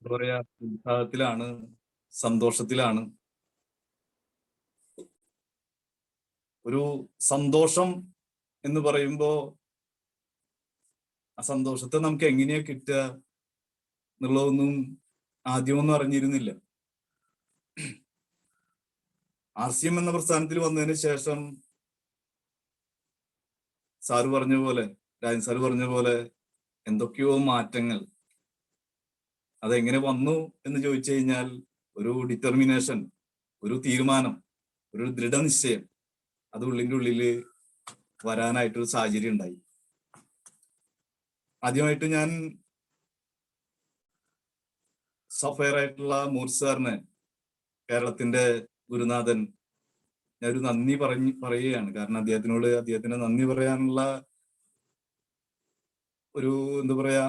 എന്താ പറയാ, ഉത്സാഹത്തിലാണ്, സന്തോഷത്തിലാണ്. ഒരു സന്തോഷം എന്ന് പറയുമ്പോ ആ സന്തോഷത്തെ നമുക്ക് എങ്ങനെയാ കിട്ടുക എന്നുള്ളതൊന്നും ആദ്യമൊന്നും അറിഞ്ഞിരുന്നില്ല. RCM എന്ന പ്രസ്ഥാനത്തിൽ വന്നതിന് ശേഷം സാറ് പറഞ്ഞ പോലെ, രാജൻ സാറ് പറഞ്ഞ പോലെ എന്തൊക്കെയോ മാറ്റങ്ങൾ. അതെങ്ങനെ വന്നു എന്ന് ചോദിച്ചു കഴിഞ്ഞാൽ ഒരു ഡിറ്റർമിനേഷൻ, ഒരു തീരുമാനം, ഒരു ദൃഢനിശ്ചയം അത് ഉള്ളിൻ്റെ ഉള്ളില് വരാനായിട്ടൊരു സാഹചര്യം ഉണ്ടായി. ആദ്യമായിട്ട് ഞാൻ സഫയർ ആയിട്ടുള്ള മൂർത്തി സാറിനെ, കേരളത്തിന്റെ ഗുരുനാഥൻ, ഞാനൊരു നന്ദി പറയുകയാണ്. കാരണം അദ്ദേഹത്തിന് നന്ദി പറയാനുള്ള ഒരു എന്താ പറയാ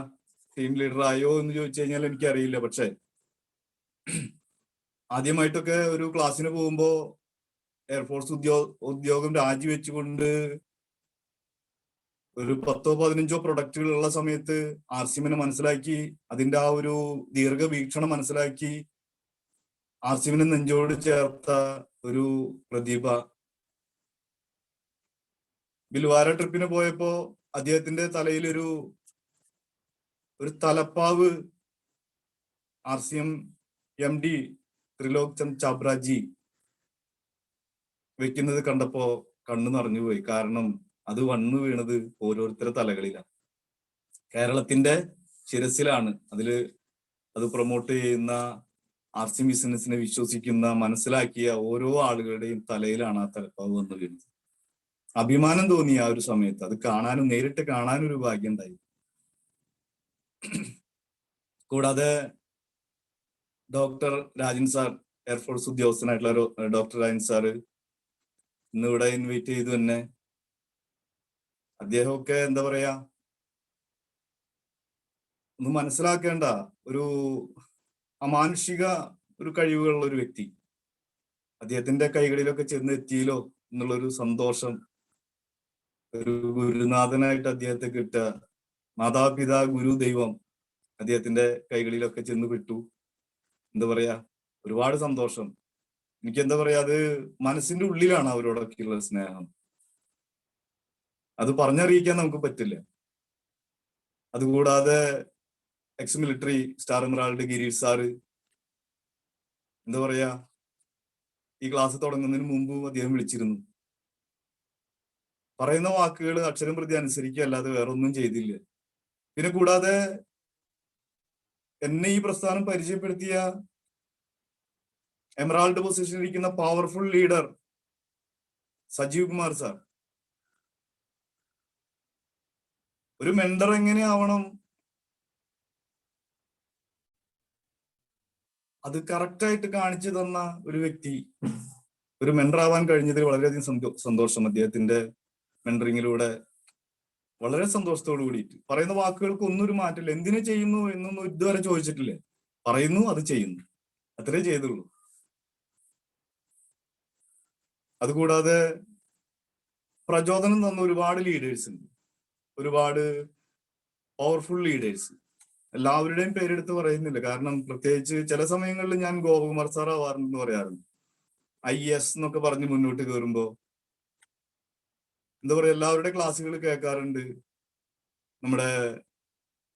ടീം ലീഡർ ആയോ എന്ന് ചോദിച്ചു കഴിഞ്ഞാൽ എനിക്കറിയില്ല. പക്ഷെ ആദ്യമായിട്ടൊക്കെ ഒരു ക്ലാസ്സിന് പോകുമ്പോ എയർഫോഴ്സ് ഉദ്യോഗം രാജിവെച്ചുകൊണ്ട് ഒരു 10ഓ 15ഓ പ്രൊഡക്റ്റുകളുള്ള സമയത്ത് RCM മനസ്സിലാക്കി, അതിന്റെ ആ ഒരു ദീർഘവീക്ഷണം മനസ്സിലാക്കി RCM നെഞ്ചോട് ചേർത്ത ഒരു പ്രതിഭ. ബിൽവാര ട്രിപ്പിന് പോയപ്പോ അദ്ദേഹത്തിന്റെ തലയിൽ ഒരു തലപ്പാവ് RCM MD ത്രിലോക് ചന്ദ് ചാബ്രാജി വെക്കുന്നത് കണ്ടപ്പോ കണ്ണു നിറഞ്ഞുപോയി. കാരണം അത് വന്നു വീണത് ഓരോരുത്തരുടെ തലകളിലാണ്, കേരളത്തിന്റെ ശിരസിലാണ്. അത് പ്രൊമോട്ട് ചെയ്യുന്ന RCM ബിസിനസിനെ വിശ്വസിക്കുന്ന, മനസ്സിലാക്കിയ ഓരോ ആളുകളുടെയും തലയിലാണ് ആ തലപ്പാവ് വന്നു വീണത്. അഭിമാനം തോന്നി ആ ഒരു സമയത്ത്. അത് കാണാനും, നേരിട്ട് കാണാനും ഒരു ഭാഗ്യം ഉണ്ടായി. കൂടാതെ ഡോക്ടർ രാജൻ സാർ, എയർഫോഴ്സ് ഉദ്യോഗസ്ഥനായിട്ടുള്ള ഡോക്ടർ രാജൻ സാറ് ഇന്നിവിടെ ഇൻവൈറ്റ് ചെയ്തു തന്നെ. അദ്ദേഹമൊക്കെ എന്താ പറയാ, ഒന്ന് മനസ്സിലാക്കേണ്ട ഒരു അമാനുഷിക ഒരു കഴിവുകളുള്ള ഒരു വ്യക്തി. അദ്ദേഹത്തിന്റെ കൈകളിലൊക്കെ ചെന്ന് എത്തിയല്ലോ എന്നുള്ളൊരു സന്തോഷം, ഒരു ഗുരുനാഥനായിട്ട് അദ്ദേഹത്തെ കിട്ടുക, മാതാപിതാ ഗുരു ദൈവം അദ്ദേഹത്തിന്റെ കൈകളിലൊക്കെ ചെന്ന് വിട്ടു. എന്താ പറയാ, ഒരുപാട് സന്തോഷം. എനിക്ക് എന്താ പറയാ, അത് മനസ്സിന്റെ ഉള്ളിലാണ് അവരോടൊക്കെയുള്ള സ്നേഹം. അത് പറഞ്ഞറിയിക്കാൻ നമുക്ക് പറ്റില്ല. അതുകൂടാതെ ex military star emerald Girish sir, എന്താ പറയാ, ഈ ക്ലാസ് തുടങ്ങുന്നതിന് മുമ്പ് അദ്ദേഹം വിളിച്ചിരുന്നു. പറയുന്ന വാക്കുകൾ അക്ഷരം പ്രതി അനുസരിക്കുക അല്ലാതെ വേറൊന്നും ചെയ്തില്ല. പിന്നെ കൂടാതെ എന്നെ ഈ പ്രസ്ഥാനം പരിചയപ്പെടുത്തിയ എമറാൾഡ് പൊസിഷനിൽ ഇരിക്കുന്ന powerful leader Sajeev Kumar sir. ഒരു മെന്റർ എങ്ങനെയാവണം, അത് കറക്റ്റായിട്ട് കാണിച്ചു തന്ന ഒരു വ്യക്തി. ഒരു മെന്റർ ആവാൻ കഴിഞ്ഞതിൽ വളരെയധികം സന്തോഷം. അദ്ദേഹത്തിന്റെ മെന്ററിങ്ങിലൂടെ വളരെ സന്തോഷത്തോടു കൂടിയിട്ട് പറയുന്ന വാക്കുകൾക്ക് ഒന്നും ഒരു മാറ്റില്ല. എന്തിനു ചെയ്യുന്നു എന്നൊന്നും ഇതുവരെ ചോദിച്ചിട്ടില്ലേ. പറയുന്നു, അത് ചെയ്യുന്നു, അത്രേ ചെയ്തുള്ളൂ. അതുകൂടാതെ പ്രചോദനം തന്ന ഒരുപാട് ലീഡേഴ്സ് ഉണ്ട്, ഒരുപാട് പവർഫുൾ ലീഡേഴ്സ്. എല്ലാവരുടെയും പേരെടുത്ത് പറയുന്നില്ല, കാരണം പ്രത്യേകിച്ച് ചില സമയങ്ങളിൽ ഞാൻ ഗോപകുമാർ സാർ ആവാറുണ്ടെന്ന് പറയാറുണ്ട്. IS എന്നൊക്കെ പറഞ്ഞ് മുന്നോട്ട് കയറുമ്പോ എന്താ പറയാ, എല്ലാവരുടെ ക്ലാസ്സുകൾ കേൾക്കാറുണ്ട്. നമ്മുടെ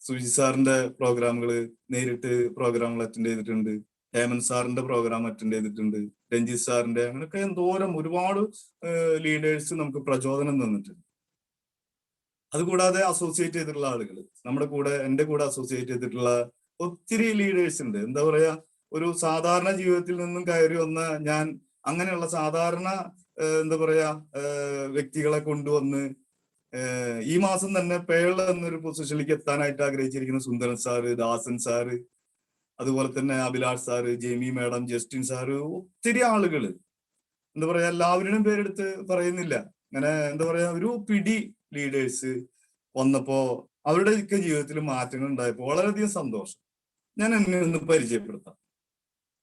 സുജി സാറിന്റെ പ്രോഗ്രാമുകൾ, നേരിട്ട് പ്രോഗ്രാമുകൾ അറ്റൻഡ് ചെയ്തിട്ടുണ്ട്. ഹേമന്ത് സാറിന്റെ പ്രോഗ്രാം അറ്റൻഡ് ചെയ്തിട്ടുണ്ട്. രഞ്ജിത്ത് സാറിന്റെ, അങ്ങനെയൊക്കെ എന്തോരം ഒരുപാട് ലീഡേഴ്സ് നമുക്ക് പ്രചോദനം തന്നിട്ടുണ്ട്. അതുകൂടാതെ അസോസിയേറ്റ് ചെയ്തിട്ടുള്ള ആളുകൾ, എന്റെ കൂടെ അസോസിയേറ്റ് ചെയ്തിട്ടുള്ള ഒത്തിരി ലീഡേഴ്സ് ഉണ്ട്. എന്താ പറയാ, ഒരു സാധാരണ ജീവിതത്തിൽ നിന്നും കയറി വന്ന ഞാൻ അങ്ങനെയുള്ള സാധാരണ എന്താ പറയാ വ്യക്തികളെ കൊണ്ടുവന്ന് ഈ മാസം തന്നെ പേൾ എന്നൊരു പൊസിഷനിലേക്ക് എത്താനായിട്ട് ആഗ്രഹിച്ചിരിക്കുന്ന സുന്ദരൻ സാറ്, ദാസൻ സാറ്, അതുപോലെ തന്നെ Abhilash sir, Jemy madam, Justin sir, ഒത്തിരി ആളുകൾ. എന്താ പറയാ, എല്ലാവരുടെയും പേരെടുത്ത് പറയുന്നില്ല. അങ്ങനെ എന്താ പറയാ, ഒരു പിടി ലീഡേഴ്സ് വന്നപ്പോ അവരുടെയൊക്കെ ജീവിതത്തിൽ മാറ്റങ്ങൾ ഉണ്ടായപ്പോ വളരെയധികം സന്തോഷം. ഞാൻ എന്നെ ഒന്ന് പരിചയപ്പെടുത്താം.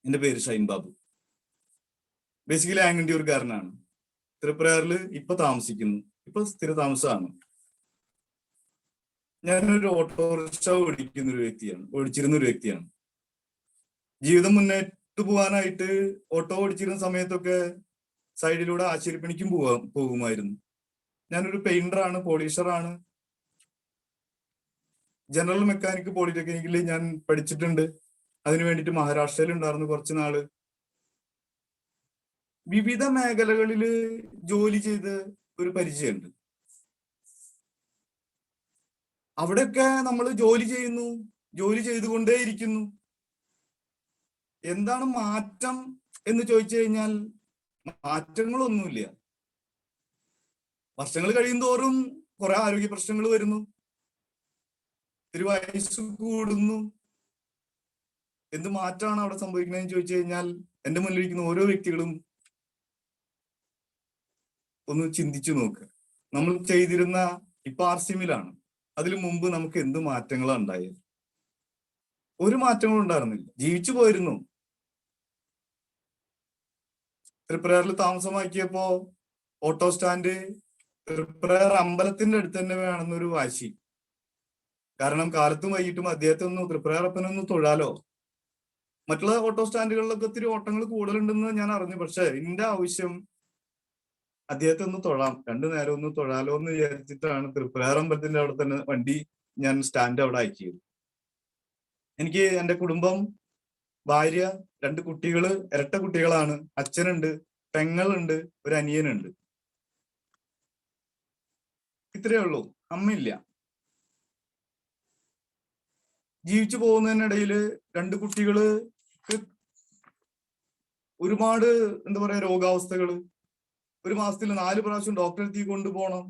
എന്റെ പേര് ഷൈൻ ബാബു. ബേസിക്കലി ആംഗണ്ടിയൂർക്കാരനാണ്. തൃപ്രയാറിൽ ഇപ്പൊ താമസിക്കുന്നു, ഇപ്പൊ സ്ഥിര താമസമാണ്. ഞാനൊരു ഓട്ടോറിക്ഷ ഓടിച്ചിരുന്ന ഒരു വ്യക്തിയാണ്. ജീവിതം മുന്നേറ്റു പോകാനായിട്ട് ഓട്ടോ ഓടിച്ചിരുന്ന സമയത്തൊക്കെ സൈഡിലൂടെ ആശുപത്രിപ്പണിക്കും പോകുമായിരുന്നു. ഞാനൊരു പെയിന്ററാണ്, പോളിഷറാണ്. ജനറൽ മെക്കാനിക് പോളിടെക്നിക്കിൽ ഞാൻ പഠിച്ചിട്ടുണ്ട്. അതിനു വേണ്ടിയിട്ട് മഹാരാഷ്ട്രയിൽ ഉണ്ടായിരുന്നു കുറച്ച് നാള്. വിവിധ മേഖലകളിൽ ജോലി ചെയ്ത് ഒരു പരിചയമുണ്ട്. അവിടെയൊക്കെ നമ്മൾ ജോലി ചെയ്യുന്നു, ജോലി ചെയ്തുകൊണ്ടേയിരിക്കുന്നു. എന്താണ് മാറ്റം എന്ന് ചോദിച്ചു കഴിഞ്ഞാൽ മാറ്റങ്ങളൊന്നുമില്ല. വർഷങ്ങൾ കഴിയുന്തോറും കുറെ ആരോഗ്യ പ്രശ്നങ്ങൾ വരുന്നു, ഒരു വയസ്സ് കൂടുന്നു. എന്ത് മാറ്റമാണ് അവിടെ സംഭവിക്കുന്നതെന്ന് ചോദിച്ചു കഴിഞ്ഞാൽ എന്റെ മുന്നിലിരിക്കുന്ന ഓരോ വ്യക്തികളും ഒന്ന് ചിന്തിച്ചു നോക്കുക. നമ്മൾ ചെയ്തിരുന്ന ഇപ്പൊ ആർസിമിലാണ്, അതിനു മുമ്പ് നമുക്ക് എന്ത് മാറ്റങ്ങളാണ് ഉണ്ടായത്? ഒരു മാറ്റങ്ങളും ഉണ്ടായിരുന്നില്ല, ജീവിച്ചു പോയിരുന്നു. തൃപ്രയാറിൽ താമസമാക്കിയപ്പോ ഓട്ടോ സ്റ്റാൻഡ് തൃപ്രയാർ അമ്പലത്തിന്റെ അടുത്ത് തന്നെ വേണമെന്നൊരു വാശി. കാരണം കാലത്തും വൈകിട്ടും അദ്ദേഹത്തെ ഒന്ന് തൃപ്രയാറപ്പനൊന്ന് തൊഴാലോ. മറ്റുള്ള ഓട്ടോ സ്റ്റാൻഡുകളിലൊക്കെ ഒത്തിരി ഓട്ടങ്ങൾ കൂടുതലുണ്ടെന്ന് ഞാൻ അറിഞ്ഞു. പക്ഷെ എന്റെ ആവശ്യം അദ്ദേഹത്തെ ഒന്ന് തൊഴാം, രണ്ടു നേരം ഒന്ന് തൊഴാലോ എന്ന് വിചാരിച്ചിട്ടാണ് തൃപ്രയാർ അമ്പലത്തിന്റെ അവിടെ തന്നെ വണ്ടി ഞാൻ സ്റ്റാൻഡ് അവിടെ ആക്കിയത്. എനിക്ക് എന്റെ കുടുംബം, ഭാര്യ, 2 കുട്ടികള്, ഇരട്ട കുട്ടികളാണ്. അച്ഛനുണ്ട്, പെങ്ങളുണ്ട്, ഒരു അനിയനുണ്ട്. ഇത്രയേ ഉള്ളൂ, അമ്മയില്ല. ജീവിച്ചു പോകുന്നതിനിടയിൽ 2 കുട്ടികള് ഒരുപാട് എന്താ പറയാ രോഗാവസ്ഥകള്. ഒരു മാസത്തിൽ 4 പ്രാവശ്യം ഡോക്ടറെ എത്തി കൊണ്ടുപോകണം.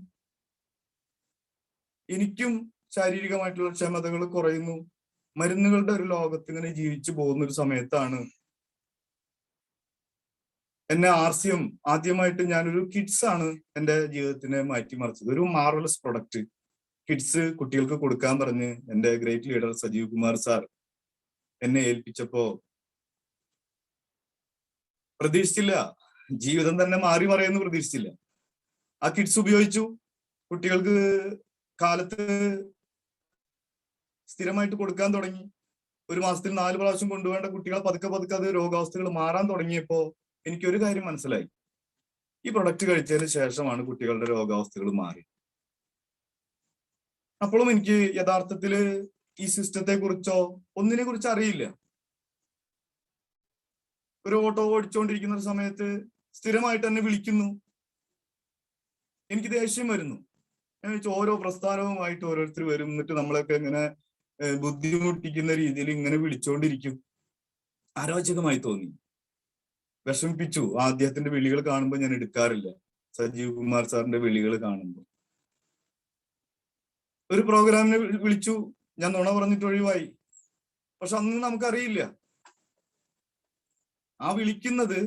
എനിക്കും ശാരീരികമായിട്ടുള്ള ക്ഷമതകൾ കുറയുന്നു. മരുന്നുകളുടെ ഒരു ലോകത്ത് ഇങ്ങനെ ജീവിച്ചു പോകുന്ന ഒരു സമയത്താണ് എന്നെ RCM ആദ്യമായിട്ട്, ഞാനൊരു കിഡ്സ് ആണ് എന്റെ ജീവിതത്തിനെ മാറ്റിമറിച്ചത്. ഒരു മാർവലസ് പ്രൊഡക്റ്റ് കിഡ്സ് കുട്ടികൾക്ക് കൊടുക്കാൻ പറഞ്ഞ് എന്റെ great leader Sajeev Kumar sir എന്നെ ഏൽപ്പിച്ചപ്പോ പ്രതീക്ഷിച്ചില്ല, ജീവിതം തന്നെ മാറി മറിയെന്ന് പ്രതീക്ഷിച്ചില്ല. ആ കിഡ്സ് ഉപയോഗിച്ചു. കുട്ടികൾക്ക് കാലത്ത് സ്ഥിരമായിട്ട് കൊടുക്കാൻ തുടങ്ങി. ഒരു മാസത്തിൽ 4 പ്രാവശ്യം കൊണ്ടുപോകേണ്ട കുട്ടികളെ പതുക്കെ പതുക്കെ അത് രോഗാവസ്ഥകൾ മാറാൻ തുടങ്ങിയപ്പോ എനിക്കൊരു കാര്യം മനസ്സിലായി. ഈ പ്രൊഡക്റ്റ് കഴിച്ചതിന് ശേഷമാണ് കുട്ടികളുടെ രോഗാവസ്ഥകൾ മാറി. അപ്പോഴും എനിക്ക് യഥാർത്ഥത്തില് ഈ സിസ്റ്റത്തെ കുറിച്ചോ ഒന്നിനെ കുറിച്ച് അറിയില്ല. ഒരു ഓട്ടോ ഓടിച്ചുകൊണ്ടിരിക്കുന്ന സമയത്ത് സ്ഥിരമായിട്ട് എന്നെ വിളിക്കുന്നു. എനിക്ക് ദേഷ്യം വരുന്നു. ഓരോ പ്രസ്ഥാനവുമായിട്ട് ഓരോരുത്തർ വരും, എന്നിട്ട് നമ്മളൊക്കെ ഇങ്ങനെ ബുദ്ധിമുട്ടിക്കുന്ന രീതിയിൽ ഇങ്ങനെ വിളിച്ചുകൊണ്ടിരിക്കും. അരോചകമായി തോന്നി, വിഷമിപ്പിച്ചു. അദ്ദേഹത്തിന്റെ വിളികൾ കാണുമ്പോൾ ഞാൻ എടുക്കാറില്ല, സജീവ് കുമാർ സാറിന്റെ വിളികൾ കാണുമ്പോൾ. ഒരു പ്രോഗ്രാമിനെ വിളിച്ചു, ഞാൻ നുണ പറഞ്ഞിട്ട് ഒഴിവായി. പക്ഷെ അന്ന് നമുക്കറിയില്ല ആ വിളിക്കുന്നത്,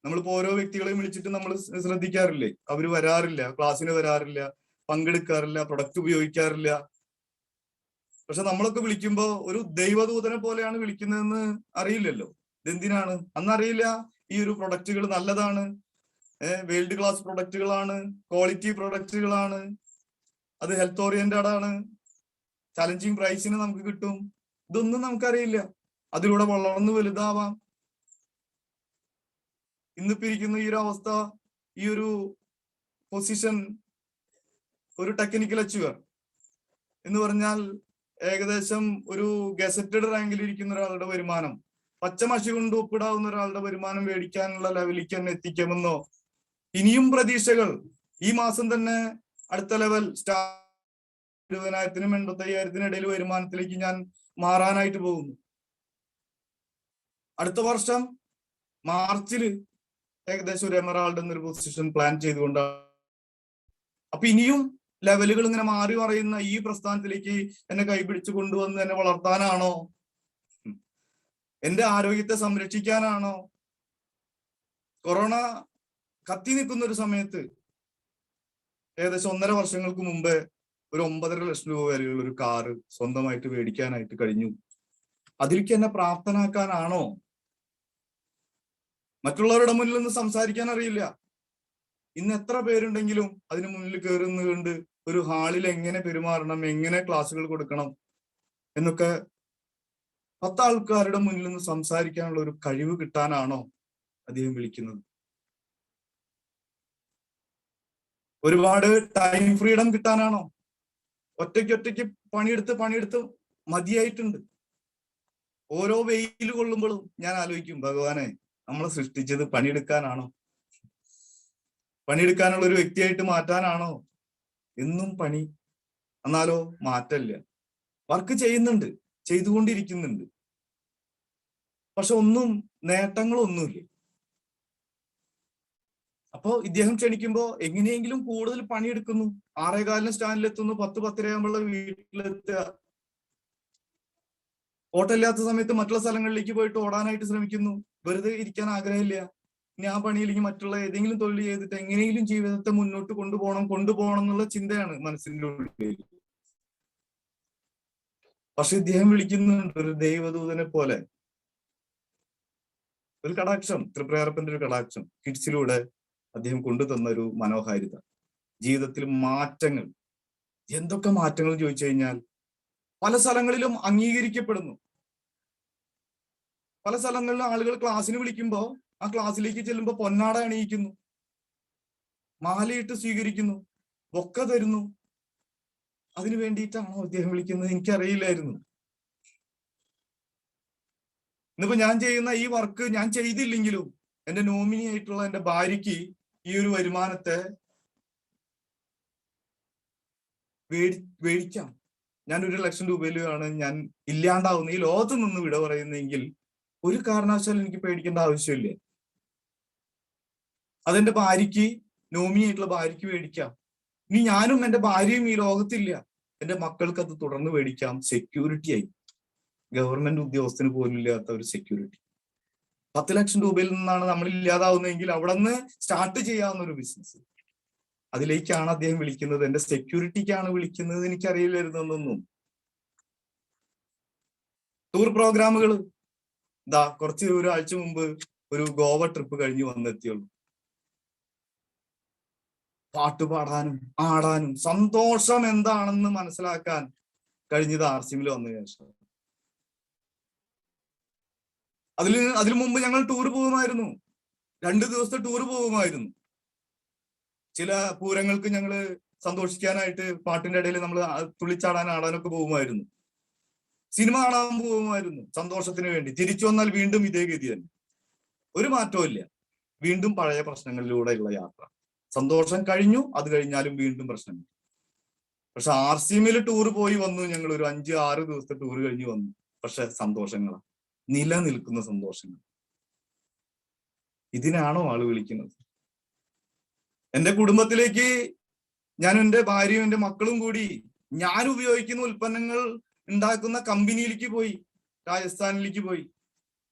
നമ്മളിപ്പോ ഓരോ വ്യക്തികളെയും വിളിച്ചിട്ട് നമ്മൾ ശ്രദ്ധിക്കാറില്ലേ, അവര് വരാറില്ല, ക്ലാസ്സിന് വരാറില്ല, പങ്കെടുക്കാറില്ല, പ്രൊഡക്റ്റ് ഉപയോഗിക്കാറില്ല. പക്ഷെ നമ്മളൊക്കെ വിളിക്കുമ്പോ ഒരു ദൈവദൂതനെ പോലെയാണ് വിളിക്കുന്നതെന്ന് അറിയില്ലല്ലോ. ഇതെന്തിനാണ് അന്നറിയില്ല. ഈ ഒരു പ്രൊഡക്റ്റുകൾ നല്ലതാണ്, വേൾഡ് ക്ലാസ് പ്രൊഡക്റ്റുകളാണ്, ക്വാളിറ്റി പ്രൊഡക്റ്റുകളാണ്, അത് ഹെൽത്ത് ഓറിയന്റഡ് ആണ്, ചലഞ്ചിങ് പ്രൈസിന് നമുക്ക് കിട്ടും. ഇതൊന്നും നമുക്കറിയില്ല. അതിലൂടെ വളർന്നു വലുതാവാം. ഇന്നിപ്പോ ഇരിക്കുന്ന ഈ ഒരു അവസ്ഥ, ഈ ഒരു പൊസിഷൻ, ഒരു ടെക്നിക്കൽ അച്ചീവർ എന്ന് പറഞ്ഞാൽ ഏകദേശം ഒരു ഗസറ്റഡ് റാങ്കിൽ ഇരിക്കുന്ന ഒരാളുടെ വരുമാനം, പച്ചമഷി കൊണ്ട് ഒപ്പിടാവുന്ന ഒരാളുടെ വരുമാനം മേടിക്കാനുള്ള ലെവലിലേക്ക് തന്നെ എത്തിക്കാമെന്നോ. ഇനിയും പ്രതീക്ഷകൾ. ഈ മാസം തന്നെ അടുത്ത ലെവൽ 20,000-നും 85,000-നും ഇടയിൽ വരുമാനത്തിലേക്ക് ഞാൻ മാറാനായിട്ട് പോകുന്നു. അടുത്ത വർഷം മാർച്ചില് ഏകദേശം ഒരു എമറാൾഡ് എന്നൊരു പൊസിഷൻ പ്ലാൻ ചെയ്തുകൊണ്ടാണ്. അപ്പൊ ഇനിയും ലെവലുകൾ ഇങ്ങനെ മാറി മറയുന്ന ഈ പ്രസ്ഥാനത്തിലേക്ക് എന്നെ കൈപിടിച്ചു കൊണ്ടുവന്ന് എന്നെ വളർത്താനാണോ? എന്റെ ആരോഗ്യത്തെ സംരക്ഷിക്കാനാണോ? കൊറോണ കത്തി നിൽക്കുന്ന ഒരു സമയത്ത് ഏകദേശം 1.5 വർഷങ്ങൾക്ക് മുമ്പേ ഒരു 9.5 ലക്ഷം രൂപ വരെയുള്ള ഒരു കാറ് സ്വന്തമായിട്ട് മേടിക്കാനായിട്ട് കഴിഞ്ഞു. അതിലേക്ക് എന്നെ പ്രാപ്തനാക്കാനാണോ? മറ്റുള്ളവരുടെ മുന്നിൽ നിന്ന് സംസാരിക്കാൻ അറിയില്ല. ഇന്ന് എത്ര പേരുണ്ടെങ്കിലും അതിന് മുന്നിൽ കയറുന്നുകൊണ്ട് ഒരു ഹാളിൽ എങ്ങനെ പെരുമാറണം, എങ്ങനെ ക്ലാസ്സുകൾ കൊടുക്കണം എന്നൊക്കെ 10 ആൾക്കാരുടെ മുന്നിൽ നിന്ന് സംസാരിക്കാനുള്ള ഒരു കഴിവ് കിട്ടാനാണോ അദ്ദേഹം വിളിക്കുന്നത്? ഒരുപാട് ടൈം ഫ്രീഡം കിട്ടാനാണോ? ഒറ്റയ്ക്ക് പണിയെടുത്ത് മതിയായിട്ടുണ്ട്. ഓരോ വെയിൽ കൊള്ളുമ്പോഴും ഞാൻ ആലോചിക്കും, ഭഗവാനെ, നമ്മളെ സൃഷ്ടിച്ചത് പണിയെടുക്കാനാണോ? പണിയെടുക്കാനുള്ള ഒരു വ്യക്തിയായിട്ട് മാറ്റാനാണോ? എന്നും പണി, എന്നാലോ മാറ്റമില്ല. വർക്ക് ചെയ്യുന്നുണ്ട്, ചെയ്തുകൊണ്ടിരിക്കുന്നുണ്ട്, പക്ഷെ ഒന്നും നേട്ടങ്ങളൊന്നുമില്ല. അപ്പോ ഇദ്ദേഹം ക്ഷണിക്കുമ്പോ എങ്ങനെയെങ്കിലും കൂടുതൽ പണിയെടുക്കുന്നു. 6:15 സ്റ്റാൻഡിലെത്തുന്നു, 10-10:30 ആകുമ്പോൾ വീട്ടിലെത്തുക. ഓട്ടമില്ലാത്ത സമയത്ത് മറ്റുള്ള സ്ഥലങ്ങളിലേക്ക് പോയിട്ട് ഓടാനായിട്ട് ശ്രമിക്കുന്നു. വെറുതെ ഇരിക്കാൻ ആഗ്രഹമില്ല. ഇനി ആ പണിയില്ലെങ്കിൽ മറ്റുള്ള ഏതെങ്കിലും തൊഴിൽ ചെയ്തിട്ട് എങ്ങനെയെങ്കിലും ജീവിതത്തെ മുന്നോട്ട് കൊണ്ടുപോകണം എന്നുള്ള ചിന്തയാണ് മനസ്സിൻ്റെ ഉള്ളിൽ. പക്ഷെ ഇദ്ദേഹം വിളിക്കുന്നുണ്ട് ഒരു ദൈവദൂതനെ പോലെ. ഒരു കടാക്ഷം, തൃപ്രയാറപ്പന്റെ ഒരു കടാക്ഷം കിഡ്സിലൂടെ അദ്ദേഹം കൊണ്ടുതന്ന ഒരു മനോഹാരിത. ജീവിതത്തിൽ മാറ്റങ്ങൾ, എന്തൊക്കെ മാറ്റങ്ങൾ ചോദിച്ചു കഴിഞ്ഞാൽ പല സ്ഥലങ്ങളിലും അംഗീകരിക്കപ്പെടുന്നു. പല സ്ഥലങ്ങളിലും ആളുകൾ ക്ലാസ്സിന് വിളിക്കുമ്പോൾ ആ ക്ലാസ്സിലേക്ക് ചെല്ലുമ്പോൾ പൊന്നാട അണിയിക്കുന്നു, മാലയിട്ട് സ്വീകരിക്കുന്നു, ബൊക്ക തരുന്നു. അതിനു വേണ്ടിയിട്ടാണോ അദ്ദേഹം വിളിക്കുന്നത്? എനിക്കറിയില്ലായിരുന്നു. ഇന്നിപ്പോ ഞാൻ ചെയ്യുന്ന ഈ വർക്ക് ഞാൻ ചെയ്തില്ലെങ്കിലും എന്റെ നോമിനി ആയിട്ടുള്ള എന്റെ ഭാര്യയ്ക്ക് ഈ ഒരു വരുമാനത്തെ മേടിക്കാം. ഞാൻ 1 ലക്ഷം രൂപയിലാണ് ഞാൻ ഇല്ലാണ്ടാവുന്ന ഈ ലോകത്ത് നിന്ന് വിട പറയുന്നെങ്കിൽ ഒരു കാരണവശാലും എനിക്ക് പേടിക്കേണ്ട ആവശ്യമില്ല. അതെന്റെ ഭാര്യയ്ക്ക്, നോമിനി ആയിട്ടുള്ള ഭാര്യയ്ക്ക് മേടിക്കാം. ഇനി ഞാനും എന്റെ ഭാര്യയും ഈ ലോകത്തില്ല, എന്റെ മക്കൾക്ക് അത് തുടർന്ന് മേടിക്കാം. സെക്യൂരിറ്റി ആയി, ഗവൺമെന്റ് ഉദ്യോഗസ്ഥന് പോലും ഇല്ലാത്ത ഒരു സെക്യൂരിറ്റി. 10 ലക്ഷം രൂപയിൽ നിന്നാണ് നമ്മൾ ഇല്ലാതാവുന്നതെങ്കിൽ അവിടെ നിന്ന് സ്റ്റാർട്ട് ചെയ്യാവുന്ന ഒരു ബിസിനസ്. അതിലേക്കാണ് അദ്ദേഹം വിളിക്കുന്നത്. എന്റെ സെക്യൂരിറ്റിക്കാണ് വിളിക്കുന്നത്. എനിക്കറിയില്ലായിരുന്നൊന്നും. ടൂർ പ്രോഗ്രാമുകൾ, കുറച്ച് ഒരാഴ്ച മുമ്പ് ഒരു ഗോവ ട്രിപ്പ് കഴിഞ്ഞ് വന്നെത്തിയുള്ളൂ. പാട്ടുപാടാനും ആടാനും സന്തോഷം എന്താണെന്ന് മനസ്സിലാക്കാൻ കഴിഞ്ഞത് ആർസിമിൽ വന്ന ശേഷം. അതിനു മുമ്പ് ഞങ്ങൾ ടൂർ പോകുമായിരുന്നു, 2 ദിവസത്തെ ടൂർ പോകുമായിരുന്നു. ചില പൂരങ്ങൾക്ക് ഞങ്ങള് സന്തോഷിക്കാനായിട്ട് പാട്ടിന്റെ ഇടയിൽ നമ്മൾ തുള്ളിച്ചാടാൻ ആടാനൊക്കെ പോകുമായിരുന്നു. സിനിമ കാണാൻ പോകുമായിരുന്നു സന്തോഷത്തിന് വേണ്ടി. തിരിച്ചു വന്നാൽ വീണ്ടും ഇതേ ഗതി തന്നെ, ഒരു മാറ്റവും ഇല്ല. വീണ്ടും പഴയ പ്രശ്നങ്ങളിലൂടെയുള്ള യാത്ര. സന്തോഷം കഴിഞ്ഞു, അത് കഴിഞ്ഞാലും വീണ്ടും പ്രശ്നങ്ങൾ. പക്ഷെ ആർസിഎമ്മിൽ ടൂർ പോയി വന്നു ഞങ്ങൾ, ഒരു 5-6 ദിവസത്തെ ടൂർ കഴിഞ്ഞ് വന്നു. പക്ഷെ സന്തോഷങ്ങളാണ്, നിലനിൽക്കുന്ന സന്തോഷങ്ങൾ. ഇതിനാണോ ആള് വിളിക്കുന്നത്? എന്റെ കുടുംബത്തിലേക്ക് ഞാൻ എന്റെ ഭാര്യയും എന്റെ മക്കളും കൂടി ഞാൻ ഉപയോഗിക്കുന്ന ഉൽപ്പന്നങ്ങൾ ഉണ്ടാക്കുന്ന കമ്പനിയിലേക്ക് പോയി, രാജസ്ഥാനിലേക്ക് പോയി.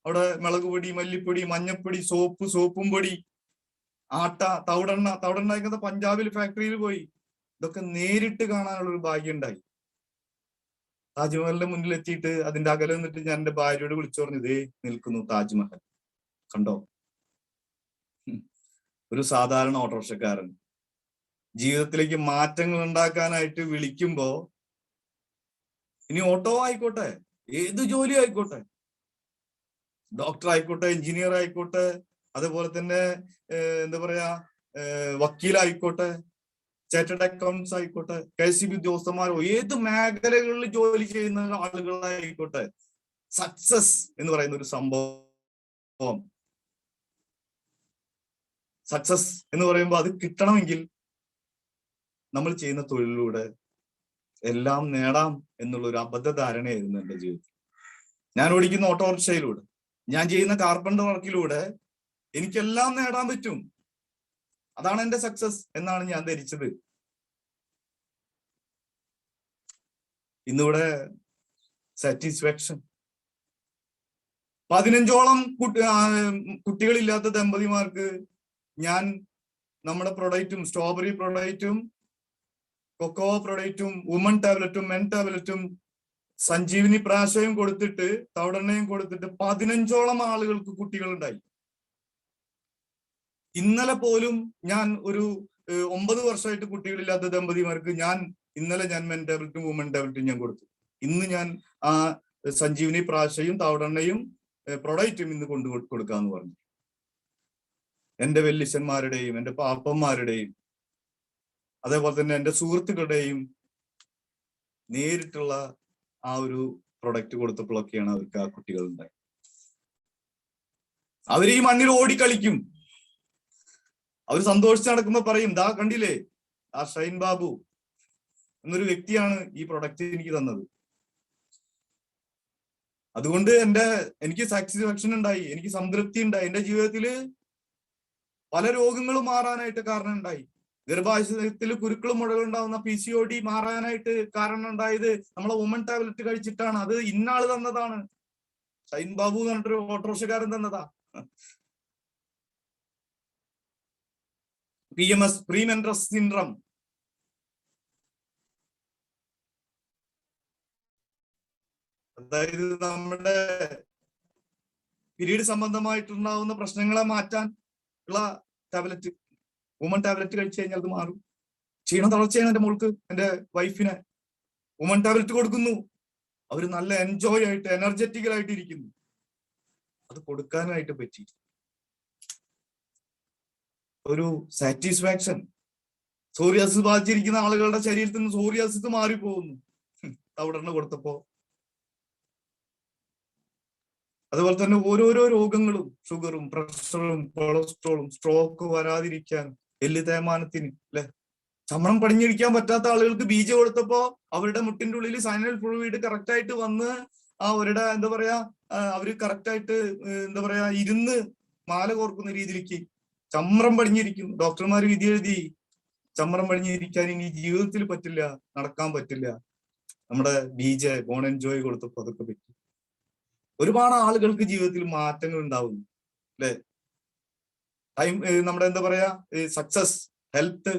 അവിടെ മുളകുപൊടി, മല്ലിപ്പൊടി, മഞ്ഞപ്പൊടി, സോപ്പും പൊടി, ആട്ട, തവിടെണ്ണ ഉണ്ടാക്കുന്ന പഞ്ചാബിൽ ഫാക്ടറിയിൽ പോയി. ഇതൊക്കെ നേരിട്ട് കാണാനുള്ള ഒരു ഭാഗ്യം ഉണ്ടായി. താജ്മഹലിന്റെ മുന്നിൽ എത്തിയിട്ട് അതിന്റെ അകലെ നിന്നിട്ട് ഞാൻ എന്റെ ഭാര്യയോട് വിളിച്ചു പറഞ്ഞു, ഇതേ നിൽക്കുന്നു താജ്മഹൽ, കണ്ടോ? ഒരു സാധാരണ ഓട്ടോറിക്ഷക്കാരൻ ജീവിതത്തിലേക്ക് മാറ്റങ്ങൾ ഉണ്ടാക്കാനായിട്ട് വിളിക്കുമ്പോ, ഇനി ഓട്ടോ ആയിക്കോട്ടെ, ഏത് ജോലി ആയിക്കോട്ടെ, ഡോക്ടർ ആയിക്കോട്ടെ, എഞ്ചിനീയർ ആയിക്കോട്ടെ, അതുപോലെ തന്നെ എന്താ പറയാ, വക്കീലായിക്കോട്ടെ, ചാർട്ടേഡ് അക്കൗണ്ട്സ് ആയിക്കോട്ടെ, KCB ഉദ്യോഗസ്ഥന്മാരോ, ഏത് മേഖലകളിൽ ജോലി ചെയ്യുന്ന ആളുകളായിക്കോട്ടെ, സക്സസ് എന്ന് പറയുന്ന ഒരു സംഭവം, സക്സസ് എന്ന് പറയുമ്പോൾ അത് കിട്ടണമെങ്കിൽ നമ്മൾ ചെയ്യുന്ന തൊഴിലിലൂടെ എല്ലാം നേടാം എന്നുള്ള ഒരു അബദ്ധധാരണയായിരുന്നു എന്റെ ജീവിതത്തിൽ. ഞാൻ ഓടിക്കുന്ന ഓട്ടോറിക്ഷയിലൂടെ, ഞാൻ ചെയ്യുന്ന കാർപ്പൻ്റർ വർക്കിലൂടെ എനിക്കെല്ലാം നേടാൻ പറ്റും, അതാണ് എന്റെ സക്സസ് എന്നാണ് ഞാൻ ധരിച്ചത്. ഇന്നിവിടെ സാറ്റിസ്ഫാക്ഷൻ. 15ഓളം കുട്ടികളില്ലാത്ത ദമ്പതിമാർക്ക് ഞാൻ നമ്മുടെ പ്രൊഡക്റ്റും, സ്ട്രോബെറി പ്രൊഡക്റ്റും, കൊക്കോ പ്രൊഡക്റ്റും, വുമൺ ടാബ്ലറ്റും, മെൻ ടാബ്ലറ്റും, സഞ്ജീവനി പ്രാശയും കൊടുത്തിട്ട്, തവിടെണ്ണയും കൊടുത്തിട്ട് 15ഓളം ആളുകൾക്ക് കുട്ടികളുണ്ടായി. ഇന്നലെ പോലും ഞാൻ ഒരു 9 വർഷമായിട്ട് കുട്ടികളില്ലാത്ത ദമ്പതിമാർക്ക് ഇന്നലെ ഞാൻ മെൻ ടാബ്ലറ്റും വുമൺ ടാബ്ലറ്റും ഞാൻ കൊടുത്തു. ഇന്ന് ഞാൻ ആ സഞ്ജീവനി പ്രാശയും തവിടെണ്ണയും പ്രൊഡക്റ്റും ഇന്ന് കൊടുക്കാന്ന് പറഞ്ഞു. എന്റെ വെല്ലിച്ചന്മാരുടെയും എന്റെ പാപ്പന്മാരുടെയും അതേപോലെ തന്നെ എന്റെ സുഹൃത്തുക്കളുടെയും നേരിട്ടുള്ള ആ ഒരു പ്രൊഡക്റ്റ് കൊടുത്തപ്പോഴൊക്കെയാണ് അവർക്ക് ആ കുട്ടികൾ ഉണ്ടായത്. അവർ ഈ മണ്ണിൽ ഓടിക്കളിക്കും. അവർ സന്തോഷിച്ച് നടക്കുമ്പോ പറയും, ദാ കണ്ടില്ലേ ആ ഷൈൻ ബാബു എന്നൊരു വ്യക്തിയാണ് ഈ പ്രൊഡക്റ്റ് എനിക്ക് തന്നത്. അതുകൊണ്ട് എനിക്ക് സാറ്റിസ്ഫാക്ഷൻ ഉണ്ടായി, എനിക്ക് സംതൃപ്തി ഉണ്ടായി. എന്റെ ജീവിതത്തിൽ പല രോഗങ്ങളും മാറാനായിട്ട് കാരണം ഉണ്ടായി. ഗർഭാശയത്തിൽ കുരുക്കളും മുഴകളും ഉണ്ടാവുന്ന PCOD മാറാനായിട്ട് കാരണം ഉണ്ടായത് നമ്മളെ വുമൺ ടാബ്ലറ്റ് കഴിച്ചിട്ടാണ്. അത് ഇന്നാള് തന്നതാണ്. ഷൈൻ ബാബു എന്ന് പറഞ്ഞിട്ടൊരു ഓട്ടോറിക്ഷക്കാരൻ തന്നതാ. PMS, premenstrual syndrome. അതായത് നമ്മുടെ പീരീഡ് സംബന്ധമായിട്ടുണ്ടാവുന്ന പ്രശ്നങ്ങളെ മാറ്റാൻ ഉള്ള ടാബ്ലറ്റ്. വുമൺ ടാബ്ലറ്റ് കഴിച്ചു കഴിഞ്ഞാൽ അത് മാറും. ക്ഷീണം തളർച്ചയാണ് എന്റെ മോൾക്ക്, എന്റെ വൈഫിനെ. വുമൺ ടാബ്ലറ്റ് കൊടുക്കുന്നു, അവര് നല്ല എൻജോയ് ആയിട്ട് എനർജറ്റിക്കലായിട്ട് ഇരിക്കുന്നു. അത് കൊടുക്കാനായിട്ട് പറ്റി. ഒരു സാറ്റിസ്ഫാക്ഷൻ. സോറിയാസിസ് ബാധിച്ചിരിക്കുന്ന ആളുകളുടെ ശരീരത്തിൽ നിന്ന് സോറിയാസിസ് മാറിപ്പോകുന്നു തവിടെണ്ണ കൊടുത്തപ്പോ. അതുപോലെ തന്നെ ഓരോരോ രോഗങ്ങളും, ഷുഗറും പ്രഷറും കൊളസ്ട്രോളും സ്ട്രോക്ക് വരാതിരിക്കാൻ, എല്ല് തേയ്മാനത്തിന്, അല്ലെ, ചമണം പടിഞ്ഞിരിക്കാൻ പറ്റാത്ത ആളുകൾക്ക് ബീജ കൊടുത്തപ്പോ അവരുടെ മുട്ടിന്റെ ഉള്ളിൽ സൈനൽ ഫ്ലൂയിഡ് കറക്റ്റ് ആയിട്ട് വന്ന് അവരുടെ എന്താ പറയാ അവര് കറക്റ്റ് ആയിട്ട് എന്താ പറയാ ഇരുന്ന് മാല കോർക്കുന്ന രീതിയിലേക്ക് ചമ്രം പടിഞ്ഞിരിക്കും. ഡോക്ടർമാർ വിധി എഴുതി ചമ്രം പടിഞ്ഞിരിക്കാൻ ഇനി ജീവിതത്തിൽ പറ്റില്ല, നടക്കാൻ പറ്റില്ല. നമ്മുടെ ബീജ ബോൺ ആൻഡ് ജോയ് കൊടുത്തപ്പോ അതൊക്കെ പറ്റി. ഒരുപാട് ആളുകൾക്ക് ജീവിതത്തിൽ മാറ്റങ്ങൾ ഉണ്ടാവുന്നു, അല്ലെ. നമ്മുടെ എന്താ പറയാ സക്സസ്, ഹെൽത്ത്.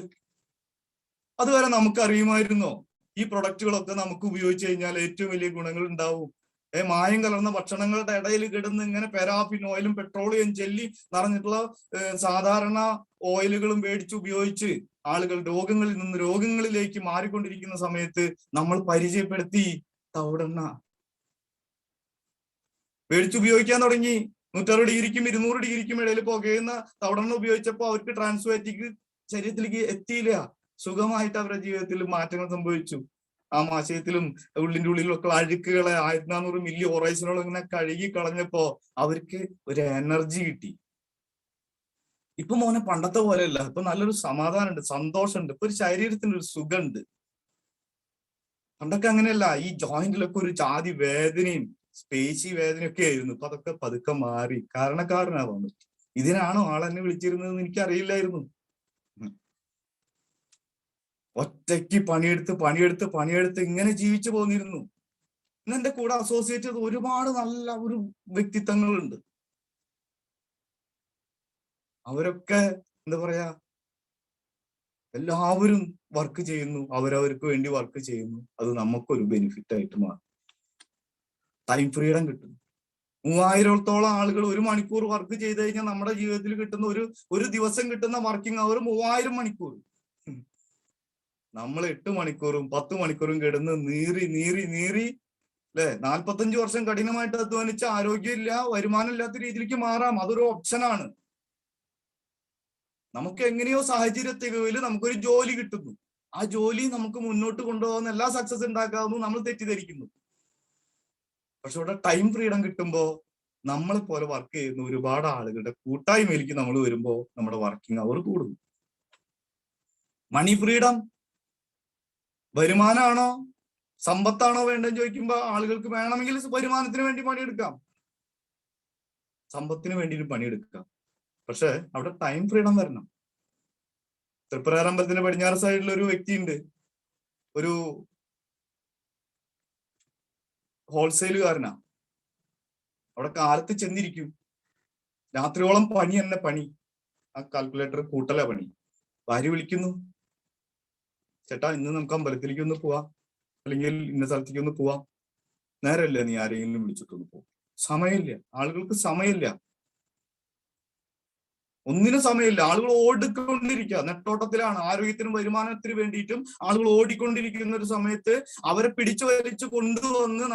അതുവരെ നമുക്ക് അറിയുമായിരുന്നോ ഈ പ്രൊഡക്റ്റുകളൊക്കെ നമുക്ക് ഉപയോഗിച്ച് കഴിഞ്ഞാൽ ഏറ്റവും വലിയ ഗുണങ്ങൾ ഉണ്ടാവും? മായം കലർന്ന ഭക്ഷണങ്ങളുടെ ഇടയിൽ കിടന്ന് ഇങ്ങനെ പാരാഫിൻ ഓയിലും പെട്രോളിയം ജെല്ലി നിറഞ്ഞിട്ടുള്ള സാധാരണ ഓയിലുകളും മേടിച്ച് ഉപയോഗിച്ച് ആളുകൾ രോഗങ്ങളിൽ നിന്ന് രോഗങ്ങളിലേക്ക് മാറിക്കൊണ്ടിരിക്കുന്ന സമയത്ത് നമ്മൾ പരിചയപ്പെടുത്തി തവിടെണ്ണ മേടിച്ചുപയോഗിക്കാൻ തുടങ്ങി. 160 ഡിഗ്രിക്കും 200 ഡിഗ്രിക്കും ഇടയിൽ പുകയുന്ന തവിടെണ്ണ ഉപയോഗിച്ചപ്പോൾ അവർക്ക് ട്രാൻസ്ഫാറ്റിക് ശരീരത്തിലേക്ക് എത്തിയില്ല. സുഖമായിട്ട് അവരുടെ ജീവിതത്തിൽ മാറ്റങ്ങൾ സംഭവിച്ചു. ആമാശയത്തിലും ഉള്ളിന്റെ ഉള്ളിലൊക്കെ അഴുക്കുകളെ 1400 മില്ലി ഓറൈസിനോളം ഇങ്ങനെ കഴുകി കളഞ്ഞപ്പോ അവർക്ക് ഒരു എനർജി കിട്ടി. ഇപ്പൊ മോനെ പണ്ടത്തെ പോലെയല്ല. ഇപ്പൊ നല്ലൊരു സമാധാനമുണ്ട്, സന്തോഷമുണ്ട്, ഇപ്പൊ ഒരു ശരീരത്തിന് ഒരു സുഖമുണ്ട്. പണ്ടൊക്കെ അങ്ങനെയല്ല. ഈ ജോയിന്റിലൊക്കെ ഒരു ജാതി വേദനയും സ്പേശി വേദനയൊക്കെ ആയിരുന്നു. ഇപ്പൊ അതൊക്കെ പതുക്കെ മാറി. കാരണക്കാരനാവാൻ പറ്റി. ഇതിനാണോ ആളെന്നെ വിളിച്ചിരുന്നതെന്ന് എനിക്കറിയില്ലായിരുന്നു. ഒറ്റയ്ക്ക് പണിയെടുത്ത് ഇങ്ങനെ ജീവിച്ചു പോന്നിരുന്നു. ഇന്ന് എന്റെ കൂടെ അസോസിയേറ്റ് ചെയ്ത് ഒരുപാട് നല്ല ഒരു വ്യക്തിത്വങ്ങളുണ്ട്. അവരൊക്കെ എന്താ പറയാ എല്ലാവരും വർക്ക് ചെയ്യുന്നു, അവരവർക്ക് വേണ്ടി വർക്ക് ചെയ്യുന്നു. അത് നമുക്കൊരു ബെനിഫിറ്റ് ആയിട്ട് മാറും. ടൈം ഫ്രീഡം കിട്ടും. 3000-ഓളം ആളുകൾ 1 മണിക്കൂർ വർക്ക് ചെയ്ത് കഴിഞ്ഞാൽ നമ്മുടെ ജീവിതത്തിൽ കിട്ടുന്ന ഒരു ദിവസം കിട്ടുന്ന വർക്കിംഗ് അവർ 3000 മണിക്കൂർ. നമ്മൾ 8 മണിക്കൂറും 10 മണിക്കൂറും കിടന്ന് നീറി അല്ലെ 45 വർഷം കഠിനമായിട്ട് അധ്വാനിച്ച ആരോഗ്യമില്ല, വരുമാനം ഇല്ലാത്ത രീതിയിലേക്ക് മാറാം. അതൊരു ഓപ്ഷനാണ്. നമുക്ക് എങ്ങനെയോ സാഹചര്യ തികവില് നമുക്കൊരു ജോലി കിട്ടുന്നു. ആ ജോലി നമുക്ക് മുന്നോട്ട് കൊണ്ടുപോകുന്ന എല്ലാ സക്സസ് ഉണ്ടാക്കാവുന്നു നമ്മൾ തെറ്റിദ്ധരിക്കുന്നു. പക്ഷെ ഇവിടെ ടൈം ഫ്രീഡം കിട്ടുമ്പോ നമ്മളെ പോലെ വർക്ക് ചെയ്യുന്ന ഒരുപാട് ആളുകളുടെ കൂട്ടായ്മയിലേക്ക് നമ്മൾ വരുമ്പോ നമ്മുടെ വർക്കിംഗ് അവർ കൂടുന്നു. മണി ഫ്രീഡം, വരുമാനമാണോ സമ്പത്താണോ വേണ്ടെന്ന് ചോദിക്കുമ്പോ ആളുകൾക്ക് വേണമെങ്കിൽ വരുമാനത്തിന് വേണ്ടി പണിയെടുക്കാം, സമ്പത്തിന് വേണ്ടി പണിയെടുക്കാം. പക്ഷെ അവിടെ ടൈം ഫ്രീഡം വരണം. തൃപ്രയാറമ്പലത്തിന്റെ പടിഞ്ഞാറ് സൈഡിൽ ഒരു വ്യക്തിയുണ്ട്, ഒരു ഹോൾസെയിലുകാരനാ. അവിടെ കാലത്ത് ചെന്നിരിക്കും, രാത്രിയോളം പണി തന്നെ പണി. ആ കാൽക്കുലേറ്റർ കൂട്ടല പണി. ഭാര്യ വിളിക്കുന്നു, ചേട്ടാ ഇന്ന് നമുക്ക് അമ്പലത്തിലേക്ക് ഒന്ന് പോവാം, അല്ലെങ്കിൽ ഇന്ന സ്ഥലത്തേക്ക് ഒന്ന് പോവാം. നേരല്ലേ നീ ആരെങ്കിലും വിളിച്ചിട്ടൊന്ന് പോകും? സമയമില്ല, ആളുകൾക്ക് സമയമില്ല. ഒന്നിനും സമയമില്ല. ആളുകൾ ഓടിക്കൊണ്ടിരിക്കുക, നെട്ടോട്ടത്തിലാണ്. ആരോഗ്യത്തിനും വരുമാനത്തിനും വേണ്ടിയിട്ടും ആളുകൾ ഓടിക്കൊണ്ടിരിക്കുന്ന ഒരു സമയത്ത് അവരെ പിടിച്ചു വലിച്ചു കൊണ്ടുവന്ന്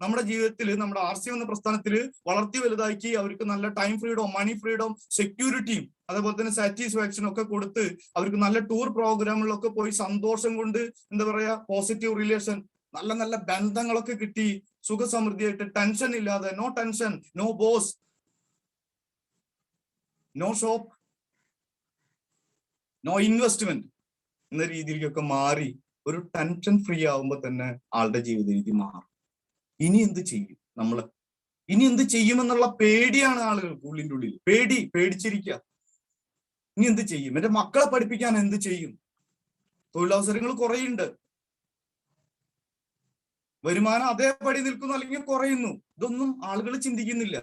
നമ്മുടെ ജീവിതത്തിൽ, നമ്മുടെ RCM എന്ന പ്രസ്ഥാനത്തിൽ വളർത്തി വലുതാക്കി അവർക്ക് നല്ല ടൈം ഫ്രീഡം, മണി ഫ്രീഡം, സെക്യൂരിറ്റിയും അതേപോലെ തന്നെ സാറ്റിസ്ഫാക്ഷനും ഒക്കെ കൊടുത്ത് അവർക്ക് നല്ല ടൂർ പ്രോഗ്രാമുകളിലൊക്കെ പോയി സന്തോഷം കൊണ്ട്, എന്താ പറയാ, പോസിറ്റീവ് റിലേഷൻ, നല്ല നല്ല ബന്ധങ്ങളൊക്കെ കിട്ടി, സുഖസമൃദ്ധിയായിട്ട്, ടെൻഷൻ ഇല്ലാതെ, no tension, no boss, no shop, no investment എന്ന രീതിയിലേക്കൊക്കെ മാറി ഒരു ടെൻഷൻ ഫ്രീ ആവുമ്പോ തന്നെ ആളുടെ ജീവിത രീതി മാറും. ഇനി എന്ത് ചെയ്യും നമ്മള്? ഇനി എന്ത് ചെയ്യുമെന്നുള്ള പേടിയാണ് ആളുകൾക്ക് ഉള്ളിൻ്റെ ഉള്ളിൽ. പേടിച്ചിരിക്കുക. ഇനി എന്ത് ചെയ്യും? എന്റെ മക്കളെ പഠിപ്പിക്കാൻ എന്ത് ചെയ്യും? തൊഴിലവസരങ്ങൾ കുറയുണ്ട്, വരുമാനം അതേപടി നിൽക്കുന്നു അല്ലെങ്കിൽ കുറയുന്നു. ഇതൊന്നും ആളുകൾ ചിന്തിക്കുന്നില്ല.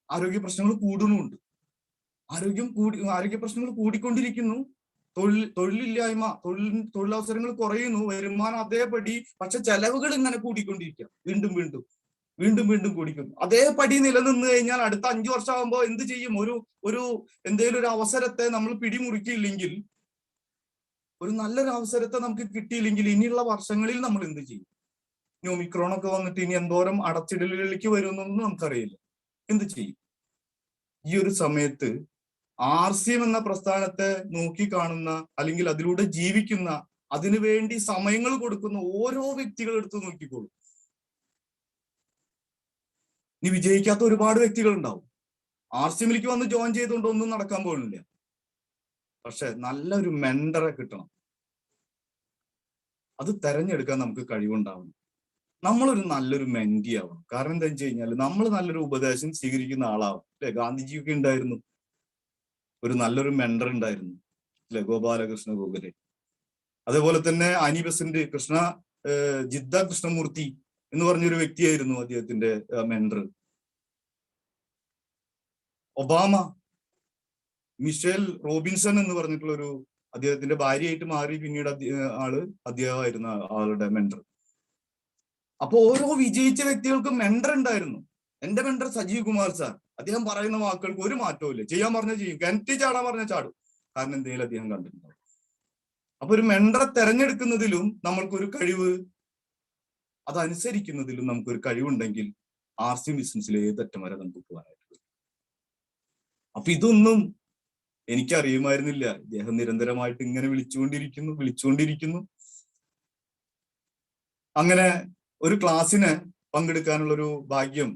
ആരോഗ്യ പ്രശ്നങ്ങൾ കൂടുന്നുണ്ട്, ആരോഗ്യ പ്രശ്നങ്ങൾ കൂടിക്കൊണ്ടിരിക്കുന്നു. തൊഴിലില്ലായ്മ, തൊഴിലവസരങ്ങൾ കുറയുന്നു, വരുമാനം അതേപടി, പക്ഷെ ചെലവുകൾ ഇങ്ങനെ കൂടിക്കൊണ്ടിരിക്കുക, വീണ്ടും കൂടിക്കുന്നു. അതേപടി നിലനിന്ന് കഴിഞ്ഞാൽ അടുത്ത 5 വർഷം ആകുമ്പോൾ എന്ത് ചെയ്യും? എന്തെങ്കിലും ഒരു അവസരത്തെ നമ്മൾ പിടിമുറുക്കിയില്ലെങ്കിൽ, ഒരു നല്ലൊരു അവസരത്തെ നമുക്ക് കിട്ടിയില്ലെങ്കിൽ ഇനിയുള്ള വർഷങ്ങളിൽ നമ്മൾ എന്ത് ചെയ്യും? ഇനി ഒമിക്രോൺ ഒക്കെ വന്നിട്ട് ഇനി എന്തോരം അടച്ചിടലുകളിലേക്ക് വരുമെന്നൊന്നും നമുക്കറിയില്ല. എന്ത് ചെയ്യും? ഈ ഒരു സമയത്ത് RCM എന്ന പ്രസ്ഥാനത്തെ നോക്കിക്കാണുന്ന, അല്ലെങ്കിൽ അതിലൂടെ ജീവിക്കുന്ന, അതിനുവേണ്ടി സമയങ്ങൾ കൊടുക്കുന്ന ഓരോ വ്യക്തികൾ എടുത്ത് നോക്കിക്കോളൂ. ഇനി വിജയിക്കാത്ത ഒരുപാട് വ്യക്തികൾ ഉണ്ടാവും. RCMലേക്ക് വന്ന് ജോയിൻ ചെയ്തുകൊണ്ട് ഒന്നും നടക്കാൻ പോകുന്നില്ല. പക്ഷെ നല്ലൊരു മെന്ററെ കിട്ടണം. അത് തെരഞ്ഞെടുക്കാൻ നമുക്ക് കഴിവുണ്ടാവണം. നമ്മളൊരു നല്ലൊരു മെന്റി ആവണം. കാരണം എന്താ വെച്ച് കഴിഞ്ഞാൽ നമ്മൾ നല്ലൊരു ഉപദേശം സ്വീകരിക്കുന്ന ആളാവും. അല്ലെ? ഗാന്ധിജിയൊക്കെ ഉണ്ടായിരുന്നു, ഒരു നല്ലൊരു മെന്റർ ഉണ്ടായിരുന്നു, അല്ലെ? ഗോപാലകൃഷ്ണ ഗോഖലെ. അതേപോലെ തന്നെ ആനി ബെസന്റ്, ജിദ്ദ കൃഷ്ണമൂർത്തി എന്ന് പറഞ്ഞൊരു വ്യക്തിയായിരുന്നു അദ്ദേഹത്തിന്റെ മെന്റർ. ഒബാമ, മിഷേൽ റോബിൻസൺ എന്ന് പറഞ്ഞിട്ടുള്ള ഒരു, അദ്ദേഹത്തിന്റെ ഭാര്യയായിട്ട് മാറി പിന്നീട് അദ്ദേഹമായിരുന്നു ആളുടെ മെന്റർ. അപ്പൊ ഓരോ വിജയിച്ച വ്യക്തികൾക്കും മെന്റർ ഉണ്ടായിരുന്നു. എന്റെ മെന്റർ സജീവ് കുമാർ സാർ. അദ്ദേഹം പറയുന്ന വാക്കുകൾക്ക് ഒരു മാറ്റവും ഇല്ല. ചെയ്യാൻ പറഞ്ഞാൽ ചെയ്യും, കിണറ്റിൽ ചാടാൻ പറഞ്ഞാൽ ചാടും. കാരണം എന്തെങ്കിലും അദ്ദേഹം കണ്ടിട്ടുണ്ടാവും. അപ്പൊ ഒരു മെന്ററെ തെരഞ്ഞെടുക്കുന്നതിലും നമ്മൾക്കൊരു കഴിവ്, അതനുസരിക്കുന്നതിലും നമുക്കൊരു കഴിവുണ്ടെങ്കിൽ RCM ബിസിനസ്സിൽ ഏതറ്റം വരെ നമുക്ക് പോകാനായിട്ട് പറ്റും. അപ്പൊ ഇതൊന്നും എനിക്കറിയുമായിരുന്നില്ല. ഇദ്ദേഹം നിരന്തരമായിട്ട് ഇങ്ങനെ വിളിച്ചുകൊണ്ടിരിക്കുന്നു. അങ്ങനെ ഒരു ക്ലാസ്സിന് പങ്കെടുക്കാനുള്ള ഒരു ഭാഗ്യം.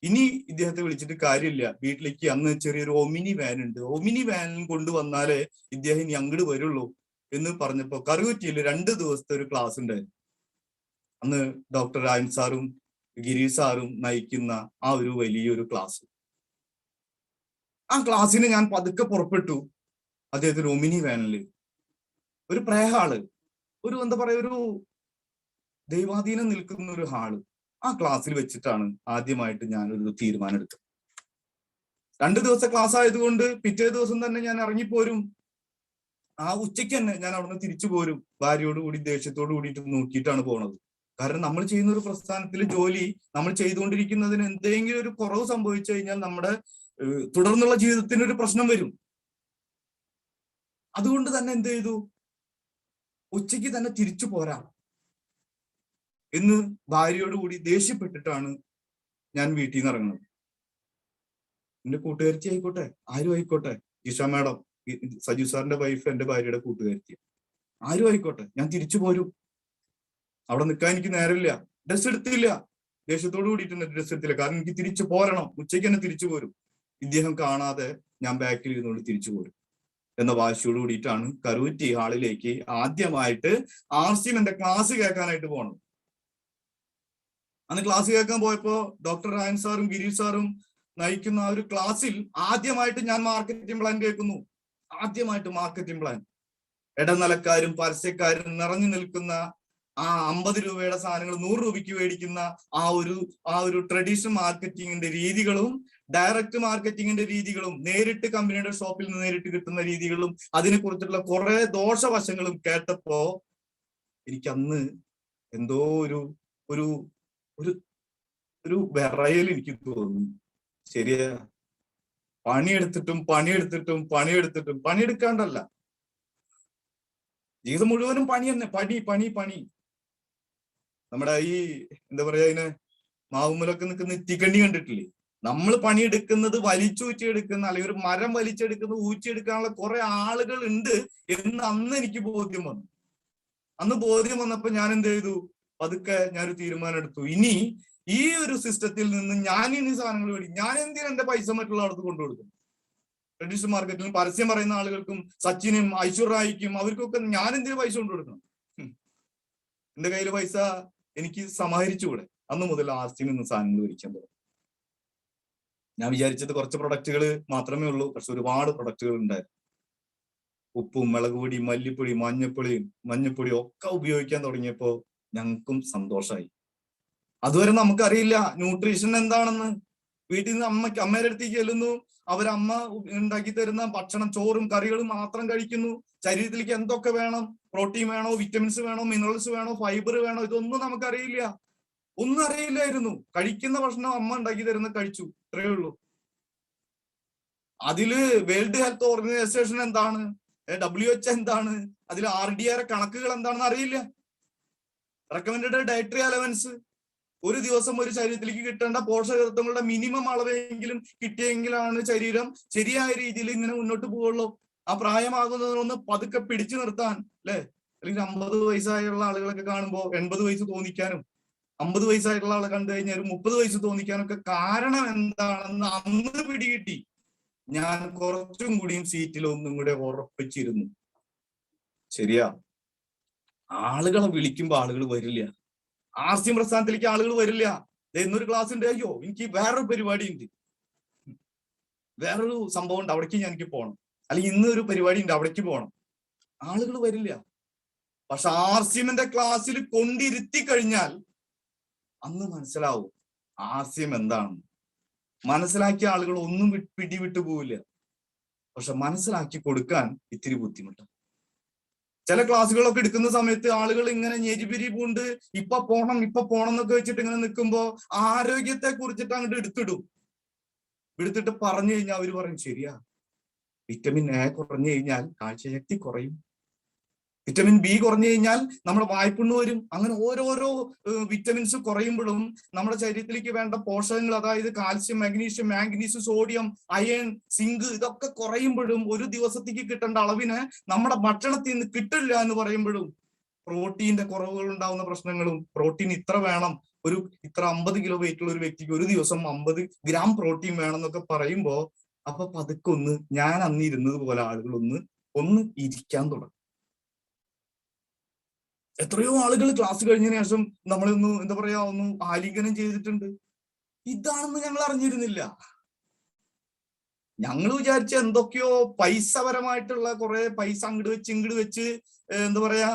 ഇനി ഇദ്ദേഹത്തെ വിളിച്ചിട്ട് കാര്യമില്ല, വീട്ടിലേക്ക് അന്ന് ചെറിയൊരു ഒമിനി വാൻ ഉണ്ട്, ഒമിനി വാനിൽ കൊണ്ടുവന്നാലേ ഇദ്ദേഹം ഇനി അങ്ങോട്ട് വരുള്ളൂ എന്ന് പറഞ്ഞപ്പോ കറുകുറ്റിയിൽ 2 ദിവസത്തെ ഒരു ക്ലാസ് ഉണ്ടായിരുന്നു. അന്ന് ഡോക്ടർ രായൻ സാറും ഗിരീഷ് സാറും നയിക്കുന്ന ആ ഒരു വലിയൊരു ക്ലാസ്. ആ ക്ലാസ്സിന് ഞാൻ പതുക്കെ പുറപ്പെട്ടു. അദ്ദേഹത്തിന് ഒമിനി വാനില് ഒരു പ്രേഹാള്, ഒരു എന്താ പറയാ, ഒരു ദൈവാധീനം നിൽക്കുന്ന ഒരു ഹാള്. ആ ക്ലാസ്സിൽ വെച്ചിട്ടാണ് ആദ്യമായിട്ട് ഞാനൊരു തീരുമാനം എടുത്തത്. 2 ദിവസത്തെ ക്ലാസ് ആയതുകൊണ്ട് പിറ്റേ ദിവസം തന്നെ ഞാൻ ഇറങ്ങിപ്പോരും. ആ ഉച്ചയ്ക്ക് തന്നെ ഞാൻ അവിടുന്ന് തിരിച്ചു പോരും. ഭാര്യയോട് കൂടി ദേഷ്യത്തോട് കൂടിയിട്ട് നോക്കിയിട്ടാണ് പോണത്. കാരണം നമ്മൾ ചെയ്യുന്ന ഒരു പ്രസ്ഥാനത്തിൽ ജോലി നമ്മൾ ചെയ്തുകൊണ്ടിരിക്കുന്നതിന് എന്തെങ്കിലും ഒരു കുറവ് സംഭവിച്ചു കഴിഞ്ഞാൽ നമ്മുടെ തുടർന്നുള്ള ജീവിതത്തിന് ഒരു പ്രശ്നം വരും. അതുകൊണ്ട് തന്നെ എന്ത് ചെയ്തു? ഉച്ചയ്ക്ക് തന്നെ തിരിച്ചു പോരാ എന്ന് ഭാര്യയോട് കൂടി ദേഷ്യപ്പെട്ടിട്ടാണ് ഞാൻ വീട്ടിൽ നിന്ന് ഇറങ്ങുന്നത്. എന്റെ കൂട്ടുകാരത്തി ആയിക്കോട്ടെ, ആരും ആയിക്കോട്ടെ, ജിഷ മാഡം, സജു സാറിന്റെ വൈഫ് എന്റെ ഭാര്യയുടെ കൂട്ടുകാരത്തി, ആരും ആയിക്കോട്ടെ, ഞാൻ തിരിച്ചു പോരും. അവിടെ നിൽക്കാൻ എനിക്ക് നേരമില്ല. ഡ്രസ് എടുത്തില്ല, ദേഷ്യത്തോട് കൂടിയിട്ട് ഡ്രസ് എടുത്തില്ല. കാരണം എനിക്ക് തിരിച്ചു പോരണം, ഉച്ചയ്ക്ക് തന്നെ തിരിച്ചു പോരും. ഇദ്ദേഹം കാണാതെ ഞാൻ ബാക്കിൽ ഇരുന്നുകൊണ്ട് തിരിച്ചു പോരും എന്ന വാശിയോട് കൂടിയിട്ടാണ് കറുകുറ്റി ഹാളിലേക്ക് ആദ്യമായിട്ട് RCM എന്റെ ക്ലാസ് കേൾക്കാനായിട്ട് പോകണം. അന്ന് ക്ലാസ് കേൾക്കാൻ പോയപ്പോ ഡോക്ടർ രായൻ സാറും ഗിരീഷ് സാറും നയിക്കുന്ന ആ ഒരു ക്ലാസ്സിൽ ആദ്യമായിട്ട് ഞാൻ മാർക്കറ്റിംഗ് പ്ലാൻ കേൾക്കുന്നു. ആദ്യമായിട്ട് മാർക്കറ്റിംഗ് പ്ലാൻ. ഇടനിലക്കാരും പരസ്യക്കാരും നിറഞ്ഞു നിൽക്കുന്ന ആ 50 രൂപയുടെ സാധനങ്ങൾ 100 രൂപയ്ക്ക് മേടിക്കുന്ന ആ ഒരു ട്രഡീഷണൽ മാർക്കറ്റിങ്ങിന്റെ രീതികളും ഡയറക്റ്റ് മാർക്കറ്റിങ്ങിന്റെ രീതികളും നേരിട്ട് കമ്പനിയുടെ ഷോപ്പിൽ നിന്ന് നേരിട്ട് കിട്ടുന്ന രീതികളും അതിനെക്കുറിച്ചുള്ള കുറെ ദോഷവശങ്ങളും കേട്ടപ്പോ എനിക്ക് അന്ന് എന്തോ ഒരു ഒരു ഒരു വിറയൽ എനിക്ക് തോന്നി. ശരിയാ. പണിയെടുത്തിട്ടും പണിയെടുത്തിട്ടും പണിയെടുത്തിട്ടും പണിയെടുക്കാണ്ടല്ല, ജീവിതം മുഴുവനും പണി തന്നെ, പണി പണി പണി. നമ്മുടെ ഈ എന്താ പറയാ, ഇതിന് മാവുമ്മലൊക്കെ നിൽക്കുന്ന ഇത്തിക്കണ്ണി കണ്ടിട്ടില്ലേ? നമ്മൾ പണിയെടുക്കുന്നത് വലിച്ചൂറ്റിയെടുക്കുന്ന, അല്ലെങ്കിൽ ഒരു മരം വലിച്ചെടുക്കുന്നത് ഊറ്റിയെടുക്കാനുള്ള കുറെ ആളുകൾ ഉണ്ട് എന്ന് അന്ന് എനിക്ക് ബോധ്യം വന്നു. അന്ന് ബോധ്യം വന്നപ്പോ ഞാൻ എന്ത് ചെയ്തു, പതുക്കെ ഞാനൊരു തീരുമാനം എടുത്തു. ഇനി ഈ ഒരു സിസ്റ്റത്തിൽ നിന്ന് ഞാൻ ഇനി സാധനങ്ങൾ മേടിക്കും. ഞാൻ എന്തിനാ എന്റെ പൈസ മറ്റുള്ള ആൾക്ക് കൊണ്ടുകൊടുക്കും? ട്രഡീഷണൽ മാർക്കറ്റിലും പരസ്യം പറയുന്ന ആളുകൾക്കും സച്ചിനും ഐശ്വര്യായിക്കും അവർക്കൊക്കെ ഞാൻ എന്തിനു പൈസ കൊണ്ടുകൊടുക്കണം? എന്റെ കയ്യിൽ പൈസ എനിക്ക് സമാഹരിച്ചുകൂടെ? അന്ന് മുതൽ ആർസിയിൽ നിന്ന് സാധനങ്ങൾ മേടിക്കാൻ തുടങ്ങി. ഞാൻ വിചാരിച്ചത് കുറച്ച് പ്രൊഡക്റ്റുകൾ മാത്രമേ ഉള്ളൂ, പക്ഷെ ഒരുപാട് പ്രൊഡക്റ്റുകൾ ഉണ്ടായിരുന്നു. ഉപ്പും മുളകുപൊടി, മല്ലിപ്പൊടി, മഞ്ഞപ്പൊടി ഒക്കെ ഉപയോഗിക്കാൻ തുടങ്ങിയപ്പോ ഞങ്ങൾക്കും സന്തോഷമായി. അതുവരെ നമുക്കറിയില്ല ന്യൂട്രീഷൻ എന്താണെന്ന്. വീട്ടിൽ നിന്ന് അമ്മയുടെ അടുത്തേക്ക് ചെല്ലുന്നു, അവരമ്മ ഉണ്ടാക്കി തരുന്ന ഭക്ഷണം, ചോറും കറികളും മാത്രം കഴിക്കുന്നു. ശരീരത്തിലേക്ക് എന്തൊക്കെ വേണം, പ്രോട്ടീൻ വേണോ, വിറ്റമിൻസ് വേണോ, മിനറൽസ് വേണോ, ഫൈബർ വേണോ, ഇതൊന്നും നമുക്കറിയില്ല. ഒന്നും അറിയില്ലായിരുന്നു. കഴിക്കുന്ന ഭക്ഷണം അമ്മ ഉണ്ടാക്കി തരുന്ന കഴിച്ചു, ഇത്രയേ ഉള്ളൂ. അതില് വേൾഡ് ഹെൽത്ത് ഓർഗനൈസേഷൻ എന്താണ്, WHO എന്താണ്, അതിൽ RDR കണക്കുകൾ എന്താണെന്ന് അറിയില്ല. റെക്കമെൻഡഡ് ഡയറ്ററി അലവൻസ്, ഒരു ദിവസം ഒരു ശരീരത്തിലേക്ക് കിട്ടേണ്ട പോഷകതത്വങ്ങളുടെ മിനിമം അളവെങ്കിലും കിട്ടിയെങ്കിലാണ് ശരീരം ശരിയായ രീതിയിൽ ഇങ്ങനെ മുന്നോട്ട് പോവുള്ളൂ. ആ പ്രായമാകുന്നതിനൊന്ന് പതുക്കെ പിടിച്ചു നിർത്താൻ, അല്ലെ? അല്ലെങ്കിൽ 50 വയസ്സായുള്ള ആളുകളൊക്കെ കാണുമ്പോൾ 80 വയസ്സ് തോന്നിക്കാനും, 50 വയസ്സായിട്ടുള്ള ആളെ കണ്ടു കഴിഞ്ഞാൽ 30 വയസ്സ് തോന്നിക്കാനൊക്കെ കാരണം എന്താണെന്ന് അന്ന് പിടികിട്ടി. ഞാൻ കുറച്ചും കൂടിയും സീറ്റിൽ ഒന്നും കൂടെ ഉറപ്പിച്ചിരുന്നു. ശരിയാ, ആളുകളെ വിളിക്കുമ്പോ ആളുകൾ വരില്ല. ആർസിയം പ്രസ്ഥാനത്തിലേക്ക് ആളുകൾ വരില്ല. ഇന്നൊരു ക്ലാസ് ഉണ്ട്, അയ്യോ എനിക്ക് വേറൊരു പരിപാടി ഉണ്ട്, വേറൊരു സംഭവം ഉണ്ട്, അവിടേക്ക് എനിക്ക് പോകണം, അല്ലെങ്കിൽ ഇന്നൊരു പരിപാടി ഉണ്ട്, അവിടേക്ക് പോകണം. ആളുകൾ വരില്ല. പക്ഷെ ആർസിയമിന്റെ ക്ലാസ്സിൽ കൊണ്ടിരുത്തി കഴിഞ്ഞാൽ അന്ന് മനസ്സിലാവും ആർസിയം എന്താണെന്ന്. മനസ്സിലാക്കിയ ആളുകൾ ഒന്നും പിടിവിട്ടു പോവില്ല. പക്ഷെ മനസ്സിലാക്കി കൊടുക്കാൻ ഇത്തിരി ബുദ്ധിമുട്ടാണ്. ചില ക്ലാസ്സുകളൊക്കെ എടുക്കുന്ന സമയത്ത് ആളുകൾ ഇങ്ങനെ ഞെരിപിരി പൂണ്ട് ഇപ്പൊ പോണം എന്നൊക്കെ വെച്ചിട്ട് ഇങ്ങനെ നിൽക്കുമ്പോ ആരോഗ്യത്തെ കുറിച്ചിട്ട് അങ്ങോട്ട് എടുത്തിട്ട് പറഞ്ഞു കഴിഞ്ഞാൽ അവര് പറയും, ശരിയാ, വിറ്റമിൻ എ കുറഞ്ഞു കഴിഞ്ഞാൽ കാഴ്ചശക്തി കുറയും, വിറ്റമിൻ ബി കുറഞ്ഞു കഴിഞ്ഞാൽ നമ്മുടെ വായ്പുണ്ണ് വരും. അങ്ങനെ ഓരോരോ വിറ്റമിൻസ് കുറയുമ്പോഴും നമ്മുടെ ശരീരത്തിലേക്ക് വേണ്ട പോഷകങ്ങൾ, അതായത് calcium, magnesium, manganese, sodium, iron, zinc, ഇതൊക്കെ കുറയുമ്പോഴും ഒരു ദിവസത്തേക്ക് കിട്ടേണ്ട അളവിന് നമ്മുടെ ഭക്ഷണത്തിൽ നിന്ന് കിട്ടില്ല എന്ന് പറയുമ്പോഴും പ്രോട്ടീന്റെ കുറവുകൾ ഉണ്ടാവുന്ന പ്രശ്നങ്ങളും, പ്രോട്ടീൻ ഇത്ര വേണം, ഇത്ര 50 കിലോ വെയിറ്റ് ഉള്ള ഒരു വ്യക്തിക്ക് ഒരു ദിവസം 50 ഗ്രാം പ്രോട്ടീൻ വേണം എന്നൊക്കെ പറയുമ്പോ അപ്പൊ പതുക്കെ ഒന്ന് ഞാൻ അന്ന് ഇരുന്നത് പോലെ ആളുകൾ ഒന്ന് ഇരിക്കാൻ തുടങ്ങും. എത്രയോ ആളുകൾ ക്ലാസ് കഴിഞ്ഞതിന് ശേഷം നമ്മളൊന്ന് എന്താ പറയാ ഒന്ന് ആലിംഗനം ചെയ്തിട്ടുണ്ട്. ഇതാണെന്ന് ഞങ്ങൾ അറിഞ്ഞിരുന്നില്ല. ഞങ്ങൾ വിചാരിച്ച എന്തൊക്കെയോ പൈസപരമായിട്ടുള്ള കുറെ പൈസ ഇങ്ങോട്ട് വെച്ച് എന്താ പറയാ,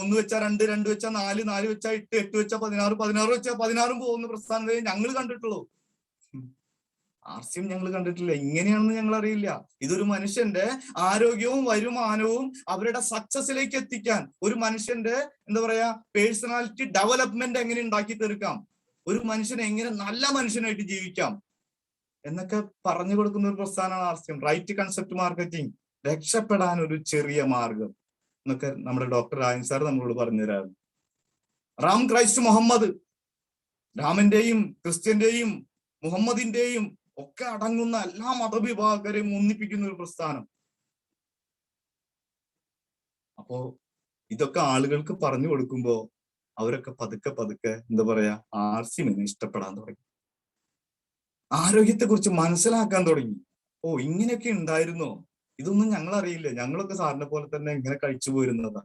1 വെച്ചാ 2, 2 വെച്ചാ 4, 4 വെച്ചാ 8, 8 വെച്ചാ 16, 16 വെച്ചാ 16 പോകുന്ന പ്രസ്ഥാനത്തെ ഞങ്ങൾ കണ്ടിട്ടുള്ളൂ. ആർസിയം ഞങ്ങൾ കണ്ടിട്ടില്ല. ഇങ്ങനെയാണെന്ന് ഞങ്ങൾ അറിയില്ല. ഇതൊരു മനുഷ്യന്റെ ആരോഗ്യവും വരുമാനവും അവരുടെ സക്സസിലേക്ക് എത്തിക്കാൻ, ഒരു മനുഷ്യന്റെ എന്താ പറയാ പേഴ്സണാലിറ്റി ഡെവലപ്മെന്റ് എങ്ങനെ ഉണ്ടാക്കി തീർക്കാം, ഒരു മനുഷ്യനെ എങ്ങനെ നല്ല മനുഷ്യനായിട്ട് ജീവിക്കാം എന്നൊക്കെ പറഞ്ഞു കൊടുക്കുന്ന ഒരു പ്രസ്ഥാനമാണ് ആർസിയം. റൈറ്റ് കൺസെപ്റ്റ് മാർക്കറ്റിംഗ്, രക്ഷപ്പെടാൻ ഒരു ചെറിയ മാർഗം എന്നൊക്കെ നമ്മുടെ ഡോക്ടർ രാജൻ സാർ നമ്മളോട് പറഞ്ഞു തരാറുണ്ട്. റാം ക്രൈസ്റ്റ് മുഹമ്മദ്, രാമന്റെയും ക്രിസ്ത്യന്റെയും മുഹമ്മദിന്റെയും ഒക്കെ അടങ്ങുന്ന എല്ലാ മതവിഭാഗരെയും ഒന്നിപ്പിക്കുന്ന ഒരു പ്രസ്ഥാനം. അപ്പോ ഇതൊക്കെ ആളുകൾക്ക് പറഞ്ഞു കൊടുക്കുമ്പോ അവരൊക്കെ പതുക്കെ എന്താ പറയാ ആർസിയമിനെ ഇഷ്ടപ്പെടാൻ തുടങ്ങി, ആരോഗ്യത്തെ കുറിച്ച് മനസ്സിലാക്കാൻ തുടങ്ങി. ഓ, ഇങ്ങനെയൊക്കെ ഉണ്ടായിരുന്നോ, ഇതൊന്നും ഞങ്ങൾ അറിയില്ല, ഞങ്ങളൊക്കെ സാറിനെ പോലെ തന്നെ ഇങ്ങനെ കഴിച്ചു പോയിരുന്നതാ.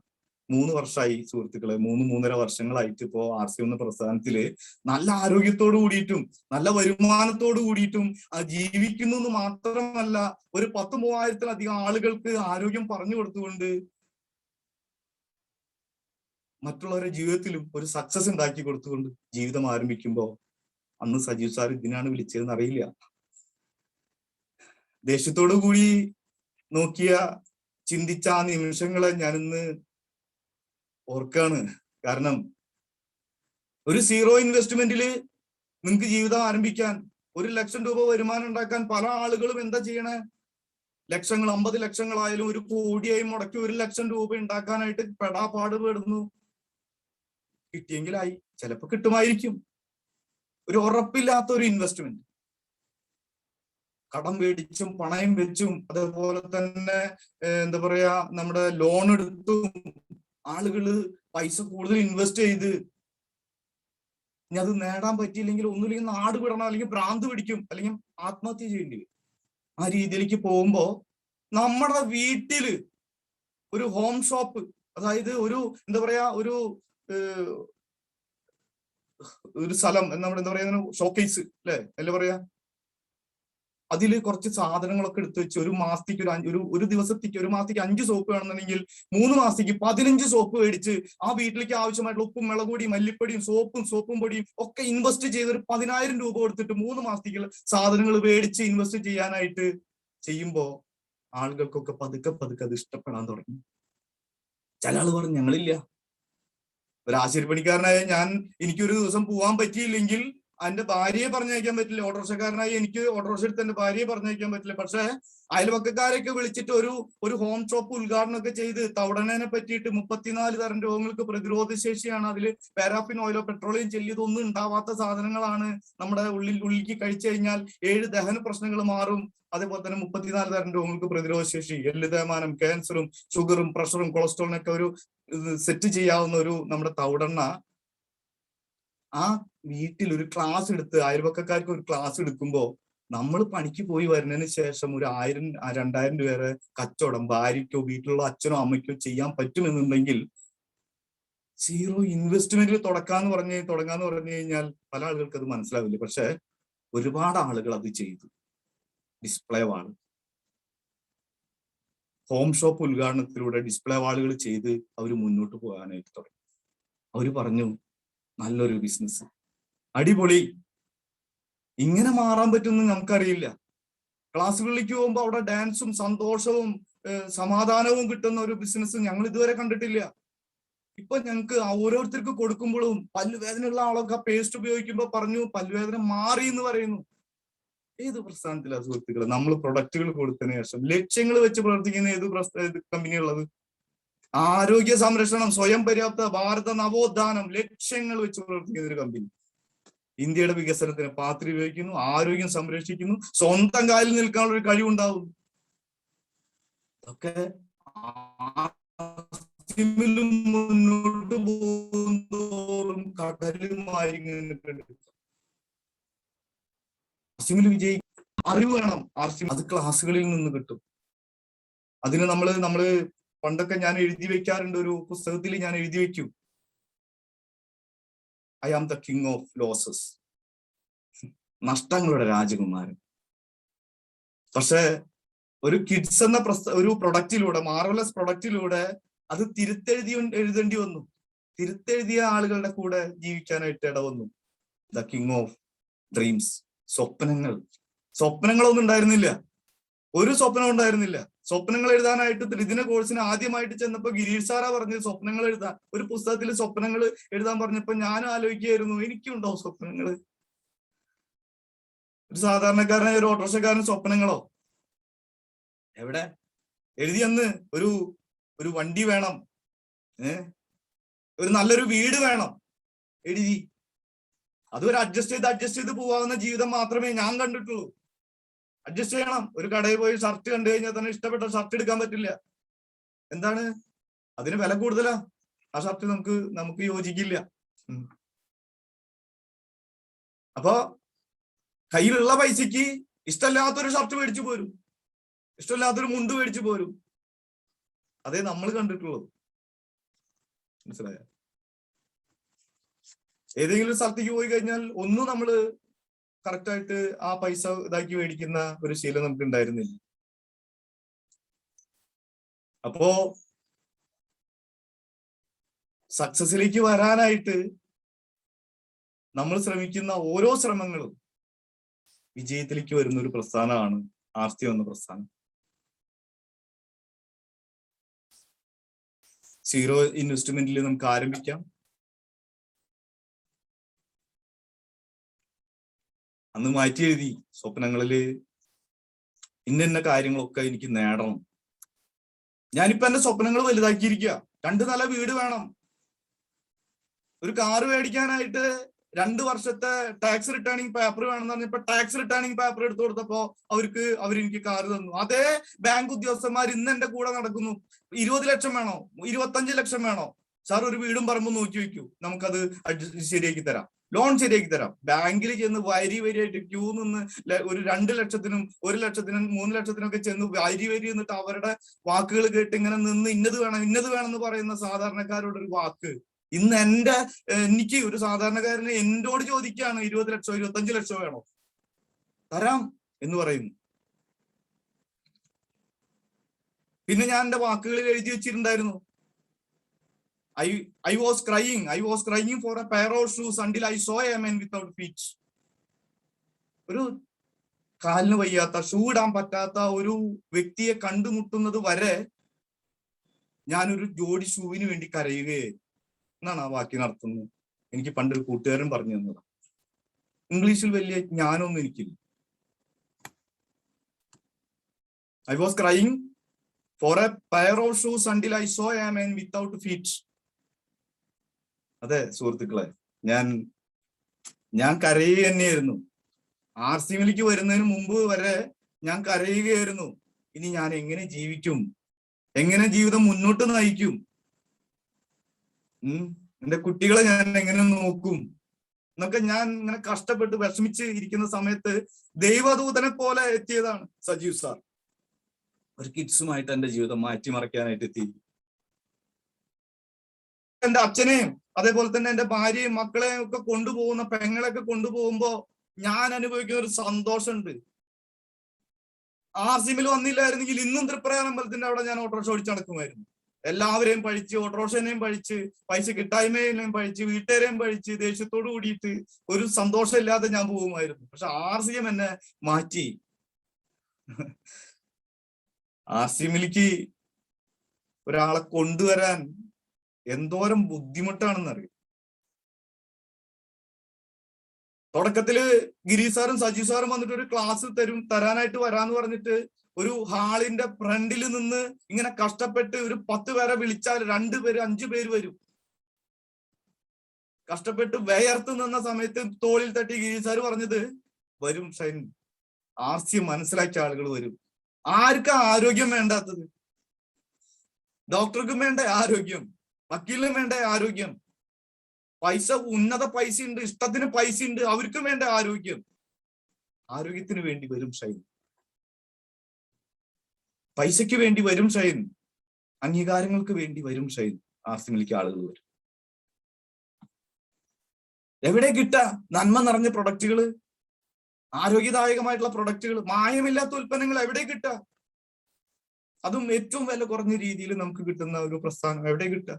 3 വർഷമായി സുഹൃത്തുക്കളെ, 3-3.5 വർഷങ്ങളായിട്ട് ഇപ്പോ ആർസിയം എന്ന പ്രസ്ഥാനത്തില് നല്ല ആരോഗ്യത്തോടു കൂടിയിട്ടും നല്ല വരുമാനത്തോടു കൂടിയിട്ടും ജീവിക്കുന്നു എന്ന് മാത്രമല്ല, ഒരു 10,000-3,000-ലധികം ആളുകൾക്ക് ആരോഗ്യം പറഞ്ഞു കൊടുത്തുകൊണ്ട് മറ്റുള്ളവരുടെ ജീവിതത്തിലും ഒരു സക്സസ് ഉണ്ടാക്കി കൊടുത്തുകൊണ്ട് ജീവിതം ആരംഭിക്കുമ്പോ അന്ന് സജീവ് സാർ ഇതിനാണ് വിളിച്ചതെന്ന് അറിയില്ല. ദേഷ്യത്തോടു കൂടി നോക്കിയ ചിന്തിച്ച ആ നിമിഷങ്ങളെ ഞാനിന്ന് ഓർക്കാണ്. കാരണം ഒരു 0 ഇൻവെസ്റ്റ്മെന്റില് നിങ്ങൾക്ക് ജീവിതം ആരംഭിക്കാൻ 1 ലക്ഷം രൂപ വരുമാനം ഉണ്ടാക്കാൻ പല ആളുകളും എന്താ ചെയ്യണേ? ലക്ഷങ്ങൾ, 50 ലക്ഷങ്ങളായാലും 1 കോടിയായി മുടക്കി 1 ലക്ഷം രൂപ ഉണ്ടാക്കാനായിട്ട് പെടാപ്പാട് പെടുന്നു. കിട്ടിയെങ്കിലായി, ചിലപ്പോ കിട്ടുമായിരിക്കും. ഒരു ഉറപ്പില്ലാത്ത ഒരു ഇൻവെസ്റ്റ്മെന്റ്, കടം മേടിച്ചും പണയം വെച്ചും അതേപോലെ തന്നെ എന്താ പറയാ നമ്മുടെ ലോൺ എടുത്തും ആളുകള് പൈസ കൂടുതൽ ഇൻവെസ്റ്റ് ചെയ്ത് ഇനി അത് നേടാൻ പറ്റിയില്ലെങ്കിൽ ഒന്നുമില്ലെങ്കിൽ നാട് വിടണം, അല്ലെങ്കിൽ ഭ്രാന്ത് പിടിക്കും, അല്ലെങ്കിൽ ആത്മഹത്യ ചെയ്യേണ്ടി വരും. ആ രീതിയിലേക്ക് പോകുമ്പോ നമ്മുടെ വീട്ടില് ഒരു ഹോം ഷോപ്പ്, അതായത് ഒരു എന്താ പറയാ ഒരു സ്ഥലം, നമ്മുടെ എന്താ പറയാ ഷോക്കേസ് അല്ലെ അല്ലേ പറയാ, അതില് കുറച്ച് സാധനങ്ങളൊക്കെ എടുത്തു വെച്ച് ഒരു മാസത്തേക്ക് ഒരു ദിവസത്തേക്ക്, ഒരു മാസത്തേക്ക് 5 സോപ്പ് വേണമെന്നുണ്ടെങ്കിൽ 3 മാസത്തേക്ക് 15 സോപ്പ് മേടിച്ച് ആ വീട്ടിലേക്ക് ആവശ്യമായിട്ടുള്ള ഉപ്പും മുളകുപൊടിയും മല്ലിപ്പൊടിയും സോപ്പും പൊടിയും ഒക്കെ ഇൻവെസ്റ്റ് ചെയ്ത് ഒരു 10,000 രൂപ കൊടുത്തിട്ട് 3 മാസത്തേക്കുള്ള സാധനങ്ങൾ മേടിച്ച് ഇൻവെസ്റ്റ് ചെയ്യാനായിട്ട് ചെയ്യുമ്പോ ആളുകൾക്കൊക്കെ പതുക്കെ അത് ഇഷ്ടപ്പെടാൻ തുടങ്ങി. ചില ആള് പറഞ്ഞു ഞങ്ങളില്ല, ഒരു ആശുപത്രിപ്പണിക്കാരനായ എനിക്കൊരു ദിവസം പോകാൻ പറ്റിയില്ലെങ്കിൽ എന്റെ ഭാര്യയെ പറഞ്ഞയക്കാൻ പറ്റില്ല. ഓട്ടോറിക്ഷക്കാരനായി എനിക്ക് ഓട്ടോറിക്ഷ എടുത്ത് എന്റെ ഭാര്യയെ പറഞ്ഞയക്കാൻ പറ്റില്ല. പക്ഷെ അയൽവക്കക്കാരെയൊക്കെ വിളിച്ചിട്ട് ഒരു ഹോം ഷോപ്പ് ഉദ്ഘാടനം ഒക്കെ ചെയ്ത് തവണനെ പറ്റിയിട്ട് 34 തരം രോഗങ്ങൾക്ക് പ്രതിരോധ ശേഷിയാണ്, അതിൽ പാരാഫിൻ ഓയിലോ പെട്രോളിയം ജെല്ലി ഇതൊന്നും ഉണ്ടാവാത്ത സാധനങ്ങളാണ്, നമ്മുടെ ഉള്ളിലേക്ക് കഴിച്ചു കഴിഞ്ഞാൽ 7 ദഹന പ്രശ്നങ്ങൾ മാറും, അതേപോലെ തന്നെ 34 തരം രോഗങ്ങൾക്ക് പ്രതിരോധ ശേഷി, എല്ല് തേയ്മാനം, ക്യാൻസറും ഷുഗറും പ്രഷറും കൊളസ്ട്രോളിനൊക്കെ ഒരു സെറ്റ് ചെയ്യാവുന്ന ഒരു നമ്മുടെ തവണ ആ വീട്ടിൽ ഒരു ക്ലാസ് എടുത്ത് അയൽവക്കക്കാർക്ക് ഒരു ക്ലാസ് എടുക്കുമ്പോ നമ്മൾ പണിക്ക് പോയി വരുന്നതിന് ശേഷം ഒരു 1000-2000 രൂപ കച്ചവടം ഭാര്യയ്ക്കോ വീട്ടിലുള്ള അച്ഛനോ അമ്മയ്ക്കോ ചെയ്യാൻ പറ്റുമെന്നുണ്ടെങ്കിൽ 0 ഇൻവെസ്റ്റ്മെന്റിൽ തുടങ്ങാന്ന് പറഞ്ഞു കഴിഞ്ഞാൽ പല ആളുകൾക്ക് അത് മനസ്സിലാവില്ല. പക്ഷെ ഒരുപാട് ആളുകൾ അത് ചെയ്തു. ഡിസ്പ്ലേ വാൾ, ഹോം ഷോപ്പ് ഉദ്ഘാടനത്തിലൂടെ ഡിസ്പ്ലേ വാളുകൾ ചെയ്ത് അവർ മുന്നോട്ട് പോകാനായിട്ട് തുടങ്ങി. അവർ പറഞ്ഞു നല്ലൊരു ബിസിനസ്, അടിപൊളി, ഇങ്ങനെ മാറാൻ പറ്റുമെന്ന് നമുക്കറിയില്ല. ക്ലാസ്സുകളിലേക്ക് പോകുമ്പോൾ അവിടെ ഡാൻസും സന്തോഷവും സമാധാനവും കിട്ടുന്ന ഒരു ബിസിനസ് ഞങ്ങൾ ഇതുവരെ കണ്ടിട്ടില്ല. ഇപ്പൊ ഞങ്ങൾക്ക് ഓരോരുത്തർക്ക് കൊടുക്കുമ്പോഴും പല്ലുവേദനയുള്ള ആളൊക്കെ പേസ്റ്റ് ഉപയോഗിക്കുമ്പോൾ പറഞ്ഞു പല്ലുവേദന മാറി എന്ന് പറയുന്നു. ഏത് പ്രസ്ഥാനത്തിലാ സുഹൃത്തുക്കളെ നമ്മൾ പ്രൊഡക്റ്റുകൾ കൊടുത്തതിന് ശേഷം ലക്ഷ്യങ്ങൾ വെച്ച് പ്രവർത്തിക്കുന്ന ഏത് കമ്പനിയുള്ളത്? ആരോഗ്യ സംരക്ഷണം, സ്വയം പര്യാപ്ത ഭാരത നവോത്ഥാനം, ലക്ഷ്യങ്ങൾ വെച്ച് പ്രവർത്തിക്കുന്ന ഒരു കമ്പനി. ഇന്ത്യയുടെ വികസനത്തിന് പാത്രി ഉപയോഗിക്കുന്നു, ആരോഗ്യം സംരക്ഷിക്കുന്നു, സ്വന്തം കാലിൽ നിൽക്കാനുള്ള ഒരു കഴിവുണ്ടാവും. ഇതൊക്കെ മുന്നോട്ട് പോകുന്നതോറും കടലുമായി വിജയി അറിവ് വേണം. അത് ക്ലാസ്സുകളിൽ നിന്ന് കിട്ടും. അതിന് നമ്മള് പണ്ടൊക്കെ ഞാൻ എഴുതി വെക്കാറുണ്ട്, ഒരു പുസ്തകത്തിൽ ഞാൻ എഴുതി വെക്കും, I am the king of losses, നഷ്ടങ്ങളുടെ രാജകുമാരൻ. പക്ഷെ ഒരു കിഡ്സ് എന്ന ഒരു പ്രൊഡക്റ്റിലൂടെ, മാർവലസ് പ്രൊഡക്റ്റിലൂടെ അത് എഴുതേണ്ടി വന്നു. തിരുത്തെഴുതിയ ആളുകളുടെ കൂടെ ജീവിക്കാനായിട്ട് ഇടവന്നു. ദ കിങ് ഓഫ് ഡ്രീംസ്, സ്വപ്നങ്ങളൊന്നും ഉണ്ടായിരുന്നില്ല, ഒരു സ്വപ്നം ഉണ്ടായിരുന്നില്ല. സ്വപ്നങ്ങൾ എഴുതാനായിട്ട് ത്രിദിന കോഴ്സിന് ആദ്യമായിട്ട് ചെന്നപ്പോ ഗിരീഷ് സാറാ പറഞ്ഞത് സ്വപ്നങ്ങൾ എഴുതാൻ, ഒരു പുസ്തകത്തിൽ സ്വപ്നങ്ങൾ എഴുതാൻ പറഞ്ഞപ്പോ ഞാൻ ആലോചിക്കുകയായിരുന്നു, എനിക്കുണ്ടോ സ്വപ്നങ്ങൾ? ഒരു സാധാരണക്കാരനായ ഒരു ഓട്ടോറിക്ഷക്കാരന് സ്വപ്നങ്ങളോ? എവിടെ? എഴുതിയെന്ന് ഒരു വണ്ടി വേണം, ഒരു നല്ലൊരു വീട് വേണം, എഴുതി. അതൊരു അഡ്ജസ്റ്റ് ചെയ്ത് പോവാവുന്ന ജീവിതം മാത്രമേ ഞാൻ കണ്ടിട്ടുള്ളൂ. അഡ്ജസ്റ്റ് ചെയ്യണം. ഒരു കടയിൽ പോയി ഷർട്ട് കണ്ടു കഴിഞ്ഞാൽ തന്നെ ഇഷ്ടപ്പെട്ട ഷർട്ട് എടുക്കാൻ പറ്റില്ല. എന്താണ്? അതിന് വില കൂടുതലാ. ആ ഷർട്ട് നമുക്ക് യോജിക്കില്ല. അപ്പൊ കയ്യിലുള്ള പൈസക്ക് ഇഷ്ടമില്ലാത്തൊരു ഷർട്ട് മേടിച്ചു പോരും, ഇഷ്ടമില്ലാത്തൊരു മുണ്ട് മേടിച്ചു പോരും. അതേ നമ്മൾ കണ്ടിട്ടുള്ളൂ. മനസ്സിലായ? ഏതെങ്കിലും സ്ഥലത്തേക്ക് പോയി കഴിഞ്ഞാൽ ഒന്നും നമ്മള് കറക്റ്റായിട്ട് ആ പൈസ ഇതാക്കി മേടിക്കുന്ന ഒരു ശീലം നമുക്ക് ഉണ്ടായിരുന്നില്ല. അപ്പോ സക്സസിലേക്ക് വരാനായിട്ട് നമ്മൾ ശ്രമിക്കുന്ന ഓരോ ശ്രമങ്ങളും വിജയത്തിലേക്ക് വരുന്ന ഒരു പ്രസ്ഥാനമാണ് ആർത്തി എന്ന പ്രസ്ഥാനം. 0 ഇൻവെസ്റ്റ്മെന്റിൽ നമുക്ക് ആരംഭിക്കാം. അന്ന് മാറ്റി എഴുതി. സ്വപ്നങ്ങളില് ഇന്ന കാര്യങ്ങളൊക്കെ എനിക്ക് നേടണം. ഞാനിപ്പോ എന്റെ സ്വപ്നങ്ങൾ വലുതാക്കിയിരിക്കുക. 2 നില വീട് വേണം. ഒരു കാറ് മേടിക്കാനായിട്ട് 2 വർഷത്തെ ടാക്സ് റിട്ടേണിംഗ് പേപ്പർ വേണമെന്ന് പറഞ്ഞപ്പോ ടാക്സ് റിട്ടേണിംഗ് പേപ്പർ എടുത്തു കൊടുത്തപ്പോ അവരെനിക്ക് കാറ് തന്നു. അതേ ബാങ്ക് ഉദ്യോഗസ്ഥന്മാർ ഇന്ന് എന്റെ കൂടെ നടക്കുന്നു. 20 ലക്ഷം വേണോ, 25 ലക്ഷം വേണോ, സാർ ഒരു വീടും പറമ്പും നോക്കി വെക്കൂ, നമുക്കത് ശരിയാക്കി തരാം, ലോൺ ശരിയാക്കി തരാം. ബാങ്കിൽ ചെന്ന് വരിയായിട്ട് ക്യൂ നിന്ന് ഒരു 2 ലക്ഷത്തിനും 1 ലക്ഷത്തിനും 3 ലക്ഷത്തിനും ഒക്കെ ചെന്ന് വരി എന്നിട്ട് അവരുടെ വാക്കുകൾ കേട്ട് ഇങ്ങനെ നിന്ന് ഇന്നത് വേണം എന്ന് പറയുന്ന സാധാരണക്കാരോടൊരു വാക്ക് ഇന്ന് എനിക്ക് ഒരു സാധാരണക്കാരന് എന്നോട് ചോദിക്കുകയാണ് 20 ലക്ഷമോ 25 ലക്ഷമോ വേണോ, തരാം എന്ന് പറയുന്നു. പിന്നെ ഞാൻ എന്റെ വാക്കുകളിൽ എഴുതി വെച്ചിട്ടുണ്ടായിരുന്നു, I was crying for a pair of shoes until I saw a man without feet. ഒരു കാലിന് വയ്യാത്ത, ഷൂ ഇടാൻ പറ്റാത്ത ഒരു വ്യക്തിയെ കണ്ടുമുട്ടുന്നത് വരെ ഞാനൊരു ജോഡി ഷൂവിന് വേണ്ടി കരയുകയായിരുന്നു എന്നാണ് ആ വാക്യം നടത്തുന്നത്. എനിക്ക് പണ്ടൊരു കൂട്ടുകാരൻ പറഞ്ഞു തന്നതാണ്. ഇംഗ്ലീഷിൽ വലിയ ജ്ഞാനമൊന്നും എനിക്കില്ല. I was crying for a pair of shoes until I saw a man without feet. അതെ സുഹൃത്തുക്കളെ, ഞാൻ കരയുക തന്നെയായിരുന്നു. RCMലേക്ക് വരുന്നതിന് മുമ്പ് വരെ ഞാൻ കരയുകയായിരുന്നു. ഇനി ഞാൻ എങ്ങനെ ജീവിക്കും, എങ്ങനെ ജീവിതം മുന്നോട്ട് നയിക്കും, എന്റെ കുട്ടികളെ ഞാൻ എങ്ങനെ നോക്കും എന്നൊക്കെ ഞാൻ ഇങ്ങനെ കഷ്ടപ്പെട്ട് വിഷമിച്ച് ഇരിക്കുന്ന സമയത്ത് ദൈവദൂതനെ പോലെ എത്തിയതാണ് സജീവ് സാർ. ഒരു കിഡ്സുമായിട്ട് എന്റെ ജീവിതം മാറ്റിമറിക്കാനായിട്ട് എത്തി. എന്റെ അച്ഛനെയും അതേപോലെ തന്നെ എന്റെ ഭാര്യയും മക്കളെയും ഒക്കെ കൊണ്ടുപോകുന്ന പെങ്ങളെയൊക്കെ കൊണ്ടുപോകുമ്പോ ഞാൻ അനുഭവിക്കുന്ന ഒരു സന്തോഷമുണ്ട്. RCMൽ വന്നില്ലായിരുന്നെങ്കിൽ ഇന്നും തൃപ്രയാർ അമ്പലത്തിന്റെ അവിടെ ഞാൻ ഓട്ടോറിക്ഷ ഓടിച്ച് നടക്കുമായിരുന്നു. എല്ലാവരെയും പഴിച്ച്, ഓട്ടോറിക്ഷനെയും പഴിച്ച്, പൈസ കിട്ടായ്മയെയും പഴിച്ച്, വീട്ടുകാരെയും പഴിച്ച്, ദേഷ്യത്തോട് കൂടിയിട്ട് ഒരു സന്തോഷം ഇല്ലാതെ ഞാൻ പോകുമായിരുന്നു. പക്ഷെ RCM എന്നെ മാറ്റി. RCMലേക്ക് ഒരാളെ കൊണ്ടുവരാൻ എന്തോരം ബുദ്ധിമുട്ടാണെന്നറിയാം. തുടക്കത്തില് ഗിരീഷ് സാറും സജീവ് സാറും വന്നിട്ട് ഒരു ക്ലാസ് തരാനായിട്ട് വരാന്ന് പറഞ്ഞിട്ട് ഒരു ഹാളിന്റെ ഫ്രണ്ടിൽ നിന്ന് ഇങ്ങനെ കഷ്ടപ്പെട്ട് ഒരു 10 പേരെ വിളിച്ചാൽ 2 പേര് 5 പേര് വരും. കഷ്ടപ്പെട്ട് വേർത്ത് നിന്ന സമയത്ത് തോളിൽ തട്ടി ഗിരീഷ് സാറ് പറഞ്ഞത്, വരും ഷൈൻ, RCM മനസ്സിലാക്കിയ ആളുകൾ വരും. ആർക്കാ ആരോഗ്യം വേണ്ടാത്തത്? ഡോക്ടർക്കും വേണ്ട ആരോഗ്യം, വക്കീലിനും വേണ്ട ആരോഗ്യം, പൈസ ഉന്നത പൈസ ഉണ്ട്, ഇഷ്ടത്തിന് പൈസ ഉണ്ട്, അവർക്കും വേണ്ട ആരോഗ്യം. ആരോഗ്യത്തിന് വേണ്ടി വരും ഷൈൻ, പൈസയ്ക്ക് വേണ്ടി വരും ഷൈൻ, അംഗീകാരങ്ങൾക്ക് വേണ്ടി വരും ഷൈൻ. RCMലേക്ക് ആളുകൾ വരും. എവിടെ കിട്ടാ നന്മ നിറഞ്ഞ പ്രൊഡക്റ്റുകള്, ആരോഗ്യദായകമായിട്ടുള്ള പ്രൊഡക്റ്റുകൾ, മായമില്ലാത്ത ഉൽപ്പന്നങ്ങൾ എവിടെ കിട്ടാ? അതും ഏറ്റവും വില കുറഞ്ഞ രീതിയിൽ നമുക്ക് കിട്ടുന്ന ഒരു പ്രസ്ഥാനം എവിടെ കിട്ടാ?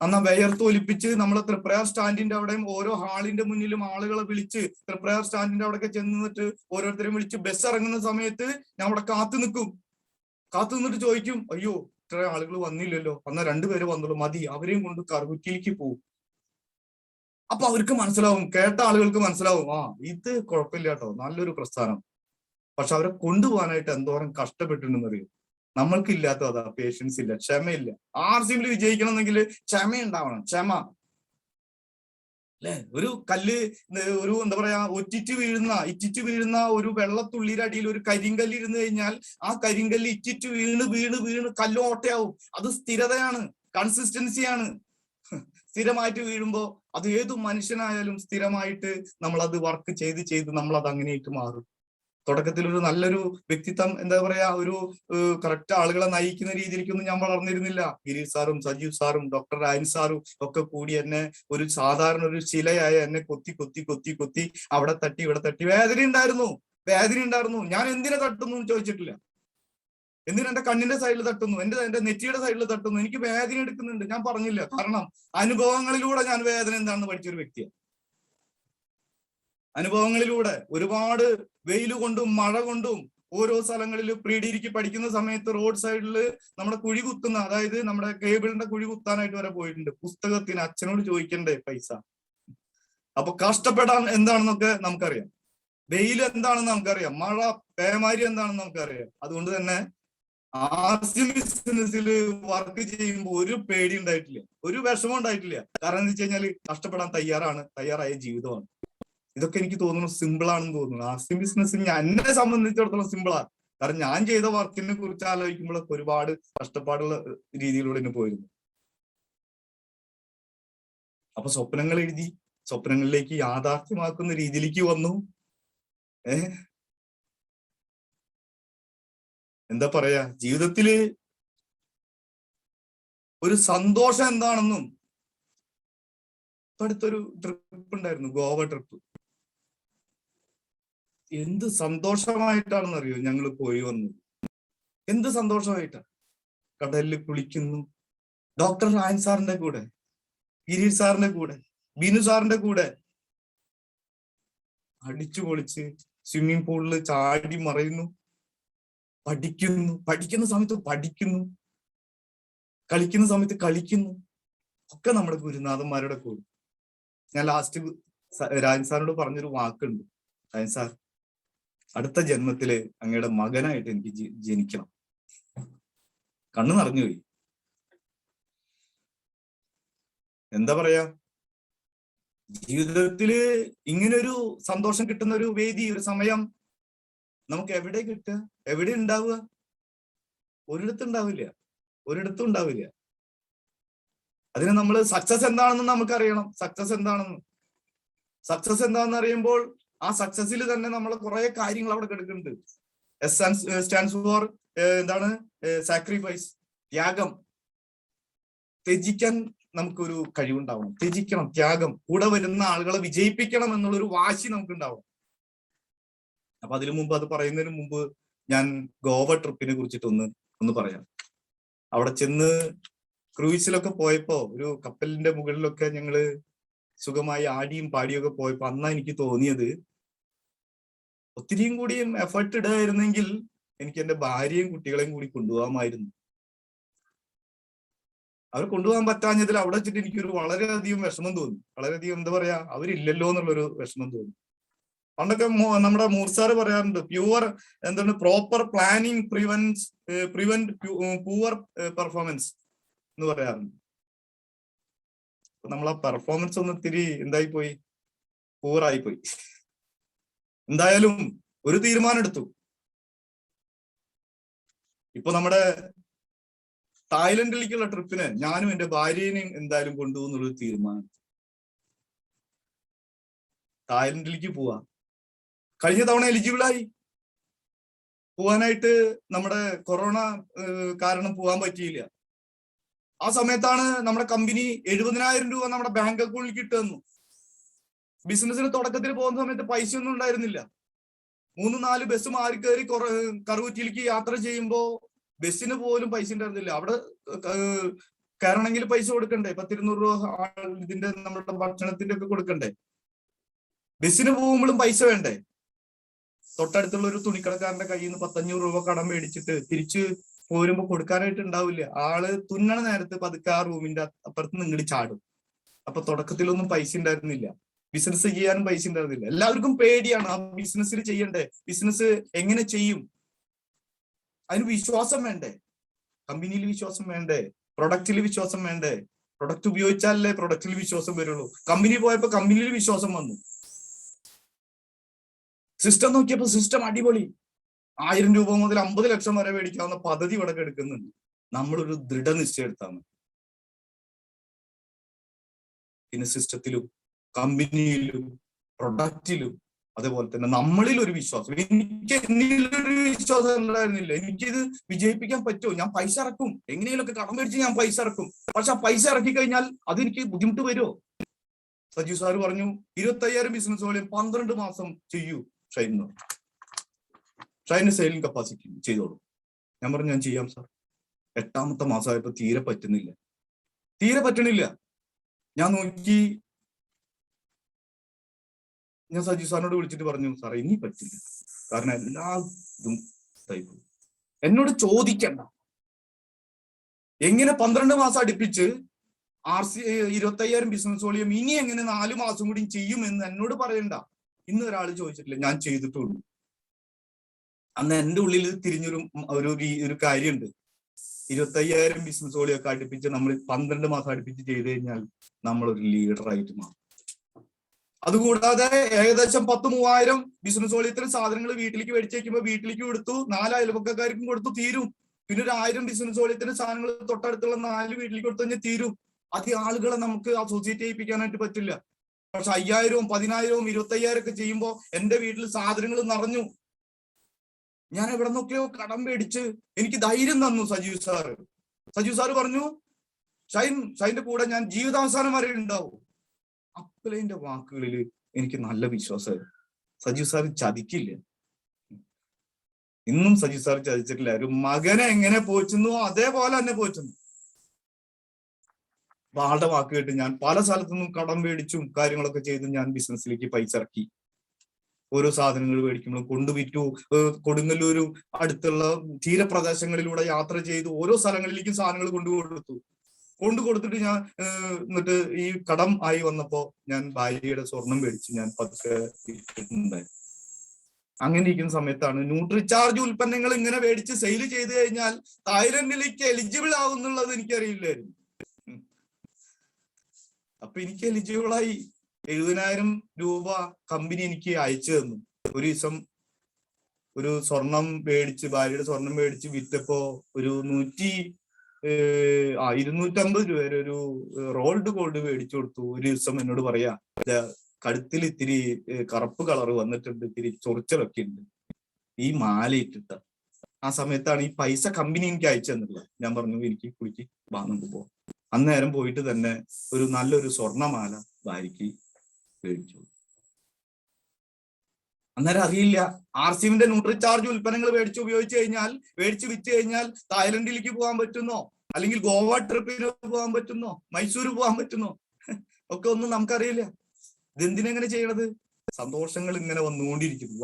അന്ന് വേർത്ത് ഒലിപ്പിച്ച് നമ്മൾ തൃപ്രയാർ സ്റ്റാൻഡിന്റെ അവിടെയും ഓരോ ഹാളിന്റെ മുന്നിലും ആളുകളെ വിളിച്ച് തൃപ്രയാർ സ്റ്റാൻഡിന്റെ അവിടെയൊക്കെ ചെന്നിട്ട് ഓരോരുത്തരെയും വിളിച്ച് ബസ് ഇറങ്ങുന്ന സമയത്ത് ഞാൻ അവിടെ കാത്തു നിന്നിട്ട് ചോദിക്കും, അയ്യോ ഇത്ര ആളുകൾ വന്നില്ലല്ലോ, അന്ന് 2 പേര് വന്നുള്ളൂ, മതി, അവരെയും കൊണ്ട് കറുകുറ്റിയിലേക്ക് പോകും. അപ്പൊ അവർക്ക് മനസ്സിലാവും, കേട്ട ആളുകൾക്ക് മനസ്സിലാവും, ഇത് കുഴപ്പമില്ല കേട്ടോ, നല്ലൊരു പ്രസ്ഥാനം. പക്ഷെ അവരെ കൊണ്ടുപോകാനായിട്ട് എന്തോരം കഷ്ടപ്പെട്ടിട്ടുണ്ടെന്ന് അറിയും. നമ്മൾക്കില്ലാത്ത അതാ, പേഷ്യൻസ് ഇല്ല, ക്ഷമയില്ല. RCMൽ വിജയിക്കണമെന്നെങ്കിൽ ക്ഷമയുണ്ടാവണം, ക്ഷമ അല്ലെ. ഒരു കല്ല്, ഒരു എന്താ പറയാ, ഇറ്റിറ്റ് വീഴുന്ന ഒരു വെള്ളത്തുള്ളിയുടെ അടിയിൽ ഒരു കരിങ്കല്ല് ഇരുന്ന് കഴിഞ്ഞാൽ ആ കരിങ്കല്ല് ഇറ്റിറ്റ് വീണ് കല്ലോട്ടയാവും. അത് സ്ഥിരതയാണ്, കൺസിസ്റ്റൻസിയാണ്. സ്ഥിരമായിട്ട് വീഴുമ്പോ അത് ഏതു മനുഷ്യനായാലും സ്ഥിരമായിട്ട് നമ്മളത് വർക്ക് ചെയ്ത് നമ്മളത് അങ്ങനെയായിട്ട് മാറും. തുടക്കത്തിൽ ഒരു നല്ലൊരു വ്യക്തിത്വം, എന്താ പറയാ, ഒരു കറക്റ്റ് ആളുകളെ നയിക്കുന്ന രീതിയിലേക്കൊന്നും ഞാൻ വളർന്നിരുന്നില്ല. ഗിരീഷ് സാറും സജീവ് സാറും ഡോക്ടർ രായൻ സാറും ഒക്കെ കൂടി എന്നെ ഒരു സാധാരണ ഒരു ശിലയായ എന്നെ കൊത്തി അവിടെ തട്ടി ഇവിടെ തട്ടി. വേദന ഉണ്ടായിരുന്നു. ഞാൻ എന്തിനെ തട്ടുന്നു എന്ന് ചോദിച്ചിട്ടില്ല. എന്തിനാ എന്റെ കണ്ണിന്റെ സൈഡിൽ തട്ടുന്നു, എന്റെ നെറ്റിയുടെ സൈഡിൽ തട്ടുന്നു, എനിക്ക് വേദന എടുക്കുന്നുണ്ട്, ഞാൻ പറഞ്ഞില്ല. കാരണം അനുഭവങ്ങളിലൂടെ ഞാൻ വേദന എന്താണെന്ന് പഠിച്ചൊരു വ്യക്തിയാണ്. അനുഭവങ്ങളിലൂടെ ഒരുപാട് വെയിൽ കൊണ്ടും മഴ കൊണ്ടും ഓരോ സ്ഥലങ്ങളിൽ പ്രീ ഡിഗ്രിക്ക് പഠിക്കുന്ന സമയത്ത് റോഡ് സൈഡിൽ നമ്മുടെ കുഴി കുത്തുന്ന, അതായത് നമ്മുടെ കേബിളിന്റെ കുഴി കുത്താനായിട്ട് വരെ പോയിട്ടുണ്ട്. പുസ്തകത്തിന് അച്ഛനോട് ചോദിക്കണ്ടേ പൈസ. അപ്പൊ കഷ്ടപ്പെടാൻ എന്താണെന്നൊക്കെ നമുക്കറിയാം, വെയിൽ എന്താണെന്ന് നമുക്കറിയാം, മഴ പേമാരി എന്താണെന്ന് നമുക്കറിയാം. അതുകൊണ്ട് തന്നെ ആർസി ബിസിനസ്സിൽ വർക്ക് ചെയ്യുമ്പോൾ ഒരു പേടി ഉണ്ടായിട്ടില്ല, ഒരു വിഷമം ഉണ്ടായിട്ടില്ല. കാരണം എന്താ വെച്ച് കഴിഞ്ഞാൽ കഷ്ടപ്പെടാൻ തയ്യാറായ ജീവിതമാണ്. ഇതൊക്കെ എനിക്ക് തോന്നുന്നു സിമ്പിൾ ആണെന്ന് തോന്നുന്നു. ആർസി ബിസിനസ് എന്നെ സംബന്ധിച്ചിടത്തോളം സിമ്പിളാണ്. കാരണം ഞാൻ ചെയ്ത വർക്കിനെ കുറിച്ച് ആലോചിക്കുമ്പോഴൊക്കെ ഒരുപാട് കഷ്ടപ്പാടുള്ള രീതിയിലൂടെ എന്നെ പോയിരുന്നു. അപ്പൊ സ്വപ്നങ്ങൾ എഴുതി, സ്വപ്നങ്ങളിലേക്ക് യാഥാർത്ഥ്യമാക്കുന്ന രീതിയിലേക്ക് വന്നു. എന്താ പറയാ, ജീവിതത്തില് ഒരു സന്തോഷം എന്താണെന്നും. അടുത്തൊരു ട്രിപ്പ് ഉണ്ടായിരുന്നു, ഗോവ ട്രിപ്പ്. എന്ത് സന്തോഷമായിട്ടാണെന്ന് അറിയോ ഞങ്ങൾ പോയി വന്നത്? എന്ത് സന്തോഷമായിട്ടാണ്. കടലിൽ കുളിക്കുന്നു, ഡോക്ടർ രായൻ സാറിന്റെ കൂടെ, ഗിരീഷ് സാറിന്റെ കൂടെ, ബിനു സാറിന്റെ കൂടെ അടിച്ചു പൊളിച്ച് സ്വിമ്മിംഗ് പൂളിൽ ചാടി മറയുന്നു, പഠിക്കുന്ന സമയത്ത് പഠിക്കുന്നു, കളിക്കുന്ന സമയത്ത് കളിക്കുന്നു, ഒക്കെ നമ്മുടെ ഗുരുനാഥന്മാരുടെ കൂടെ. ഞാൻ ലാസ്റ്റ് രാജൻ സാറിനോട് പറഞ്ഞൊരു വാക്കുണ്ട്, രാജൻ സാർ, അടുത്ത ജന്മത്തില് അങ്ങയുടെ മകനായിട്ട് എനിക്ക് ജനിക്കണം. കണ്ണു നിറഞ്ഞുപോയി. എന്താ പറയാ, ജീവിതത്തില് ഇങ്ങനൊരു സന്തോഷം കിട്ടുന്ന ഒരു വേദി, ഒരു സമയം നമുക്ക് എവിടെ കിട്ടുക, എവിടെ ഉണ്ടാവുക? ഒരിടത്തും ഉണ്ടാവില്ല. അതിന് നമ്മൾ സക്സസ് എന്താണെന്ന് നമുക്കറിയണം. സക്സസ് എന്താണെന്ന് അറിയുമ്പോൾ ആ സക്സസിൽ തന്നെ നമ്മൾ കുറെ കാര്യങ്ങൾ അവിടെ കിടക്കുന്നുണ്ട്. സ്റ്റാൻഡ്സ് ഫോർ എന്താണ്? സാക്രിഫൈസ്, ത്യാഗം. ത്യജിക്കാൻ നമുക്കൊരു കഴിവുണ്ടാവണം, ത്യജിക്കണം, ത്യാഗം. കൂടെ വരുന്ന ആളുകളെ വിജയിപ്പിക്കണം എന്നുള്ളൊരു വാശി നമുക്കുണ്ടാവണം. അപ്പൊ അതിനു മുമ്പ്, അത് പറയുന്നതിന് മുമ്പ് ഞാൻ ഗോവ ട്രിപ്പിനെ കുറിച്ചിട്ട് ഒന്ന് പറയാം. അവിടെ ചെന്ന് ക്രൂയിസിലൊക്കെ പോയപ്പോ, ഒരു കപ്പലിന്റെ മുകളിലൊക്കെ ഞങ്ങള് സുഖമായി ആടിയും പാടിയൊക്കെ പോയപ്പോ അന്നാ എനിക്ക് തോന്നിയത്, ഒത്തിരിയും കൂടിയും എഫേർട്ട് ഇടായിരുന്നെങ്കിൽ എനിക്ക് എന്റെ ഭാര്യയും കുട്ടികളെയും കൂടി കൊണ്ടുപോകാമായിരുന്നു. അവർ കൊണ്ടുപോകാൻ പറ്റാഞ്ഞതിൽ അവിടെ വെച്ചിട്ട് എനിക്കൊരു വളരെയധികം വിഷമം തോന്നി. വളരെയധികം എന്താ പറയാ, അവരില്ലല്ലോ എന്നുള്ളൊരു വിഷമം തോന്നി. പണ്ടൊക്കെ നമ്മുടെ മൂർസാറ് പറയാറുണ്ട്, proper planning prevent poor performance എന്ന് പറയാറുണ്ട്. നമ്മൾ ആ പെർഫോമൻസ് ഒന്ന് ഇത്തിരി എന്തായിപ്പോയി, പൂവറായിപ്പോയി. എന്തായാലും ഒരു തീരുമാനം എടുത്തു. ഇപ്പൊ നമ്മുടെ തായ്ലൻഡിലേക്കുള്ള ട്രിപ്പിന് ഞാനും എന്റെ ഭാര്യനെയും എന്തായാലും കൊണ്ടുപോകുന്നുള്ളൊരു തീരുമാനം. തായ്ലൻഡിലേക്ക് പോവാ. കഴിഞ്ഞ തവണ എലിജിബിളായി പോവാനായിട്ട്, നമ്മുടെ കൊറോണ കാരണം പോകാൻ പറ്റിയില്ല. ആ സമയത്താണ് നമ്മുടെ കമ്പനി 70,000 രൂപ നമ്മുടെ ബാങ്ക് അക്കൗണ്ടിലേക്ക് ഇട്ട് തന്നു. ബിസിനസ്സിന് തുടക്കത്തിൽ പോകുന്ന സമയത്ത് പൈസ ഒന്നും ഉണ്ടായിരുന്നില്ല. 3-4 ബസ് മാറി കയറി കറുകുറ്റിയിലേക്ക് യാത്ര ചെയ്യുമ്പോ ബസ്സിന് പോലും പൈസ ഉണ്ടായിരുന്നില്ല. അവിടെ കയറണമെങ്കിൽ പൈസ കൊടുക്കണ്ടേ, 10-200 രൂപ ഇതിന്റെ നമ്മുടെ ഭക്ഷണത്തിന്റെ ഒക്കെ കൊടുക്കണ്ടേ. ബസ്സിന് പോകുമ്പോഴും പൈസ വേണ്ടേ. തൊട്ടടുത്തുള്ള ഒരു തുണിക്കടക്കാരന്റെ കയ്യിൽ നിന്ന് 500 രൂപ കടം മേടിച്ചിട്ട് തിരിച്ച് പോരുമ്പോ കൊടുക്കാനായിട്ട് ഉണ്ടാവില്ല. ആള് തുന്നണ നേരത്ത് പതുക്കെ ആ റൂമിന്റെ അപ്പുറത്ത് നിങ്ങടി ചാടും. അപ്പൊ തുടക്കത്തിലൊന്നും പൈസ ഉണ്ടായിരുന്നില്ല, ബിസിനസ് ചെയ്യാനും പൈസ ഉണ്ടായിരുന്നില്ല. എല്ലാവർക്കും പേടിയാണ് ആ ബിസിനസ്സിൽ ചെയ്യണ്ടേ, ബിസിനസ് എങ്ങനെ ചെയ്യും, അതിന് വിശ്വാസം വേണ്ടേ, കമ്പനിയിൽ വിശ്വാസം വേണ്ടേ, പ്രൊഡക്റ്റിൽ വിശ്വാസം വേണ്ടേ. പ്രൊഡക്റ്റ് ഉപയോഗിച്ചാലല്ലേ പ്രൊഡക്റ്റിൽ വിശ്വാസം വരുള്ളൂ. കമ്പനി പോയപ്പോ കമ്പനിയിൽ വിശ്വാസം വന്നു. സിസ്റ്റം നോക്കിയപ്പോ സിസ്റ്റം അടിപൊളി, 1000 രൂപ മുതൽ 50 ലക്ഷം വരെ മേടിക്കാവുന്ന പദ്ധതി ഇവിടെ എടുക്കുന്നുണ്ട്. നമ്മളൊരു ദൃഢനിശ്ചയം എടുത്താൽ മതി. പിന്നെ സിസ്റ്റത്തിലും കമ്പനിയിലും പ്രൊഡക്റ്റിലും അതേപോലെ തന്നെ നമ്മളിൽ ഒരു വിശ്വാസം. എനിക്ക് എന്നിലൊരു വിശ്വാസം ഉണ്ടായിരുന്നില്ല. എനിക്കിത് വിജയിപ്പിക്കാൻ പറ്റുമോ, ഞാൻ പൈസ ഇറക്കും, എങ്ങനെയൊക്കെ കടം മേടിച്ച് ഞാൻ പൈസ ഇറക്കും. പക്ഷെ ആ പൈസ ഇറക്കി കഴിഞ്ഞാൽ അതെനിക്ക് ബുദ്ധിമുട്ട് വരുമോ? സജീവ് സാർ പറഞ്ഞു, 25,000 ബിസിനസ് വോളിയം 12 മാസം ചെയ്യൂ ഷൈന് സെയിലിംഗ് കപ്പാസിറ്റി ചെയ്തോളൂ. ഞാൻ പറഞ്ഞു, ഞാൻ ചെയ്യാം സാർ. 8ാമത്തെ മാസമായപ്പോ തീരെ പറ്റണില്ല. ഞാൻ നോക്കി, ഞാൻ സജീവ് സാറിനോട് വിളിച്ചിട്ട് പറഞ്ഞു, സാറേ ഇനി പറ്റില്ല, കാരണം എല്ലാ ഇതും ഇതായിപ്പോയി. എന്നോട് ചോദിക്കണ്ട. എങ്ങനെ 12 മാസം അടുപ്പിച്ച് $25,000 ബിസിനസ് വോളിയം ഇനി എങ്ങനെ 4 മാസം കൂടി ചെയ്യുമെന്ന് എന്നോട് പറയണ്ട. ഇന്ന് ഒരാൾ ചോദിച്ചിട്ടില്ല, ഞാൻ ചെയ്തിട്ടുള്ളൂ. അന്ന് എന്റെ ഉള്ളിൽ തിരിഞ്ഞൊരു ഒരു കാര്യമുണ്ട്. 25,000 ബിസിനസ് വോളിയൊക്കെ അടുപ്പിച്ച് നമ്മൾ 12 മാസം അടുപ്പിച്ച് ചെയ്ത് കഴിഞ്ഞാൽ നമ്മളൊരു ലീഡറായിട്ട് മാറും. അതുകൂടാതെ ഏകദേശം 10,000-3,000 ബിസിനസ് വോളിയത്തിന് സാധനങ്ങൾ വീട്ടിലേക്ക് മേടിച്ച് വയ്ക്കുമ്പോൾ വീട്ടിലേക്ക് കൊടുത്തു, 4 അയൽപക്കക്കാർക്കും കൊടുത്തു, തീരും. പിന്നെ ഒരു 1000 ബിസിനസ് വോളിയത്തിന് സാധനങ്ങൾ തൊട്ടടുത്തുള്ള 4 വീട്ടിലേക്ക് കൊടുത്തു കഴിഞ്ഞാൽ തീരും. അധികം ആളുകളെ നമുക്ക് അസോസിയേറ്റ് ചെയ്യിപ്പിക്കാനായിട്ട് പറ്റില്ല. പക്ഷെ 5,000-ഉം 10,000-ഉം 25,000 ഒക്കെ ചെയ്യുമ്പോൾ എന്റെ വീട്ടിൽ സാധനങ്ങൾ നിറഞ്ഞു. ഞാൻ എവിടെ നിന്നൊക്കെയോ കടം മേടിച്ച് എനിക്ക് ധൈര്യം തന്നു സജീവ് സാറ്. സജീവ് സാറ് പറഞ്ഞു, ഷൈന്റെ കൂടെ ഞാൻ ജീവിതാവസാനം വരെ ഉണ്ടാവും. അപ്പലേന്റെ വാക്കുകളിൽ എനിക്ക് നല്ല വിശ്വാസമായിരുന്നു. സജീവ് സാർ ചതിക്കില്ല. ഇന്നും സജീവ് സാർ ചതിച്ചിട്ടില്ല. ഒരു മകനെ എങ്ങനെ പോറ്റുന്നു അതേപോലെ തന്നെ പോറ്റുന്നു. അപ്പൊ ആളുടെ വാക്ക് കേട്ട് ഞാൻ പല സ്ഥലത്തുനിന്നും കടം മേടിച്ചും കാര്യങ്ങളൊക്കെ ചെയ്ത് ഞാൻ ബിസിനസ്സിലേക്ക് പൈസ ഇറക്കി. ഓരോ സാധനങ്ങൾ മേടിക്കുമ്പോൾ കൊണ്ടുവിറ്റു. കൊടുങ്ങല്ലൂരു അടുത്തുള്ള തീരപ്രദേശങ്ങളിലൂടെ യാത്ര ചെയ്ത് ഓരോ സ്ഥലങ്ങളിലേക്കും സാധനങ്ങൾ കൊണ്ടുകൊടുത്തിട്ട് ഞാൻ എന്നിട്ട് ഈ കടം ആയി വന്നപ്പോ ഞാൻ ഭാര്യയുടെ സ്വർണം മേടിച്ച് ഞാൻ പതുക്കെ വിറ്റിട്ടുണ്ടായിരുന്നു. അങ്ങനെ ഇരിക്കുന്ന സമയത്താണ് ന്യൂട്രിചാർജ് ഉൽപ്പന്നങ്ങൾ ഇങ്ങനെ മേടിച്ച് സെയിൽ ചെയ്ത് കഴിഞ്ഞാൽ തായ്ലൻഡിലേക്ക് എലിജിബിൾ ആവുന്നുള്ളത് എനിക്കറിയില്ലായിരുന്നു. അപ്പൊ എനിക്ക് എലിജിബിളായി. 70,000 രൂപ കമ്പനി എനിക്ക് അയച്ചു തന്നു. ഒരു ദിവസം ഒരു സ്വർണം മേടിച്ച്, ഭാര്യയുടെ സ്വർണം മേടിച്ച് വിറ്റപ്പോ ഒരു 250 രൂപ വരെ ഒരു റോൾഡ് ഗോൾഡ് മേടിച്ചു കൊടുത്തു. ഒരു ദിവസം എന്നോട് പറയാ, കഴുത്തിൽ ഇത്തിരി കറുപ്പ് കളർ വന്നിട്ടുണ്ട്, ഇത്തിരി ചൊറിച്ചലൊക്കെ ഉണ്ട്, ഈ മാല ഇട്ടിട്ട. ആ സമയത്താണ് ഈ പൈസ കമ്പനി എനിക്ക് അയച്ചു തന്നിട്ടുള്ളത്. ഞാൻ പറഞ്ഞു, എനിക്ക് കുളിക്ക് വാ നമുക്ക് പോവാം. അന്നേരം പോയിട്ട് തന്നെ ഒരു നല്ലൊരു സ്വർണ്ണമാല ഭാര്യയ്ക്ക് മേടിച്ചു. അന്നേരം അറിയില്ല, RCMന്റെ ന്യൂട്രിചാർജ് ഉൽപ്പന്നങ്ങൾ മേടിച്ച് വിറ്റ് കഴിഞ്ഞാൽ തായ്ലൻഡിലേക്ക് പോകാൻ പറ്റുന്നോ, അല്ലെങ്കിൽ ഗോവ ട്രിപ്പിന് പോകാൻ പറ്റുന്നോ, മൈസൂർ പോകാൻ പറ്റുന്നോ ഒക്കെ ഒന്നും നമുക്കറിയില്ല. ഇതെന്തിനെങ്ങനെ ചെയ്യണത്? സന്തോഷങ്ങൾ ഇങ്ങനെ വന്നുകൊണ്ടിരിക്കുന്നു.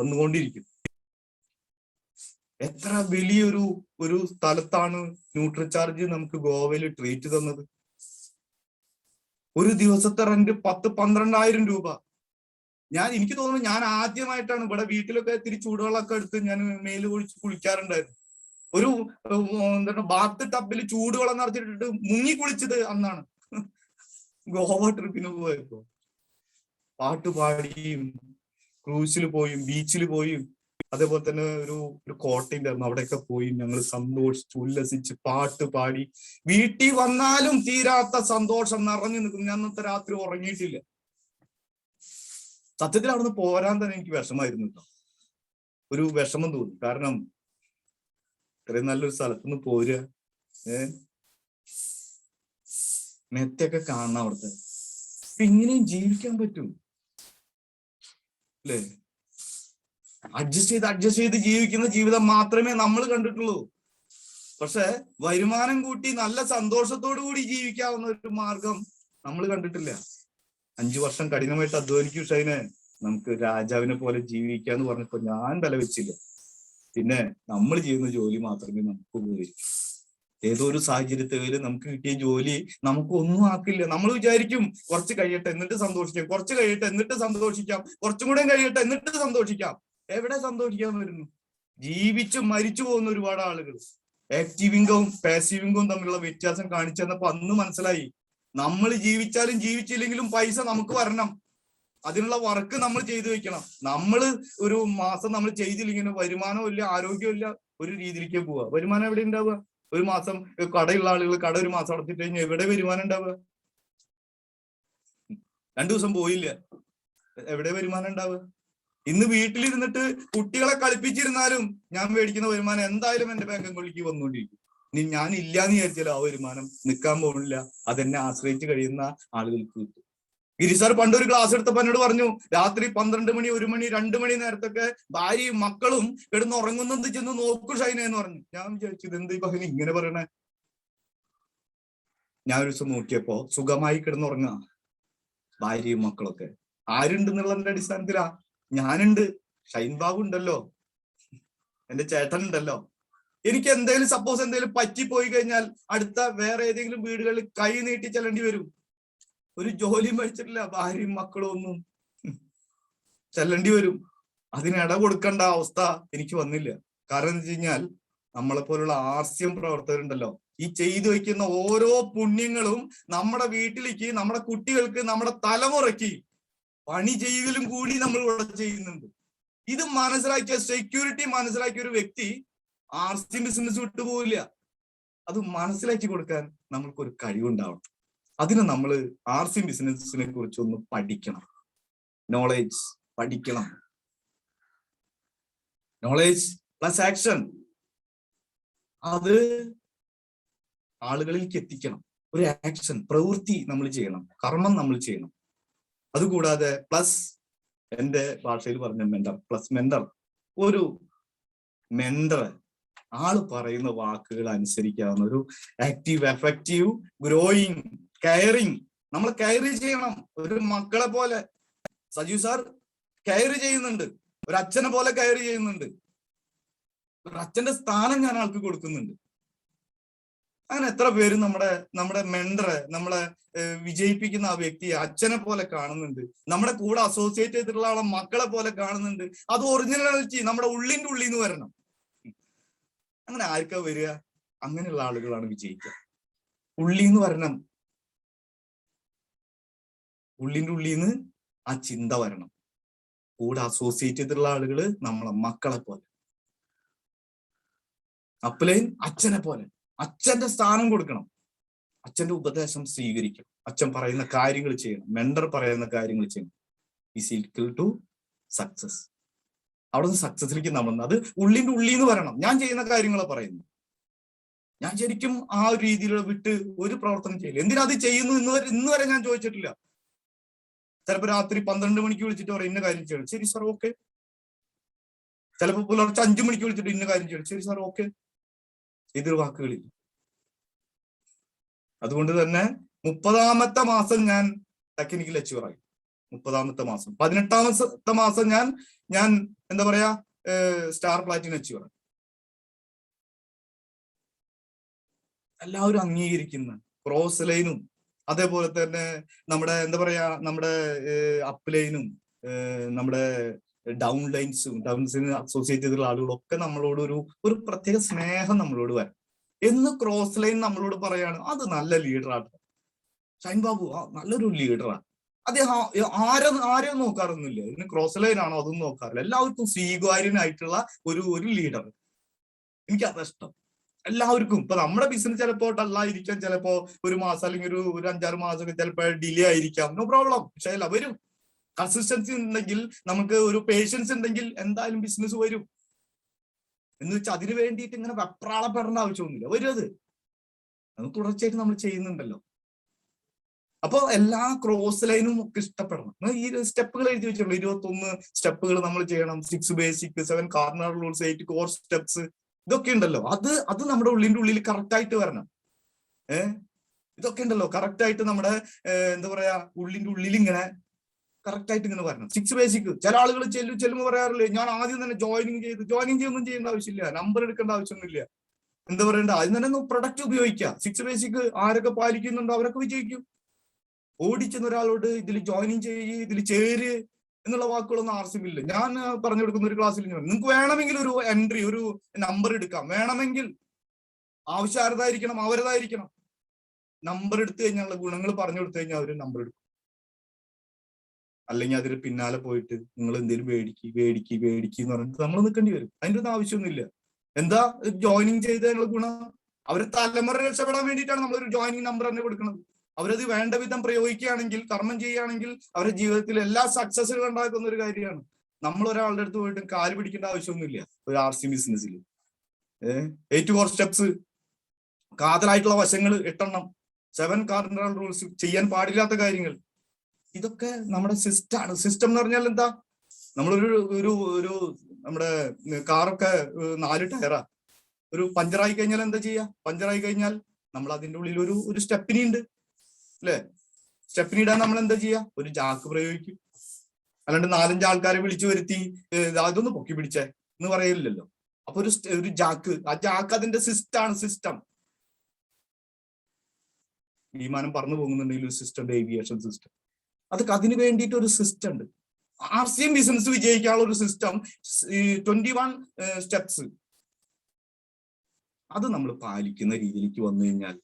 എത്ര വലിയൊരു സ്ഥലത്താണ് ന്യൂട്രിചാർജ് നമുക്ക് ഗോവയിൽ ട്രീറ്റ് തന്നത്. ഒരു ദിവസത്തെ റെന്റ് 10-12,000 രൂപ. എനിക്ക് തോന്നുന്നു ഞാൻ ആദ്യമായിട്ടാണ് ഇവിടെ വീട്ടിലൊക്കെ ഇത്തിരി ചൂടുവെള്ളമൊക്കെ എടുത്ത് ഞാൻ മേല് ഒഴിച്ച് കുളിക്കാറുണ്ടായിരുന്നു. ഒരു ബാത്ത് ടബിൽ ചൂടുവെള്ളം നിറച്ചിട്ടിട്ട് മുങ്ങി കുളിച്ചത് അന്നാണ്. ഗോവ ട്രിപ്പിന് പോയപ്പോ പാട്ടുപാടിയും ക്രൂസിൽ പോയും ബീച്ചിൽ പോയും അതേപോലെ തന്നെ ഒരു കോട്ടയുണ്ടായിരുന്നു, അവിടെയൊക്കെ പോയി ഞങ്ങൾ സന്തോഷിച്ച് ഉല്ലസിച്ച് പാട്ട് പാടി. വീട്ടിൽ വന്നാലും തീരാത്ത സന്തോഷം നിറഞ്ഞു നിൽക്കും. ഞാൻ അന്നത്തെ രാത്രി ഉറങ്ങിയിട്ടില്ല. സത്യത്തിൽ അവിടുന്ന് പോരാൻ തന്നെ എനിക്ക് വിഷമായിരുന്നു കേട്ടോ. ഒരു വിഷമം തോന്നി. കാരണം ഇത്രയും നല്ലൊരു സ്ഥലത്തുനിന്ന് പോരുക, മെത്തൊക്കെ കാണണം അവിടുത്തെ. അപ്പൊ ഇങ്ങനെയും ജീവിക്കാൻ പറ്റും അല്ലേ? അഡ്ജസ്റ്റ് ചെയ്ത് ജീവിക്കുന്ന ജീവിതം മാത്രമേ നമ്മൾ കണ്ടിട്ടുള്ളൂ. പക്ഷെ വരുമാനം കൂട്ടി നല്ല സന്തോഷത്തോടു കൂടി ജീവിക്കാവുന്ന ഒരു മാർഗം നമ്മൾ കണ്ടിട്ടില്ല. 5 വർഷം കഠിനമായിട്ട് അധ്വാനിക്കും ഷൈനെ, നമുക്ക് രാജാവിനെ പോലെ ജീവിക്കാന്ന് പറഞ്ഞപ്പോ ഞാൻ വില വെച്ചില്ല. പിന്നെ നമ്മൾ ചെയ്യുന്ന ജോലി മാത്രമേ നമുക്ക് ഉപകരിക്കൂ. ഏതോ ഒരു സാഹചര്യത്തിൽ നമുക്ക് കിട്ടിയ ജോലി നമുക്ക് ഒന്നും ആക്കില്ല. നമ്മൾ വിചാരിക്കും കുറച്ച് കഴിയട്ടെ എന്നിട്ട് സന്തോഷിക്കാം, കുറച്ച് കഴിയട്ടെ എന്നിട്ട് സന്തോഷിക്കാം, കുറച്ചും കൂടെ കഴിയട്ടെ എന്നിട്ട് സന്തോഷിക്കാം. എവിടെ സന്തോഷിക്കാൻ വരുന്നു? ജീവിച്ച് മരിച്ചു പോകുന്ന ഒരുപാട് ആളുകൾ. ആക്റ്റീവ് ഇൻകവും പാസീവ് ഇൻകവും തമ്മിലുള്ള വ്യത്യാസം കാണിച്ചു തന്നപ്പോ അന്ന് മനസ്സിലായി, നമ്മൾ ജീവിച്ചാലും ജീവിച്ചില്ലെങ്കിലും പൈസ നമുക്ക് വരണം. അതിനുള്ള വർക്ക് നമ്മൾ ചെയ്തു വെക്കണം. നമ്മൾ ഒരു മാസം നമ്മൾ ചെയ്തില്ലെങ്കിൽ വരുമാനവും ഇല്ല, ആരോഗ്യവും ഇല്ല, ഒരു രീതിയിലേക്ക് പോവുക. വരുമാനം എവിടെ ഉണ്ടാവുക? ഒരു മാസം കടയുള്ള ആളുകൾ കട ഒരു മാസം അടച്ചിട്ട് കഴിഞ്ഞാൽ എവിടെ വരുമാനം ഉണ്ടാവുക? 2 ദിവസം പോയില്ല, എവിടെ വരുമാനം ഉണ്ടാവുക? ഇന്ന് വീട്ടിലിരുന്നിട്ട് കുട്ടികളെ കളിപ്പിച്ചിരുന്നാലും ഞാൻ മേടിക്കുന്ന വരുമാനം എന്തായാലും എന്റെ ബാങ്ക് അക്കൗണ്ടിലേക്ക് വന്നുകൊണ്ടിരിക്കും. ഇനി ഞാൻ ഇല്ലാന്ന് വിചാരിച്ചാലും ആ വരുമാനം നിൽക്കാൻ പോകുന്നില്ല. അതെന്നെ ആശ്രയിച്ച് കഴിയുന്ന ആളുകൾക്ക് കിട്ടും. ഗിരി സാർ പണ്ടൊരു ക്ലാസ് എടുത്തപ്പോ എന്നോട് പറഞ്ഞു, രാത്രി 12 മണി 1 മണി 2 മണി നേരത്തൊക്കെ ഭാര്യയും മക്കളും കിടന്ന് ഉറങ്ങുന്നത് ചെന്ന് നോക്കൂ ഷൈനെ എന്ന് പറഞ്ഞു. ഞാൻ വിചാരിച്ചു, ഇതെന്ത് ഈ പകന് ഇങ്ങനെ പറയണേ? ഞാൻ ഒരു ദിവസം നോക്കിയപ്പോ സുഖമായി കിടന്നുറങ്ങാ ഭാര്യയും മക്കളൊക്കെ. ആരുണ്ടെന്നുള്ളതിന്റെ അടിസ്ഥാനത്തിലാ? ഞാനുണ്ട്, ഷൈൻ ബാബു ഉണ്ടല്ലോ, എന്റെ ചേട്ടൻ ഉണ്ടല്ലോ, എനിക്ക് എന്തെങ്കിലും സപ്പോസ് എന്തെങ്കിലും പറ്റിപ്പോയി കഴിഞ്ഞാൽ അടുത്ത വേറെ ഏതെങ്കിലും വീടുകളിൽ കൈ നീട്ടി ചെല്ലേണ്ടി വരും. ഒരു ജോലിയും പഠിച്ചിട്ടില്ല, ഭാര്യയും മക്കളും ഒന്നും, ചെല്ലേണ്ടി വരും. അതിനിട കൊടുക്കേണ്ട അവസ്ഥ എനിക്ക് വന്നില്ല. കാരണം എന്ന് വെച്ച് കഴിഞ്ഞാൽ നമ്മളെ പോലുള്ള ആർസ്യം പ്രവർത്തകരുണ്ടല്ലോ, ഈ ചെയ്തു വയ്ക്കുന്ന ഓരോ പുണ്യങ്ങളും നമ്മുടെ വീട്ടിലേക്ക്, നമ്മുടെ കുട്ടികൾക്ക്, നമ്മുടെ തലമുറയ്ക്ക് പണി ചെയ്യലും കൂടി നമ്മൾ ഇവിടെ ചെയ്യുന്നുണ്ട്. ഇത് മനസ്സിലാക്കിയ, സെക്യൂരിറ്റി മനസ്സിലാക്കിയ ഒരു വ്യക്തി ആർസ്യം ബിസിനസ് വിട്ടുപോകില്ല. അത് മനസ്സിലാക്കി കൊടുക്കാൻ നമ്മൾക്കൊരു കഴിവുണ്ടാവണം. അതിന് നമ്മൾ ആർസ്യം ബിസിനസിനെ കുറിച്ചൊന്ന് പഠിക്കണം. നോളേജ് പഠിക്കണം. നോളേജ് പ്ലസ് ആക്ഷൻ, അത് ആളുകളിലേക്ക് എത്തിക്കണം. ഒരു ആക്ഷൻ, പ്രവൃത്തി നമ്മൾ ചെയ്യണം, കർമ്മം നമ്മൾ ചെയ്യണം. അതുകൂടാതെ പ്ലസ്, എന്റെ ഭാഷയിൽ പറഞ്ഞ മെന്റർ, പ്ലസ് മെന്റർ. ഒരു മെന്റർ ആള് പറയുന്ന വാക്കുകൾ അനുസരിക്കാവുന്ന ഒരു ആക്റ്റീവ്, എഫക്റ്റീവ്, ഗ്രോയിങ്, കെയറിങ്. നമ്മൾ കെയർ ചെയ്യണം. ഒരു മക്കളെ പോലെ സജീവ് സാർ കെയർ ചെയ്യുന്നുണ്ട്, ഒരു അച്ഛനെ പോലെ കെയർ ചെയ്യുന്നുണ്ട്. ഒരു അച്ഛന്റെ സ്ഥാനം ഞാൻ ആൾക്ക് കൊടുക്കുന്നുണ്ട്. അങ്ങനെ എത്ര പേര് നമ്മുടെ മെന്ററെ, നമ്മളെ വിജയിപ്പിക്കുന്ന ആ വ്യക്തിയെ അച്ഛനെ പോലെ കാണുന്നുണ്ട്. നമ്മുടെ കൂടെ അസോസിയേറ്റ് ചെയ്തിട്ടുള്ള ആളെ മക്കളെ പോലെ കാണുന്നുണ്ട്. അത് ഒറിജിനാലിറ്റി നമ്മുടെ ഉള്ളിന്റെ ഉള്ളിൽ നിന്ന് വരണം. അങ്ങനെ ആർക്കാ വരിക? അങ്ങനെയുള്ള ആളുകളാണ് വിജയിക്കുക. ഉള്ളിന്ന് വരണം, ഉള്ളിന്റെ ഉള്ളിൽ നിന്ന് ആ ചിന്ത വരണം. കൂടെ അസോസിയേറ്റ് ചെയ്തിട്ടുള്ള ആളുകള് നമ്മളെ മക്കളെ പോലെ, അപ്ലൈൻ അച്ഛനെ പോലെ, അച്ഛന്റെ സ്ഥാനം കൊടുക്കണം, അച്ഛന്റെ ഉപദേശം സ്വീകരിക്കണം, അച്ഛൻ പറയുന്ന കാര്യങ്ങൾ ചെയ്യണം, മെന്റർ പറയുന്ന കാര്യങ്ങൾ ചെയ്യണം. Is equal to success. അവിടെ നിന്ന് സക്സസിലേക്ക് നമ്മൾ, അത് ഉള്ളിന്റെ ഉള്ളിൽ നിന്ന് വരണം. ഞാൻ ചെയ്യുന്ന കാര്യങ്ങളെ പറയുന്നു. ഞാൻ ശരിക്കും ആ ഒരു രീതിയിലുള്ള വിട്ട് ഒരു പ്രവർത്തനം ചെയ്യില്ല. എന്തിനാ അത് ചെയ്യുന്നു ഇന്ന് വരെ ഞാൻ ചോദിച്ചിട്ടില്ല. ചിലപ്പോൾ രാത്രി 12 മണിക്ക് വിളിച്ചിട്ട് പറയും ഇന്ന കാര്യം ചെയ്യണം, ശരി സാർ ഓക്കെ. ചിലപ്പോൾ പുലർച്ചെ 5 മണിക്ക് വിളിച്ചിട്ട് ഇന്ന കാര്യം ചെയ്യണം, ശരി സാർ ഓക്കെ. എതിർ വാക്കുകളില്ല. അതുകൊണ്ട് തന്നെ 30ാമത്തെ മാസം ഞാൻ ടെക്നിക്കൽ അച്ചീവറായി. 30ാമത്തെ മാസം, 18ാമത്തെ മാസം ഞാൻ എന്താ പറയാ സ്റ്റാർ പ്ലാറ്റിനം അച്ചീവറായി. എല്ലാവരും അംഗീകരിക്കുന്ന ക്രോസ് ലൈനും, അതേപോലെ തന്നെ നമ്മുടെ എന്താ പറയാ നമ്മുടെ അപ്പ് ലൈനും, നമ്മുടെ ഡൗൺ ലൈൻസും, ഡൗൺസിന് അസോസിയേറ്റ് ചെയ്തിട്ടുള്ള ആളുകളൊക്കെ നമ്മളോട് ഒരു പ്രത്യേക സ്നേഹം നമ്മളോട് വരണം. എന്ന് ക്രോസ് ലൈൻ നമ്മളോട് പറയാണ്, അത് നല്ല ലീഡറാണ് ഷൈൻ ബാബു, നല്ലൊരു ലീഡറാണ്. അദ്ദേഹം ആരെയും നോക്കാറൊന്നുമില്ല. ഇതിന് ക്രോസ് ലൈൻ ആണോ അതൊന്നും നോക്കാറില്ല. എല്ലാവർക്കും സ്വീകാര്യനായിട്ടുള്ള ഒരു ലീഡർ. എനിക്കത് ഇഷ്ടം. എല്ലാവർക്കും. ഇപ്പൊ നമ്മുടെ ബിസിനസ് ചിലപ്പോൾ ഡല്ലായിരിക്കാം, ചിലപ്പോ ഒരു മാസം അല്ലെങ്കിൽ ഒരു 5-6 മാസമൊക്കെ ചിലപ്പോൾ ഡിലേ ആയിരിക്കാം, നോ പ്രോബ്ലം. പക്ഷെ വരും. കൺസിസ്റ്റൻസി ഉണ്ടെങ്കിൽ, നമുക്ക് ഒരു പേഷ്യൻസ് ഉണ്ടെങ്കിൽ എന്തായാലും ബിസിനസ് വരും. എന്ന് വെച്ചാൽ അതിന് വേണ്ടിയിട്ട് ഇങ്ങനെ വെപ്രാളപ്പെടേണ്ട ആവശ്യമൊന്നുമില്ല, വരും. അത് തുടർച്ചയായിട്ട് നമ്മൾ ചെയ്യുന്നുണ്ടല്ലോ. അപ്പൊ എല്ലാ ക്രോസ് ലൈനും ഒക്കെ ഇഷ്ടപ്പെടണം. ഈ സ്റ്റെപ്പുകൾ എഴുതി വെച്ചിട്ടുള്ളൂ, 21 സ്റ്റെപ്പുകൾ നമ്മൾ ചെയ്യണം. 6 basic, 7 cardinal rules, 8 core steps, ഇതൊക്കെ ഉണ്ടല്ലോ. അത് നമ്മുടെ ഉള്ളിന്റെ ഉള്ളിൽ കറക്റ്റ് ആയിട്ട് വരണം. ഇതൊക്കെ ഉണ്ടല്ലോ കറക്റ്റ് ആയിട്ട് നമ്മുടെ എന്താ പറയാ ഉള്ളിന്റെ ഉള്ളിൽ ഇങ്ങനെ കറക്റ്റ് ആയിട്ട് ഇങ്ങനെ വരണം. 6 ബേസിക്. ചില ആളുകൾ ചെല്ലുമ്പോൾ പറയാറില്ലേ, ഞാൻ ആദ്യം തന്നെ ജോയിനിങ് ചെയ്യൊന്നും ചെയ്യേണ്ട ആവശ്യമില്ല, നമ്പർ എടുക്കേണ്ട ആവശ്യമൊന്നുമില്ല. എന്താ പറയണ്ട, അതിന് തന്നെ പ്രൊഡക്റ്റ് ഉപയോഗിക്കുക. 6 ബേസിക് ആരൊക്കെ പാലിക്കുന്നുണ്ടോ അവരൊക്കെ വിജയിക്കും. ഓടിച്ചെന്ന ഒരാളോട് ഇതിൽ ജോയിനിങ് ചെയ്യ്, ഇതിൽ ചേര് എന്നുള്ള വാക്കുകളൊന്നും ആർസ്യമില്ല. ഞാൻ പറഞ്ഞു കൊടുക്കുന്ന ഒരു ക്ലാസ്സിൽ നിങ്ങൾക്ക് വേണമെങ്കിൽ ഒരു എൻട്രി, ഒരു നമ്പർ എടുക്കാം. വേണമെങ്കിൽ ആവശ്യം ആരതായിരിക്കണം, അവരതായിരിക്കണം. നമ്പർ എടുത്തു കഴിഞ്ഞാൽ ഗുണങ്ങൾ പറഞ്ഞു കൊടുത്തു കഴിഞ്ഞാൽ അവർ നമ്പർ എടുക്കും. അല്ലെങ്കിൽ അതിന് പിന്നാലെ പോയിട്ട് നിങ്ങൾ എന്തെങ്കിലും വേടിക്ക് എന്ന് പറഞ്ഞിട്ട് നമ്മൾ നിൽക്കേണ്ടി വരും. അതിൻ്റെ ഒന്നും ആവശ്യമൊന്നുമില്ല. എന്താ ജോയിനിങ് ചെയ്ത ഗുണം? അവരെ തലമുറ രക്ഷപ്പെടാൻ വേണ്ടിയിട്ടാണ് നമ്മളൊരു ജോയിനിങ് നമ്പർ തന്നെ കൊടുക്കുന്നത്. അവരത് വേണ്ട വിധം പ്രയോഗിക്കുകയാണെങ്കിൽ, കർമ്മം ചെയ്യുകയാണെങ്കിൽ അവരുടെ ജീവിതത്തിൽ എല്ലാ സക്സസുകൾ ഉണ്ടാക്കുന്ന ഒരു കാര്യമാണ്. നമ്മൾ ഒരാളുടെ അടുത്ത് പോയിട്ട് കാല് പിടിക്കേണ്ട ആവശ്യമൊന്നുമില്ല. ഒരു ആർസി ബിസിനസ്സിൽ 8 കോർ സ്റ്റെപ്സ്, കാതലായിട്ടുള്ള വശങ്ങൾ 8 എണ്ണം, 7 കാർഡിനൽ റൂൾസ്, ചെയ്യാൻ പാടില്ലാത്ത കാര്യങ്ങൾ, ഇതൊക്കെ നമ്മുടെ സിസ്റ്റമാണ്. സിസ്റ്റം എന്ന് പറഞ്ഞാൽ എന്താ? നമ്മളൊരു നമ്മുടെ കാറൊക്കെ 4 ടയറാ. ഒരു പഞ്ചറായി കഴിഞ്ഞാൽ എന്താ ചെയ്യാ? പഞ്ചറായി കഴിഞ്ഞാൽ നമ്മൾ അതിൻ്റെ ഉള്ളിൽ ഒരു സ്റ്റെപ്പിനി ഉണ്ട് അല്ലെ? സ്റ്റെപ്പിനി ഇടാൻ നമ്മൾ എന്താ ചെയ്യാ? ഒരു ജാക്ക് പ്രയോഗിക്കും. അല്ലാണ്ട് 4-5 ആൾക്കാരെ വിളിച്ചു വരുത്തി അതൊന്ന് പൊക്കി പിടിച്ചേ എന്ന് പറയില്ലല്ലോ. അപ്പൊ ഒരു ജാക്ക്, ആ ജാക്ക് അതിന്റെ സിസ്റ്റം. വിമാനം പറന്നു പോകുന്നുണ്ടെങ്കിൽ ഒരു സിസ്റ്റം ഉണ്ട്, ഏവിയേഷൻ സിസ്റ്റം. അതൊക്കെ അതിന് വേണ്ടിയിട്ട് ഒരു സിസ്റ്റം ഉണ്ട്. RCM ബിസിനസ് വിജയിക്കാനുള്ള ഒരു സിസ്റ്റം, 21 സ്റ്റെപ്സ്, അത് നമ്മൾ പാലിക്കുന്ന രീതിയിലേക്ക് വന്നു കഴിഞ്ഞാൽ,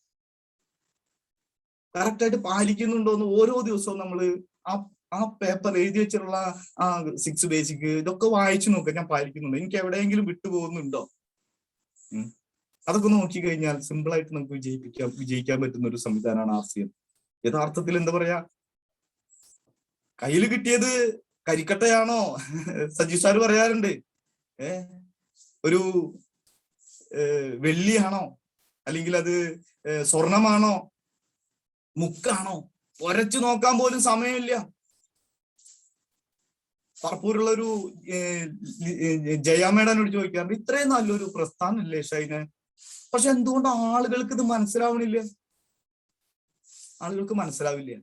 കറക്റ്റായിട്ട് പാലിക്കുന്നുണ്ടോ എന്ന് ഓരോ ദിവസവും നമ്മൾ ആ പേപ്പർ എഴുതി വെച്ചിട്ടുള്ള ആ 6 ബേസിക് ഇതൊക്കെ വായിച്ചു നോക്കുക. ഞാൻ പാലിക്കുന്നുണ്ടോ, എനിക്ക് എവിടെയെങ്കിലും വിട്ടുപോകുന്നുണ്ടോ? അതൊക്കെ നോക്കി കഴിഞ്ഞാൽ സിമ്പിളായിട്ട് നമുക്ക് വിജയിക്കാൻ പറ്റുന്ന ഒരു സംവിധാനമാണ് RCM. യഥാർത്ഥത്തിൽ എന്താ പറയാ, കയ്യിൽ കിട്ടിയത് കരിക്കട്ടയാണോ? സജീവ് സാർ പറയാറുണ്ട്, ഒരു വെള്ളിയാണോ, അല്ലെങ്കിൽ അത് സ്വർണമാണോ, മുക്കാണോ, ഒരച്ചു നോക്കാൻ പോലും സമയമില്ല. പറപ്പൂരുള്ള ഒരു ജയാമേടനോട് ചോദിക്കാറുണ്ട്, ഇത്രയും നല്ലൊരു പ്രസ്ഥാനമല്ലേ ഷൈന്, പക്ഷെ എന്തുകൊണ്ട് ആളുകൾക്ക് ഇത് മനസ്സിലാവണില്ല? ആളുകൾക്ക് മനസ്സിലാവില്ല.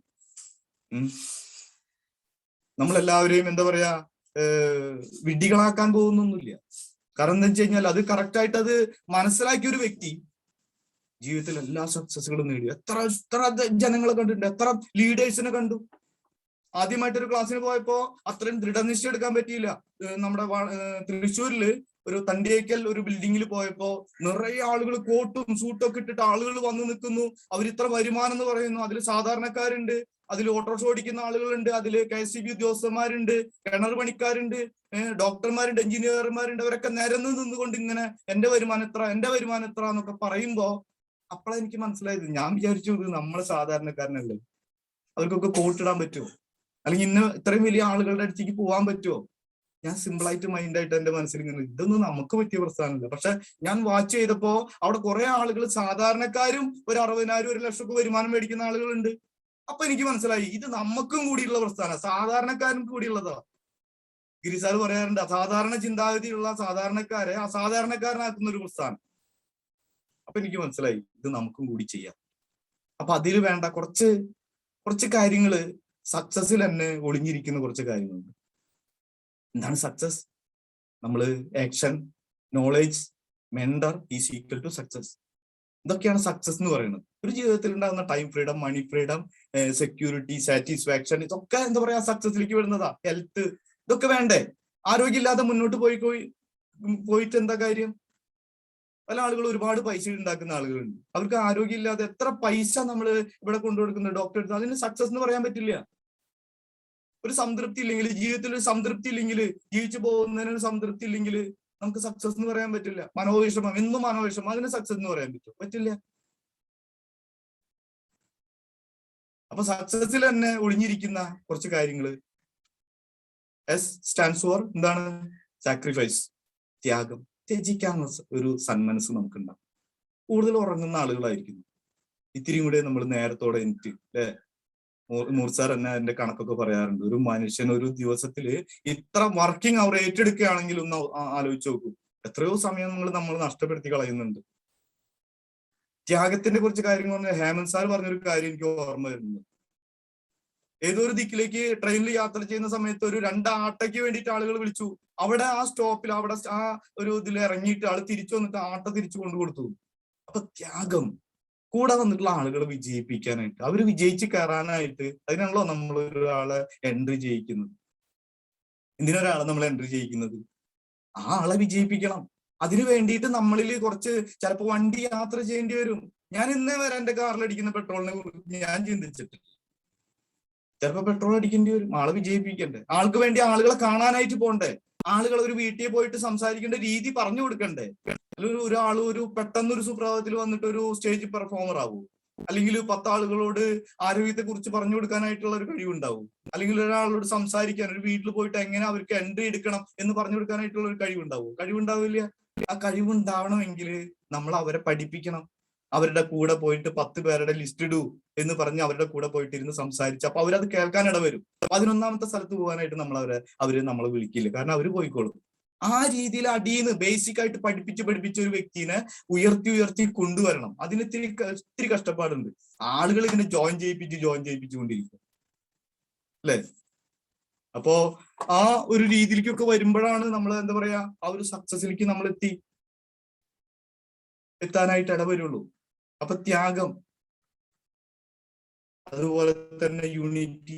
നമ്മളെല്ലാവരെയും എന്താ പറയാ, വിഡ്ഢികളാക്കാൻ പോകുന്നൊന്നുമില്ല. കാരണം എന്താ വെച്ച് കഴിഞ്ഞാൽ, അത് കറക്റ്റായിട്ട് അത് മനസ്സിലാക്കിയ ഒരു വ്യക്തി ജീവിതത്തിൽ എല്ലാ സക്സസുകളും നേടി. എത്ര ജനങ്ങളെ കണ്ടിട്ടുണ്ട്, എത്ര ലീഡേഴ്സിനെ കണ്ടു. ആദ്യമായിട്ടൊരു ക്ലാസ്സിന് പോയപ്പോ അത്രയും ദൃഢനിശ്ചയം എടുക്കാൻ പറ്റിയില്ല. നമ്മുടെ തൃശ്ശൂരില് ഒരു തണ്ടിയേക്കൽ ഒരു ബിൽഡിങ്ങിൽ പോയപ്പോ നിറയെ ആളുകൾ കോട്ടും സൂട്ടും ഒക്കെ ഇട്ടിട്ട് ആളുകൾ വന്നു നിൽക്കുന്നു. അവരിത്ര വരുമാനം എന്ന് പറയുന്നു. അതിൽ സാധാരണക്കാരുണ്ട്, അതിൽ ഓട്ടോറിക്ഷ ഓടിക്കുന്ന ആളുകളുണ്ട്, അതിൽ KSEB ഉദ്യോഗസ്ഥന്മാരുണ്ട്, കിണർ പണിക്കാരുണ്ട്, ഡോക്ടർമാരുണ്ട്, എഞ്ചിനീയർമാരുണ്ട്. അവരൊക്കെ നിരന്ന് നിന്നുകൊണ്ട് ഇങ്ങനെ എന്റെ വരുമാനം എത്ര എന്നൊക്കെ പറയുമ്പോ അപ്പോഴാണ് എനിക്ക് മനസ്സിലായത്. ഞാൻ വിചാരിച്ചു ഇത് നമ്മളെ സാധാരണക്കാരനല്ലേ, അവർക്കൊക്കെ കോട്ടിടാൻ പറ്റുമോ, അല്ലെങ്കിൽ ഇത്രയും വലിയ ആളുകളുടെ അടുത്തേക്ക് പോകാൻ പറ്റുമോ? ഞാൻ സിമ്പിളായിട്ട് മൈൻഡായിട്ട് എന്റെ മനസ്സിൽ ഇങ്ങനെ, ഇതൊന്നും നമുക്ക് പറ്റിയ പ്രസ്ഥാനമില്ല. പക്ഷെ ഞാൻ വാച്ച് ചെയ്തപ്പോ അവിടെ കുറെ ആളുകൾ, സാധാരണക്കാരും ഒരു 60,000 1 ലക്ഷം വരുമാനം മേടിക്കുന്ന ആളുകളുണ്ട്. അപ്പൊ എനിക്ക് മനസ്സിലായി ഇത് നമുക്കും കൂടിയുള്ള പ്രസ്ഥാനം, സാധാരണക്കാരും കൂടിയുള്ളതാ. ഗിരിസാർ പറയാറുണ്ട്, അസാധാരണ ചിന്താഗതിയുള്ള സാധാരണക്കാരെ അസാധാരണക്കാരനാക്കുന്ന ഒരു പ്രസ്ഥാനം. അപ്പൊ എനിക്ക് മനസ്സിലായി ഇത് നമുക്കും കൂടി ചെയ്യാം. അപ്പൊ അതിൽ വേണ്ട കുറച്ച് കാര്യങ്ങള്, സക്സസിൽ തന്നെ ഒളിഞ്ഞിരിക്കുന്ന കുറച്ച് കാര്യങ്ങളുണ്ട്. എന്താണ് സക്സസ്? നമ്മള് action, knowledge, mentor is equal to success. ഇതൊക്കെയാണ് സക്സസ് എന്ന് പറയുന്നത്. ഒരു ജീവിതത്തിൽ ഉണ്ടാകുന്ന time freedom, money freedom, security, satisfaction, ഇതൊക്കെ എന്താ പറയാ സക്സസിലേക്ക് വരുന്നതാ. ഹെൽത്ത്, ഇതൊക്കെ വേണ്ടേ? ആരോഗ്യമില്ലാതെ മുന്നോട്ട് പോയിട്ട് എന്താ കാര്യം? പല ആളുകളും ഒരുപാട് പൈസ ഉണ്ടാക്കുന്ന ആളുകളുണ്ട്, അവർക്ക് ആരോഗ്യമില്ലാതെ എത്ര പൈസ നമ്മൾ ഇവിടെ കൊണ്ടുകൊടുക്കുന്നത് ഡോക്ടർ, അതിന് സക്സസ് എന്ന് പറയാൻ പറ്റില്ല. ഒരു സംതൃപ്തി ഇല്ലെങ്കിൽ, ജീവിതത്തിൽ ഒരു സംതൃപ്തി ഇല്ലെങ്കിൽ, ജീവിച്ചു പോകുന്നതിന് ഒരു സംതൃപ്തി ഇല്ലെങ്കിൽ നമുക്ക് സക്സസ് എന്ന് പറയാൻ പറ്റില്ല. മനോവിഷമം, എന്നും മനോവിഷമം, അതിന് സക്സസ് എന്ന് പറയാൻ പറ്റില്ല. അപ്പൊ സക്സസിൽ തന്നെ ഒളിഞ്ഞിരിക്കുന്ന കുറച്ച് കാര്യങ്ങള്. S സ്റ്റാൻഡ്സ് ഫോർ എന്താണ്? സാക്രിഫൈസ്, ത്യാഗം. ത്യജിക്കാനുള്ള ഒരു സന്മനസ് നമുക്കുണ്ടാവും. കൂടുതൽ ഉറങ്ങുന്ന ആളുകളായിരിക്കും. ഇത്തിരിയും കൂടെ നമ്മൾ നേരത്തോടെ എനിക്ക് മൂർസാർ തന്നെ അതിന്റെ കണക്കൊക്കെ പറയാറുണ്ട്. ഒരു മനുഷ്യൻ ഒരു ദിവസത്തില് ഇത്ര വർക്കിംഗ് അവർ ഏറ്റെടുക്കുകയാണെങ്കിൽ ഒന്ന് ആലോചിച്ച് നോക്കൂ, എത്രയോ സമയം നമ്മൾ നഷ്ടപ്പെടുത്തി കളയുന്നുണ്ട്. ത്യാഗത്തിന്റെ കുറച്ച് കാര്യങ്ങൾ പറഞ്ഞ ഹേമന്ത് സാർ പറഞ്ഞൊരു കാര്യം എനിക്ക് ഓർമ്മ വരുന്നത്. ഏതോ ഒരു ദിക്കിലേക്ക് ട്രെയിനിൽ യാത്ര ചെയ്യുന്ന സമയത്ത് ഒരു 2 ആട്ടയ്ക്ക് വേണ്ടിയിട്ട് ആളുകൾ വിളിച്ചു. അവിടെ ആ സ്റ്റോപ്പിൽ അവിടെ ആ ഒരു ഇതിൽ ഇറങ്ങിയിട്ട് ആള് തിരിച്ചു വന്നിട്ട് ആട്ട തിരിച്ചു കൊണ്ടു കൊടുത്തു. അപ്പൊ ത്യാഗം. കൂടെ വന്നിട്ടുള്ള ആളുകളെ വിജയിപ്പിക്കാനായിട്ട്, അവര് വിജയിച്ച് കയറാനായിട്ട്, അതിനാണല്ലോ നമ്മൾ ഒരാളെ എൻട്രി ചെയ്യിക്കുന്നത്. എന്തിനൊരാളെ നമ്മൾ എൻട്രി ചെയ്യിക്കുന്നത്? ആ ആളെ വിജയിപ്പിക്കണം. അതിനു വേണ്ടിയിട്ട് നമ്മളിൽ കുറച്ച് ചിലപ്പോ വണ്ടി യാത്ര ചെയ്യേണ്ടി വരും. ഞാൻ ഇന്നേ വരെ എന്റെ കാറിൽ അടിക്കുന്ന പെട്രോളിനെ കുറിച്ച് ഞാൻ ചിന്തിച്ചിട്ടില്ല. ചിലപ്പോ പെട്രോൾ അടിക്കേണ്ടി വരും. ആളെ വിജയിപ്പിക്കണ്ടേ? ആൾക്ക് വേണ്ടി ആളുകളെ കാണാനായിട്ട് പോണ്ടേ? ആളുകൾ ഒരു വീട്ടിൽ പോയിട്ട് സംസാരിക്കേണ്ട രീതി പറഞ്ഞു കൊടുക്കണ്ടേ? അല്ലെങ്കിൽ ഒരാൾ ഒരു പെട്ടെന്നൊരു സുപ്രഭാതത്തിൽ വന്നിട്ട് ഒരു സ്റ്റേജ് പെർഫോമർ ആവൂ, അല്ലെങ്കിൽ 10 ആളുകളോട് ആരോഗ്യത്തെ കുറിച്ച് പറഞ്ഞു കൊടുക്കാനായിട്ടുള്ള ഒരു കഴിവുണ്ടാവും, അല്ലെങ്കിൽ ഒരാളോട് സംസാരിക്കാൻ, ഒരു വീട്ടിൽ പോയിട്ട് എങ്ങനെ അവർക്ക് എൻട്രി എടുക്കണം എന്ന് പറഞ്ഞു കൊടുക്കാനായിട്ടുള്ള ഒരു കഴിവുണ്ടാവില്ല. ആ കഴിവുണ്ടാവണമെങ്കിൽ നമ്മൾ അവരെ പഠിപ്പിക്കണം. അവരുടെ കൂടെ പോയിട്ട് 10 പേരുടെ ലിസ്റ്റ് ഇടൂ എന്ന് പറഞ്ഞ് അവരുടെ കൂടെ പോയിട്ട് ഇരുന്ന് സംസാരിച്ച് അപ്പൊ അവരത് കേൾക്കാൻ ഇടവരും. 11ാമത്തെ സ്ഥലത്ത് പോകാനായിട്ട് അവര് നമ്മളെ വിളിക്കില്ല, കാരണം അവര് പോയിക്കോളും. ആ രീതിയിൽ അടിയിന്ന് ബേസിക് ആയിട്ട് പഠിപ്പിച്ച ഒരു വ്യക്തിനെ ഉയർത്തി കൊണ്ടുവരണം. അതിന് ഇത്തിരി കഷ്ടപ്പാടുണ്ട്. ആളുകൾ ഇങ്ങനെ ജോയിൻ ചെയ്യിപ്പിച്ചുകൊണ്ടിരിക്കും, അല്ലെ? അപ്പോ ആ ഒരു രീതിയിലേക്കൊക്കെ വരുമ്പോഴാണ് നമ്മൾ എന്താ പറയാ, ആ ഒരു സക്സസിലേക്ക് നമ്മൾ എത്തി. എത്താനായിട്ട് ഇടവരുള്ളൂ. അപ്പൊ ത്യാഗം, അതുപോലെ തന്നെ യൂണിറ്റി,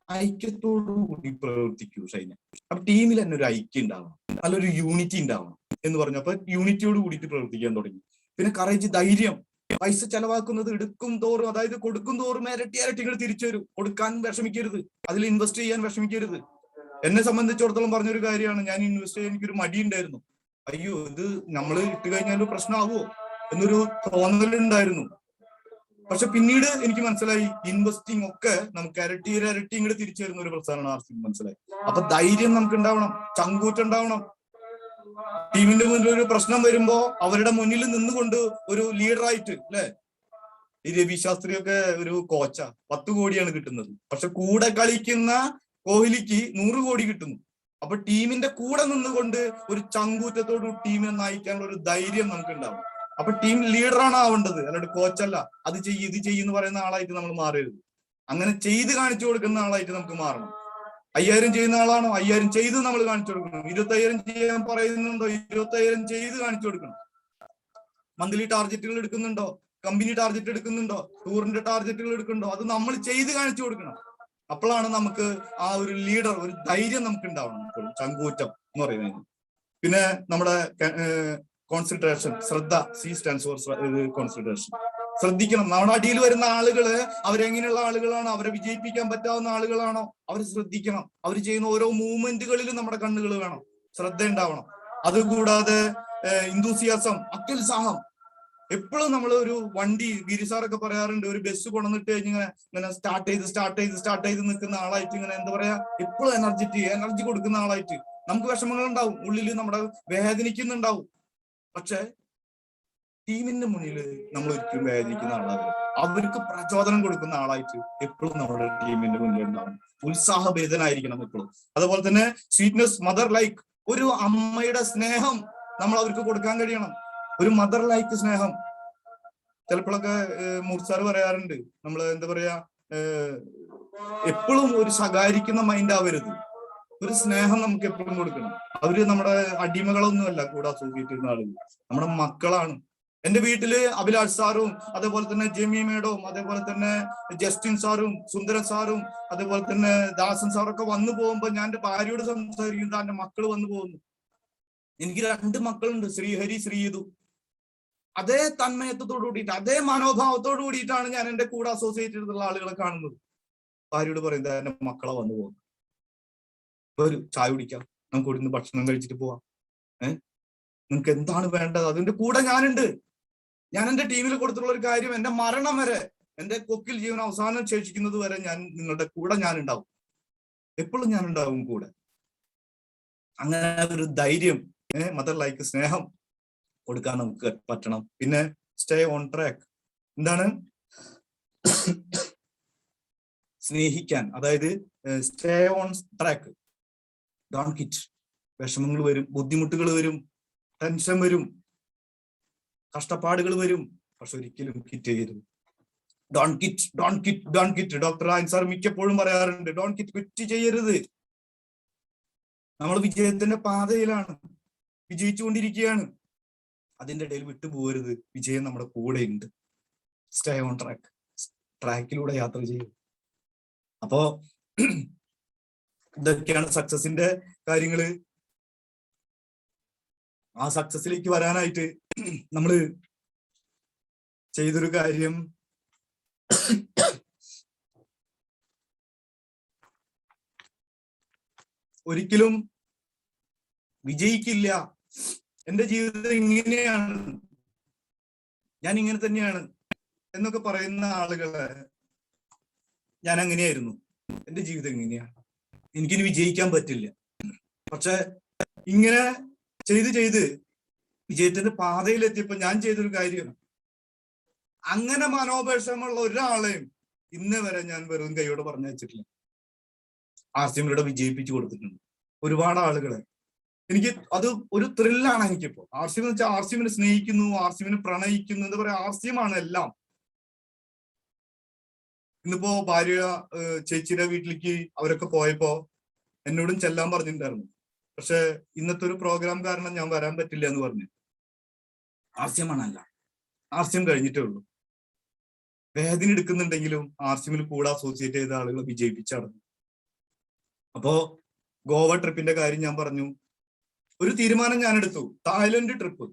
ഐക്യത്തോടു കൂടി പ്രവർത്തിക്കൂ ഷൈന. അപ്പൊ ടീമിൽ തന്നെ ഒരു ഐക്യം ഉണ്ടാവണം, നല്ലൊരു യൂണിറ്റി ഉണ്ടാവണം എന്ന് പറഞ്ഞു. അപ്പൊ യൂണിറ്റിയോട് കൂടിയിട്ട് പ്രവർത്തിക്കാൻ തുടങ്ങി. പിന്നെ കറേജ്, ധൈര്യം. പൈസ ചെലവാക്കുന്നത് എടുക്കും തോറും, അതായത് കൊടുക്കും തോറും ഇരട്ടി ഇരട്ടികൾ തിരിച്ചു വരും. കൊടുക്കാൻ വിഷമിക്കരുത്, അതിൽ ഇൻവെസ്റ്റ് ചെയ്യാൻ വിഷമിക്കരുത്. എന്നെ സംബന്ധിച്ചിടത്തോളം പറഞ്ഞൊരു കാര്യമാണ്, ഞാൻ ഇൻവെസ്റ്റ് ചെയ്യാൻ എനിക്കൊരു മടി ഉണ്ടായിരുന്നു. അയ്യോ, ഇത് നമ്മൾ ഇട്ട് കഴിഞ്ഞാൽ പ്രശ്നമാകുമോ എന്നൊരു തോന്നലുണ്ടായിരുന്നു. പക്ഷെ പിന്നീട് എനിക്ക് മനസ്സിലായി, ഇൻവെസ്റ്റിംഗ് ഒക്കെ നമുക്ക് ഇരട്ടി ഇങ്ങോട്ട് തിരിച്ചു വരുന്ന ഒരു പ്രസ്ഥാനമാണ് ആർസിബി, മനസ്സിലായി. അപ്പൊ ധൈര്യം നമുക്ക് ഉണ്ടാവണം, ചങ്കൂറ്റുണ്ടാവണം. ടീമിന്റെ മുന്നിൽ ഒരു പ്രശ്നം വരുമ്പോ അവരുടെ മുന്നിൽ നിന്നുകൊണ്ട് ഒരു ലീഡറായിട്ട്, അല്ലെ, ഈ രവി ശാസ്ത്രിയൊക്കെ ഒരു കോച്ചാ, 10 കോടിയാണ് കിട്ടുന്നത്. പക്ഷെ കൂടെ കളിക്കുന്ന കോഹ്ലിക്ക് 100 കോടി കിട്ടുന്നു. അപ്പൊ ടീമിന്റെ കൂടെ നിന്നുകൊണ്ട് ഒരു ചങ്കൂറ്റത്തോട് ടീമിനെ നയിക്കാനുള്ള ഒരു ധൈര്യം നമുക്ക് ഉണ്ടാവും. അപ്പൊ ടീം ലീഡറാണ് ആവേണ്ടത്, അല്ലാണ്ട് കോച്ചല്ല. അത് ചെയ്യ് ഇത് ചെയ്യുന്ന പറയുന്ന ആളായിട്ട് നമ്മൾ മാറരുത്. അങ്ങനെ ചെയ്ത് കാണിച്ചു കൊടുക്കുന്ന ആളായിട്ട് നമുക്ക് മാറണം. 5000 ചെയ്യുന്ന ആളാണോ, 5000 ചെയ്ത് നമ്മൾ കാണിച്ചു കൊടുക്കണം. 25,000 ചെയ്യാൻ പറയുന്നുണ്ടോ, 25,000 ചെയ്ത് കാണിച്ചു കൊടുക്കണം. മന്ത്ലി ടാർഗറ്റുകൾ എടുക്കുന്നുണ്ടോ, കമ്പനി ടാർഗറ്റ് എടുക്കുന്നുണ്ടോ, ടൂറിന്റെ ടാർഗറ്റുകൾ എടുക്കുന്നുണ്ടോ, അത് നമ്മൾ ചെയ്ത് കാണിച്ചു കൊടുക്കണം. അപ്പോഴാണ് നമുക്ക് ആ ഒരു ലീഡർ, ഒരു ധൈര്യം നമുക്ക് ഉണ്ടാവണം. ചങ്കൂറ്റം എന്ന് പറയുന്നത്. പിന്നെ നമ്മുടെ കോൺസെൻട്രേഷൻ, ശ്രദ്ധ. C stands for concentration. ശ്രദ്ധിക്കണം. നമ്മുടെ അടിയിൽ വരുന്ന ആളുകള് അവരെങ്ങനെയുള്ള ആളുകളാണോ, അവരെ വിജയിപ്പിക്കാൻ പറ്റാവുന്ന ആളുകളാണോ, അവർ ശ്രദ്ധിക്കണം. അവർ ചെയ്യുന്ന ഓരോ മൂവ്മെന്റുകളിലും നമ്മുടെ കണ്ണുകൾ വേണം, ശ്രദ്ധ ഉണ്ടാവണം. അതുകൂടാതെ ഇന്തൂസിയാസം, അത്യുത്സാഹം. എപ്പോഴും നമ്മൾ ഒരു വണ്ടി, ഗിരിസാറൊക്കെ പറയാറുണ്ട്, ഒരു ബസ് കൊണ്ടുവന്നിട്ട് ഇങ്ങനെ സ്റ്റാർട്ട് ചെയ്ത് നിൽക്കുന്ന ആളായിട്ട്, ഇങ്ങനെ എന്താ പറയാ, എപ്പോഴും എനർജി കൊടുക്കുന്ന ആളായിട്ട്. നമുക്ക് വിഷമങ്ങൾ ഉണ്ടാവും, ഉള്ളിൽ നമ്മുടെ വേദനിക്കുന്നുണ്ടാവും. പക്ഷെ ടീമിന്റെ മുന്നിൽ നമ്മൾ ഒരിക്കലും വേദനിക്കുന്ന ആളാണ്. അവർക്ക് പ്രചോദനം കൊടുക്കുന്ന ആളായിട്ട് എപ്പോഴും നമ്മുടെ ടീമിന്റെ മുന്നിൽ ഉണ്ടാവും. ഉത്സാഹഭേദനായിരിക്കണം എപ്പോഴും. അതുപോലെ തന്നെ സ്വീറ്റ്നെസ്, മദർ ലൈക്ക്. ഒരു അമ്മയുടെ സ്നേഹം നമ്മൾ അവർക്ക് കൊടുക്കാൻ കഴിയണം. ഒരു മദർ ലൈക്ക് സ്നേഹം. ചിലപ്പോഴൊക്കെ മൂർസാർ പറയാറുണ്ട്, നമ്മൾ എന്താ പറയാ, എപ്പോഴും ഒരു ശകാരിക്കുന്ന മൈൻഡ് ആവരുത്. ഒരു സ്നേഹം നമുക്ക് എപ്പോഴും കൊടുക്കണം. അവര് നമ്മുടെ അടിമകളൊന്നുമല്ല കൂടെ അസോസിയേറ്റ് ആളുകൾ, നമ്മുടെ മക്കളാണ്. എന്റെ വീട്ടില് അഭിലാഷ് സാറും, അതേപോലെ തന്നെ ജെമി മേഡവും, അതേപോലെ തന്നെ ജസ്റ്റിൻ സാറും, സുന്ദരൻ സാറും, അതേപോലെ തന്നെ ദാസൻ സാറൊക്കെ വന്നു പോകുമ്പോ ഞാൻ എന്റെ ഭാര്യയോട് സംസാരിക്കുന്നത്, എന്റെ മക്കൾ വന്നു പോകുന്നു. എനിക്ക് 2 മക്കളുണ്ട്, ശ്രീഹരി, ശ്രീതു. അതേ തന്മയത്വത്തോടു കൂടിയിട്ട്, അതേ മനോഭാവത്തോടു കൂടിയിട്ടാണ് ഞാൻ എന്റെ കൂടെ അസോസിയേറ്റ് ചെയ്തിട്ടുള്ള ആളുകളെ കാണുന്നത്. ഭാര്യയോട് പറയുന്നത്, എന്റെ മക്കളെ വന്നു പോകുന്നു, ഒരു ചായ കുടിക്കാം, നമുക്ക് ഇവിടുന്ന് ഭക്ഷണം കഴിച്ചിട്ട് പോവാം, നിങ്ങൾക്ക് എന്താണ് വേണ്ടത്, അതിന്റെ കൂടെ ഞാനുണ്ട്. ഞാൻ എന്റെ ടീമിൽ കൊടുത്തിട്ടുള്ള ഒരു കാര്യം, എന്റെ മരണം വരെ, എന്റെ കൊക്കിൽ ജീവൻ അവസാനം ശേഷിക്കുന്നത് വരെ ഞാൻ നിങ്ങളുടെ കൂടെ ഞാനുണ്ടാവും, എപ്പോഴും ഞാനുണ്ടാവും കൂടെ. അങ്ങനെ ഒരു ധൈര്യം, മദർ ലൈക്ക് സ്നേഹം കൊടുക്കാൻ നമുക്ക് പറ്റണം. പിന്നെ സ്റ്റേ ഓൺ ട്രാക്ക്. എന്താണ് സ്നേഹിക്കാൻ, അതായത് stay on track. Don't kit. വിഷമങ്ങൾ വരും, ബുദ്ധിമുട്ടുകൾ വരും, ടെൻഷൻ വരും, കഷ്ടപ്പാടുകൾ വരും, പക്ഷെ ഒരിക്കലും കിറ്റ് ചെയ്യരുത്. Don't kit, don't kit, don't kit. Doctor an sir മിക്കപ്പോഴും പറയാറുണ്ട്, ഡോണ്ട് കിറ്റ്, ക്വിറ്റ് ചെയ്യരുത്. നമ്മൾ വിജയത്തിന്റെ പാതയിലാണ്, വിജയിച്ചുകൊണ്ടിരിക്കുകയാണ്. അതിന്റെ ഇടയിൽ വിട്ടുപോകരുത്. വിജയം നമ്മുടെ കൂടെ ഉണ്ട്. സ്റ്റേ ഓൺ ട്രാക്ക്, ട്രാക്കിലൂടെ യാത്ര ചെയ്യും. അപ്പോ ഇതൊക്കെയാണ് സക്സസിന്റെ കാര്യങ്ങള്. ആ സക്സസിലേക്ക് വരാനായിട്ട് നമ്മള് ചെയ്തൊരു കാര്യം, ഒരിക്കലും വിജയിക്കില്ല, എന്റെ ജീവിതം ഇങ്ങനെയാണ്, ഞാൻ ഇങ്ങനെ തന്നെയാണ് എന്നൊക്കെ പറയുന്ന ആളുകളെ, ഞാൻ അങ്ങനെയായിരുന്നു, എന്റെ ജീവിതം ഇങ്ങനെയാണ്, എനിക്കിനി വിജയിക്കാൻ പറ്റില്ല. പക്ഷെ ഇങ്ങനെ ചെയ്ത് വിജയത്തിന്റെ പാതയിലെത്തിയപ്പോ ഞാൻ ചെയ്തൊരു കാര്യം, അങ്ങനെ മനോപേക്ഷമുള്ള ഒരാളെയും ഇന്ന് വരെ ഞാൻ വെറും കൈയോടെ പറഞ്ഞു വെച്ചിട്ടില്ല. ആർസിബിയുടെ വിജയിപ്പിച്ചു കൊടുത്തിട്ടുണ്ട് ഒരുപാട് ആളുകളെ. എനിക്ക് അത് ഒരു ത്രില്ലാണ്. എനിക്കിപ്പോ ആർസിബി എന്ന് വെച്ചാൽ ആർസിബിനെ സ്നേഹിക്കുന്നു, ആർസിബിനെ പ്രണയിക്കുന്നു, എന്താ പറയാ, ആർസിബിയാണ് എല്ലാം. ഇന്നിപ്പോ ഭാര്യ ചേച്ചിയുടെ വീട്ടിലേക്ക് അവരൊക്കെ പോയപ്പോ എന്നോടും ചെല്ലാൻ പറഞ്ഞിട്ടുണ്ടായിരുന്നു. പക്ഷെ ഇന്നത്തെ ഒരു പ്രോഗ്രാം കാരണം ഞാൻ വരാൻ പറ്റില്ല എന്ന് പറഞ്ഞു. RCM RCM കഴിഞ്ഞിട്ടേ ഉള്ളൂ. വേദന എടുക്കുന്നുണ്ടെങ്കിലും RCMൽ കൂടെ അസോസിയേറ്റ് ചെയ്ത ആളുകൾ വിജയിപ്പിച്ചാണ്. അപ്പോ ഗോവ ട്രിപ്പിന്റെ കാര്യം ഞാൻ പറഞ്ഞു. ഒരു തീരുമാനം ഞാൻ എടുത്തു. തായ്ലൻഡ് ട്രിപ്പ്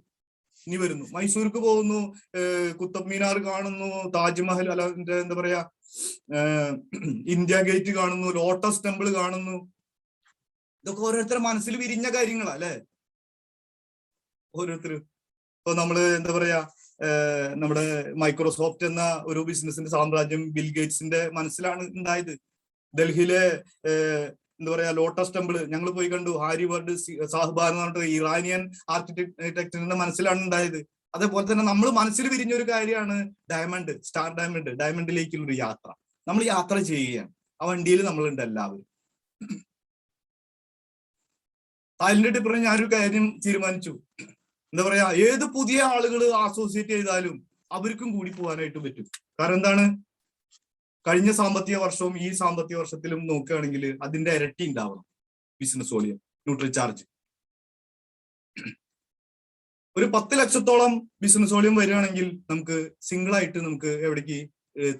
ഇനി വരുന്നു. മൈസൂർക്ക് പോകുന്നു, കുത്തബ് മീനാർ കാണുന്നു, താജ്മഹൽ അല്ല എന്താ പറയാ ഇന്ത്യ ഗേറ്റ് കാണുന്നു, ലോട്ടസ് ടെമ്പിൾ കാണുന്നു. ഇതൊക്കെ ഓരോരുത്തരുടെ മനസ്സിൽ വിരിഞ്ഞ കാര്യങ്ങളാ അല്ലെ. ഓരോരുത്തർ ഇപ്പൊ നമ്മള് എന്താ പറയാ നമ്മുടെ മൈക്രോസോഫ്റ്റ് എന്ന ഒരു ബിസിനസിന്റെ സാമ്രാജ്യം ബിൽ ഗേറ്റ്സിന്റെ മനസ്സിലാണ് ഉണ്ടായത്. ഡൽഹിയിലെ എന്താ പറയാ ലോട്ടസ് ടെമ്പിൾ ഞങ്ങൾ പോയി കണ്ടു. ഹാരി വർഡ് സാഹ്ബാൻ എന്ന് പറഞ്ഞിട്ട് ഇറാനിയൻ ആർക്കിടെക്ചറിന്റെ മനസ്സിലാണ് ഉണ്ടായത്. അതേപോലെ തന്നെ നമ്മൾ മനസ്സിൽ വിരിഞ്ഞ ഒരു കാര്യമാണ് ഡയമണ്ട്, സ്റ്റാർ ഡയമണ്ടിലേക്കുള്ള ഒരു യാത്ര. നമ്മൾ യാത്ര ചെയ്യുകയാണ്, ആ വണ്ടിയിൽ നമ്മളുണ്ട് എല്ലാവരും. തായ്ലൻഡ് ട്രിപ്പിന് ഞാനൊരു കാര്യം തീരുമാനിച്ചു. എന്താ പറയാ, ഏത് പുതിയ ആളുകൾ അസോസിയേറ്റ് ചെയ്താലും അവർക്കും കൂടി പോകാനായിട്ട് പറ്റും. കാരണം എന്താണ്, കഴിഞ്ഞ സാമ്പത്തിക വർഷവും ഈ സാമ്പത്തിക വർഷത്തിലും നോക്കുകയാണെങ്കിൽ അതിന്റെ ഇരട്ടി ഉണ്ടാവണം ബിസിനസ് വോളിയം, ന്യൂട്രൽ ചാർജ്. ഒരു 10 ലക്ഷത്തോളം ബിസിനസ് വോളിയം വരികയാണെങ്കിൽ നമുക്ക് സിംഗിൾ ആയിട്ട് നമുക്ക് എവിടേക്ക്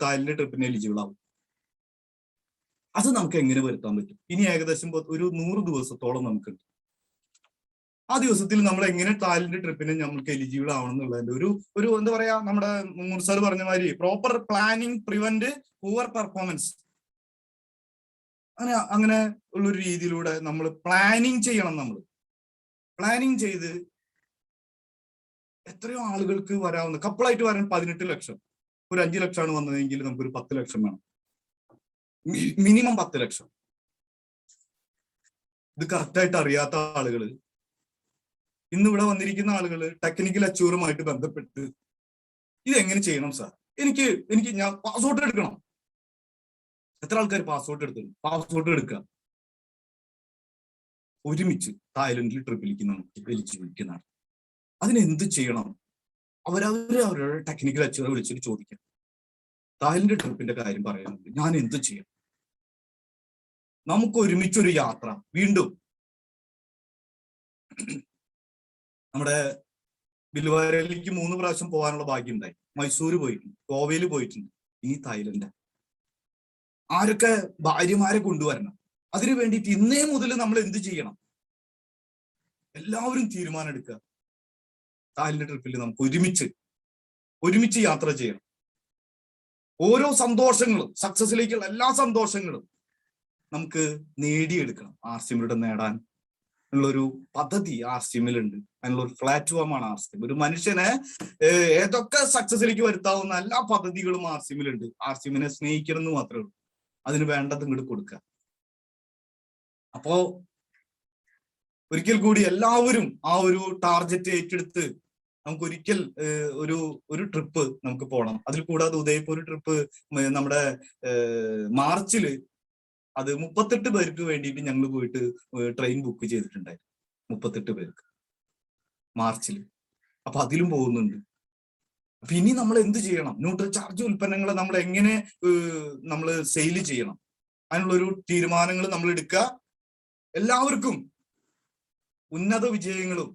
തായ്ലൻഡ് ട്രിപ്പിന് എലിജിബിൾ ആവും. അത് നമുക്ക് എങ്ങനെ വരുത്താൻ പറ്റും? ഇനി ഏകദേശം ഒരു 100 ദിവസത്തോളം നമുക്കുണ്ട്. ആ ദിവസത്തിൽ നമ്മൾ എങ്ങനെ തായ്ലൻഡ് ട്രിപ്പിന് നമുക്ക് എലിജിബിൾ ആവണം എന്നുള്ളതിന്റെ ഒരു എന്താ പറയാ, നമ്മുടെ മുൻ സാർ പറഞ്ഞ മാതിരി proper planning prevent poor performance. അങ്ങനെ ഉള്ളൊരു രീതിയിലൂടെ നമ്മൾ പ്ലാനിങ് ചെയ്യണം. നമ്മൾ പ്ലാനിങ് ചെയ്ത് എത്രയോ ആളുകൾക്ക് വരാവുന്ന, കപ്പിളായിട്ട് വരാൻ 18 ലക്ഷം, ഒരു 5 ലക്ഷമാണ് വന്നതെങ്കിൽ നമുക്കൊരു 10 ലക്ഷം വേണം, മിനിമം 10 ലക്ഷം. ഇത് കറക്റ്റായിട്ട് അറിയാത്ത ആളുകൾ, ഇന്ന് ഇവിടെ വന്നിരിക്കുന്ന ആളുകൾ ടെക്നിക്കൽ അച്ചീവറുമായിട്ട് ബന്ധപ്പെട്ട് ഇത് എങ്ങനെ ചെയ്യണം സാർ, എനിക്ക് ഞാൻ പാസ്പോർട്ട് എടുക്കണം. എത്ര ആൾക്കാർ പാസ്പോർട്ട് എടുത്തു? പാസ്പോർട്ട് എടുക്കുക, ഒരുമിച്ച് തായ്ലൻഡിൽ ട്രിപ്പിലേക്ക് നമുക്ക് എലിജിബിലിറ്റി നടത്തും. അതിനെന്ത് ചെയ്യണം? അവരവരുടെ ടെക്നിക്കൽ അച്ചീവറെ വിളിച്ചിട്ട് ചോദിക്കാം, തായ്ലൻഡ് ട്രിപ്പിന്റെ കാര്യം പറയുന്നുണ്ട്, ഞാൻ എന്ത് ചെയ്യണം? നമുക്ക് ഒരുമിച്ചൊരു യാത്ര. വീണ്ടും നമ്മുടെ ബിൽവാരയിലേക്ക് 3 പ്രാവശ്യം പോകാനുള്ള ഭാഗ്യം ഉണ്ടായി. മൈസൂര് പോയിട്ടുണ്ട്, ഗോവയിൽ പോയിട്ടുണ്ട്, ഇനി തായ്ലൻഡ്. ആരൊക്കെ ഭാര്യമാരെ കൊണ്ടുവരണം? അതിനു വേണ്ടിയിട്ട് ഇന്നേ മുതൽ നമ്മൾ എന്ത് ചെയ്യണം? എല്ലാവരും തീരുമാനം എടുക്കുക. തായ്ലൻഡ് ട്രിപ്പിൽ നമുക്ക് ഒരുമിച്ച് യാത്ര ചെയ്യണം. ഓരോ സന്തോഷങ്ങളും, സക്സസിലേക്കുള്ള എല്ലാ സന്തോഷങ്ങളും നമുക്ക് നേടിയെടുക്കണം. RCMലൂടെ നേടാൻ ഉള്ളൊരു പദ്ധതി RCMലുണ്ട്. അതിനുള്ള ഒരു പ്ലാറ്റ്ഫോമാണ് RCM. ഒരു മനുഷ്യനെ ഏതൊക്കെ സക്സസിലേക്ക് വരുത്താവുന്ന എല്ലാ പദ്ധതികളും RCMലുണ്ട്. RCMനെ സ്നേഹിക്കണം എന്ന് മാത്രമേ ഉള്ളൂ. അതിന് വേണ്ടത് ഇങ്ങോട്ട് കൊടുക്കുക. അപ്പോ ഒരിക്കൽ കൂടി എല്ലാവരും ആ ഒരു ടാർഗറ്റ് ഏറ്റെടുത്ത് നമുക്ക് ഒരിക്കൽ ഒരു ട്രിപ്പ് നമുക്ക് പോകണം. അതിൽ കൂടാതെ ഉദയപൂർ ട്രിപ്പ് നമ്മുടെ മാർച്ചില് അത് 38 പേർക്ക് വേണ്ടിയിട്ട് ഞങ്ങൾ പോയിട്ട് ട്രെയിൻ ബുക്ക് ചെയ്തിട്ടുണ്ടായിരുന്നു. 38 പേർക്ക് മാർച്ചിൽ. അപ്പൊ അതിലും പോകുന്നുണ്ട്. അപ്പൊ ഇനി നമ്മൾ എന്ത് ചെയ്യണം? ന്യൂട്രൽ ചാർജ് ഉൽപ്പന്നങ്ങളെ നമ്മൾ എങ്ങനെ നമ്മൾ സെയിൽ ചെയ്യണം? അതിനുള്ളൊരു തീരുമാനങ്ങൾ നമ്മൾ എടുക്കുക. എല്ലാവർക്കും ഉന്നത വിജയങ്ങളും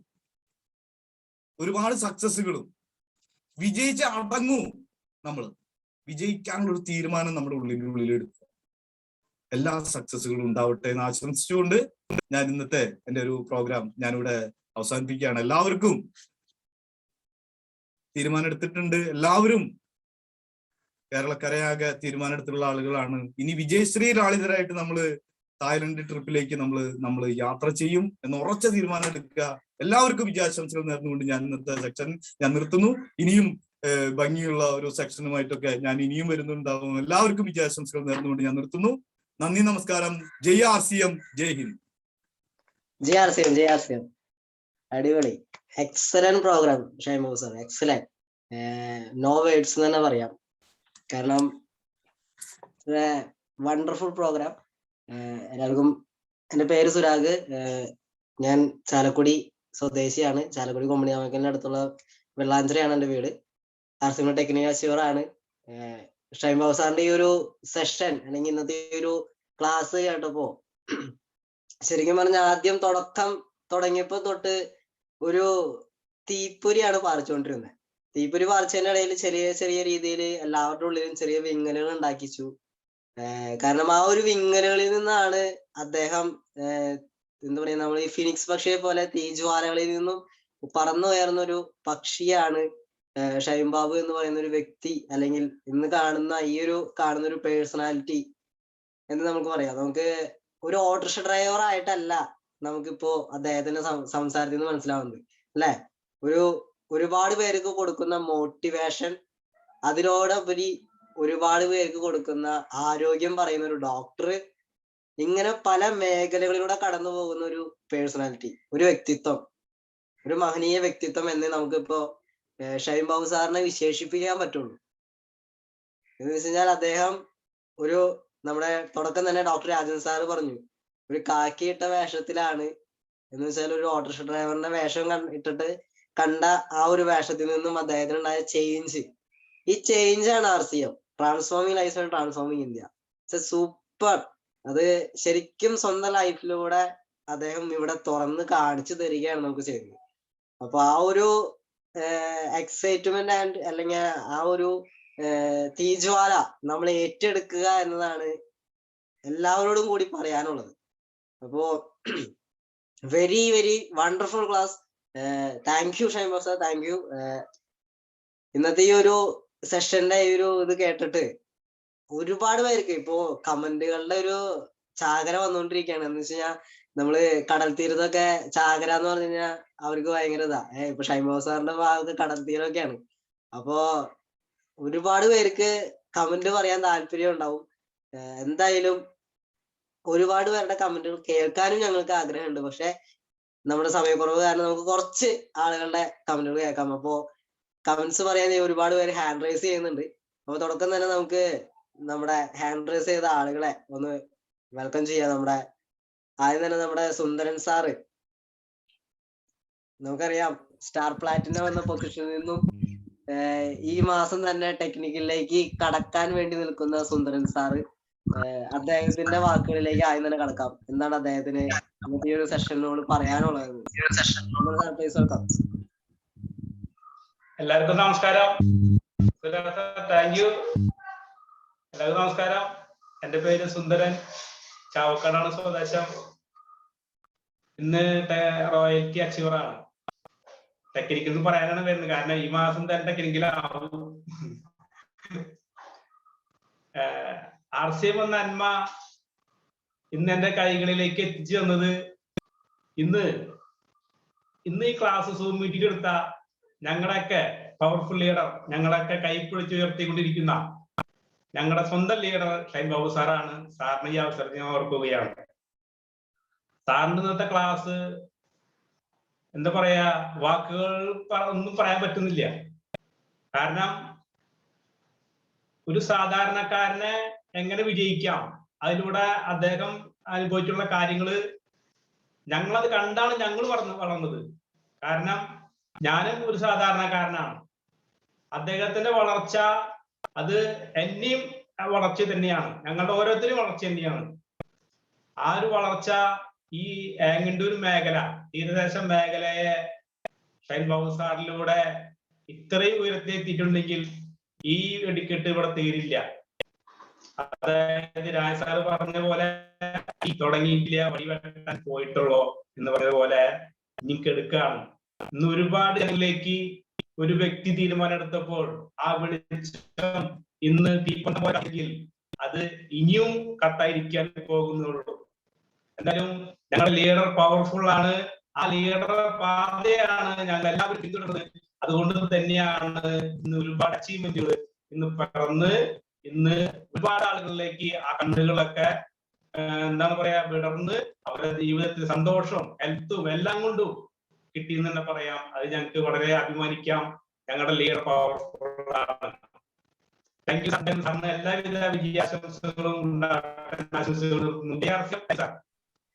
ഒരുപാട് സക്സസുകളും വിജയിച്ച അടങ്ങൂ. നമ്മൾ വിജയിക്കാനുള്ള ഒരു തീരുമാനം നമ്മുടെ ഉള്ളിൽ എടുക്കുക. എല്ലാ സക്സസുകളും ഉണ്ടാവട്ടെ എന്ന് ആശംസിച്ചുകൊണ്ട് ഞാൻ ഇന്നത്തെ എൻ്റെ ഒരു പ്രോഗ്രാം ഞാനിവിടെ അവസാനിപ്പിക്കുകയാണ്. എല്ലാവർക്കും തീരുമാനം എടുത്തിട്ടുണ്ട്. എല്ലാവരും കേരളക്കരയാകെ തീരുമാനം എടുത്തിട്ടുള്ള ആളുകളാണ്. ഇനി വിജയശ്രീ ലാളിതരായിട്ട് നമ്മൾ തായ്ലൻഡ് ട്രിപ്പിലേക്ക് നമ്മൾ യാത്ര ചെയ്യും എന്ന് ഉറച്ച തീരുമാനം എടുക്കുക. എല്ലാവർക്കും വിജയാശംസകൾ നേർന്നുകൊണ്ട് ഞാൻ ഇന്നത്തെ സെക്ഷൻ ഞാൻ നിർത്തുന്നു. ഇനിയും ഭംഗിയുള്ള ഒരു സെക്ഷനുമായിട്ടൊക്കെ ഞാൻ ഇനിയും വരുന്നുണ്ടാവും. എല്ലാവർക്കും വിജയാശംസകൾ നേർന്നുകൊണ്ട് ഞാൻ നിർത്തുന്നു. നന്ദി, നമസ്കാരം. ജയ് RCM, ജയ് ഹിന്ദ്. ജയ് RCM. അടിപൊളി, excellent programme Shaimu sir, excellent. No words എന്ന് തന്നെ പറയാം. കാരണം വണ്ടർഫുൾ പ്രോഗ്രാം. എല്ലാവർക്കും, എൻ്റെ പേര് സുരാഗ്. ഞാൻ ചാലക്കുടി സ്വദേശിയാണ്. ചാലക്കുടി കൊമ്പണിയാമക്കലിന്റെ അടുത്തുള്ള വെള്ളാഞ്ചിറയാണ് എൻ്റെ വീട്. RCM ടെക്നിക്കൽ അച്ചീവർ ആണ്. ഷൈമു സാറിന്റെ ഈ ഒരു സെഷൻ അല്ലെങ്കിൽ ഇന്നത്തെ ഒരു ക്ലാസ് കേട്ടപ്പോ ശരിക്കും പറഞ്ഞ ആദ്യം തുടങ്ങിയപ്പോ തൊട്ട് ഒരു തീപ്പൊരിയാണ് പാറിച്ചുകൊണ്ടിരുന്നത്. തീപ്പൊരി പാറിച്ചതിന്റെ ഇടയിൽ ചെറിയ ചെറിയ രീതിയിൽ എല്ലാവരുടെ ഉള്ളിലും ചെറിയ വിങ്ങലുകൾ ഉണ്ടാക്കിച്ചു. കാരണം ആ ഒരു വിങ്ങലുകളിൽ നിന്നാണ് അദ്ദേഹം എന്താ പറയാ, നമ്മൾ ഈ ഫിനിക്സ് പക്ഷിയെ പോലെ തീജ്വാലകളിൽ നിന്നും പറന്നുയർന്ന ഒരു പക്ഷിയാണ് ഷൈൻ ബാബു എന്ന് പറയുന്ന ഒരു വ്യക്തി, അല്ലെങ്കിൽ ഇന്ന് കാണുന്ന ഒരു പേഴ്സണാലിറ്റി എന്ന് നമുക്ക് പറയാം. നമുക്ക് ഒരു ഓട്ടോറിക്ഷ ഡ്രൈവർ ആയിട്ടല്ല നമുക്കിപ്പോ അദ്ദേഹത്തിന്റെ സംസാരത്തിൽ നിന്ന് മനസ്സിലാവുന്നത്, അല്ലെ? ഒരുപാട് പേർക്ക് കൊടുക്കുന്ന മോട്ടിവേഷൻ, അതിനോടുപരി ഒരുപാട് പേർക്ക് കൊടുക്കുന്ന ആരോഗ്യം പറയുന്ന ഒരു ഡോക്ടർ, ഇങ്ങനെ പല മേഖലകളിലൂടെ കടന്നു പോകുന്ന ഒരു പേഴ്സണാലിറ്റി, ഒരു വ്യക്തിത്വം, ഒരു മഹനീയ വ്യക്തിത്വം എന്ന് നമുക്കിപ്പോ ഷൈൻ ബാബു സാറിനെ വിശേഷിപ്പിക്കാൻ പറ്റുള്ളൂ. എന്ന് വെച്ച് കഴിഞ്ഞാൽ അദ്ദേഹം നമ്മുടെ തുടക്കം തന്നെ ഡോക്ടർ രാജൻ സാറ് പറഞ്ഞു, ഒരു കാക്കിയിട്ട വേഷത്തിലാണ്, എന്ന് വെച്ചാൽ ഒരു ഓട്ടോറിക്ഷ ഡ്രൈവറിന്റെ വേഷം ഇട്ടിട്ട് കണ്ട ആ ഒരു വേഷത്തിൽ നിന്നും അദ്ദേഹത്തിന് ഉണ്ടായ ചേഞ്ച്, ഈ ചേഞ്ച് ആണ് RCM, transforming life and transforming India. Super. അത് ശരിക്കും സ്വന്തം ലൈഫിലൂടെ അദ്ദേഹം ഇവിടെ തുറന്ന് കാണിച്ചു തരികയാണ് നമുക്ക് ചെയ്യുന്നത്. അപ്പൊ ആ ഒരു എക്സൈറ്റ്മെന്റ് ആൻഡ് അല്ലെങ്കിൽ ആ ഒരു തീജ്വാല നമ്മൾ ഏറ്റെടുക്കുക എന്നതാണ് എല്ലാവരോടും കൂടി പറയാനുള്ളത്. അപ്പോ very very wonderful class. Thank you Shine Babu sir, thank U. ഇന്നത്തെ ഈ ഒരു സെഷന്റെ ഈ ഒരു ഇത് കേട്ടിട്ട് ഒരുപാട് പേർക്ക് ഇപ്പോ കമന്റുകളുടെ ഒരു ചാകര വന്നുകൊണ്ടിരിക്കുകയാണ്. എന്ന് വെച്ച് കഴിഞ്ഞാൽ നമ്മള് കടൽ തീരത്തൊക്കെ ചാകര എന്ന് പറഞ്ഞു കഴിഞ്ഞാൽ അവർക്ക് ഭയങ്കര ഇതാ. ഇപ്പൊ ഷൈൻ ബാബു സാറിന്റെ ഭാഗത്ത് കടൽ തീരമൊക്കെയാണ്. അപ്പോ ഒരുപാട് പേർക്ക് കമന്റ് പറയാൻ താല്പര്യം ഉണ്ടാവും. എന്തായാലും ഒരുപാട് പേരുടെ കമന്റുകൾ കേൾക്കാനും ഞങ്ങൾക്ക് ആഗ്രഹമുണ്ട്. പക്ഷെ നമ്മുടെ സമയക്കുറവ് കാരണം നമുക്ക് കുറച്ച് ആളുകളുടെ കമന്റുകൾ കേൾക്കാം. അപ്പോ കമന്റ്സ് പറയാൻ ഒരുപാട് പേര് ഹാൻഡ് റൈസ് ചെയ്യുന്നുണ്ട്. അപ്പൊ തുടക്കം തന്നെ നമുക്ക് നമ്മുടെ ഹാൻഡ് റൈസ് ചെയ്ത ആളുകളെ ഒന്ന് വെൽക്കം ചെയ്യാം. ആദ്യം തന്നെ നമ്മുടെ സുന്ദരൻ സാറ്, നമുക്കറിയാം സ്റ്റാർ പ്ലാറ്റിനം എന്ന പൊസിഷനിൽ നിന്നും ഈ മാസം തന്നെ ടെക്നിക്കലിലേക്ക് കടക്കാൻ വേണ്ടി നിൽക്കുന്ന സുന്ദരൻ സാറ്, അദ്ദേഹത്തിന്റെ വാക്കുകളിലേക്ക് ആദ്യം തന്നെ കടക്കാം. എന്താണ് അദ്ദേഹത്തിന് ഈ ഒരു സെഷനിനോട് പറയാനുള്ളത്? എല്ലാവർക്കും നമസ്കാരം. Thank you. എല്ലാവർക്കും നമസ്കാരം. എന്റെ പേര് സുന്ദരൻ, ചാവക്കാടാണ് സ്വദേശം. ഇന്ന് റോയൽറ്റി അച്ചീവർ ആണ്. ടെക്നിക്കൽ പറയാനാണ് വരുന്നത്, കാരണം ഈ മാസം തന്നെ ടെക്നിക്കലാവും. RCM എന്ന നന്മ ഇന്ന് എന്റെ കൈകളിലേക്ക് എത്തിച്ചു തന്നത്, ഇന്ന് ഈ ക്ലാസ് സൂം മീറ്റിംഗ് എടുത്ത ഞങ്ങളൊക്കെ പവർഫുൾ ലീഡർ, ഞങ്ങളൊക്കെ കൈപ്പിടിച്ചുയർത്തിക്കൊണ്ടിരിക്കുന്ന ഞങ്ങളുടെ സ്വന്തം ലീഡർ ഷൈൻ ബാബു സാറാണ്. സാറിന് ഈ അവസരത്തിൽ ഞാൻ ഓർക്കുകയാണ്. സാറിന്റെ ഇന്നത്തെ ക്ലാസ് എന്താ പറയാ, വാക്കുകൾ ഒന്നും പറയാൻ പറ്റുന്നില്ല. കാരണം ഒരു സാധാരണക്കാരനെ എങ്ങനെ വിജയിക്കാം, അതിലൂടെ അദ്ദേഹം അനുഭവിച്ചിട്ടുള്ള കാര്യങ്ങള് ഞങ്ങളത് കണ്ടാണ് ഞങ്ങൾ വളർന്നത്. കാരണം ഞാനും ഒരു സാധാരണക്കാരനാണ്. അദ്ദേഹത്തിന്റെ വളർച്ച അത് എന്നെയും വളർച്ച തന്നെയാണ്, ഞങ്ങളുടെ ഓരോരുത്തരും വളർച്ച തന്നെയാണ്. ആ ഒരു വളർച്ച ഈ ഏങ്ങണ്ടൂർ മേഖല, തീരദേശ മേഖലയെ ഷൈൻ ബാബു സാറിലൂടെ ഇത്രയും ഉയർത്തിയെത്തിയിട്ടുണ്ടെങ്കിൽ ഈ വെടിക്കെട്ട് ഇവിടെ തീരില്ല. അതായത് രാജ് സാറ് പറഞ്ഞ പോലെ തുടങ്ങിയിട്ടില്ല, വഴിവെട്ടാൻ പോയിട്ടുള്ളോ എന്ന് പറഞ്ഞ പോലെ ഇനി കെടുക്കാണ്. ഇന്ന് ഒരുപാട് ജനങ്ങളിലേക്ക് ഒരു വ്യക്തി തീരുമാനം എടുത്തപ്പോൾ ആ വെളിച്ചം ഇന്ന് തീപ്പന്തം പോലെങ്കിൽ അത് ഇനിയും കത്തായിരിക്കാൻ പോകുന്നുള്ളൂ. എന്തായാലും ഞങ്ങളുടെ ലീഡർ പവർഫുൾ ആണ്. ആ ലീഡർ പാതയാണ് ഞങ്ങൾ എല്ലാവരും പിന്തുടരുന്നത്. അതുകൊണ്ട് തന്നെയാണ് ഇന്ന് ഒരുപാട് അച്ചീവ്മെന്റുകൾ ഇന്ന് പറന്ന് ഇന്ന് ഒരുപാട് ആളുകളിലേക്ക് ആ കണ്ണുകളൊക്കെ എന്താണ് പറയാ വിടർന്ന് അവരുടെ ജീവിതത്തിൽ സന്തോഷവും ഹെൽത്തും എല്ലാം കൊണ്ടും കിട്ടിയെന്ന് തന്നെ പറയാം. അത് ഞങ്ങൾക്ക് വളരെ അഭിമാനിക്കാം. ഞങ്ങളുടെ ലീഡർ പവർഫുൾ ആണ്. താങ്ക് യു സാറിന് എല്ലാവിധ വിജയാശംസകളും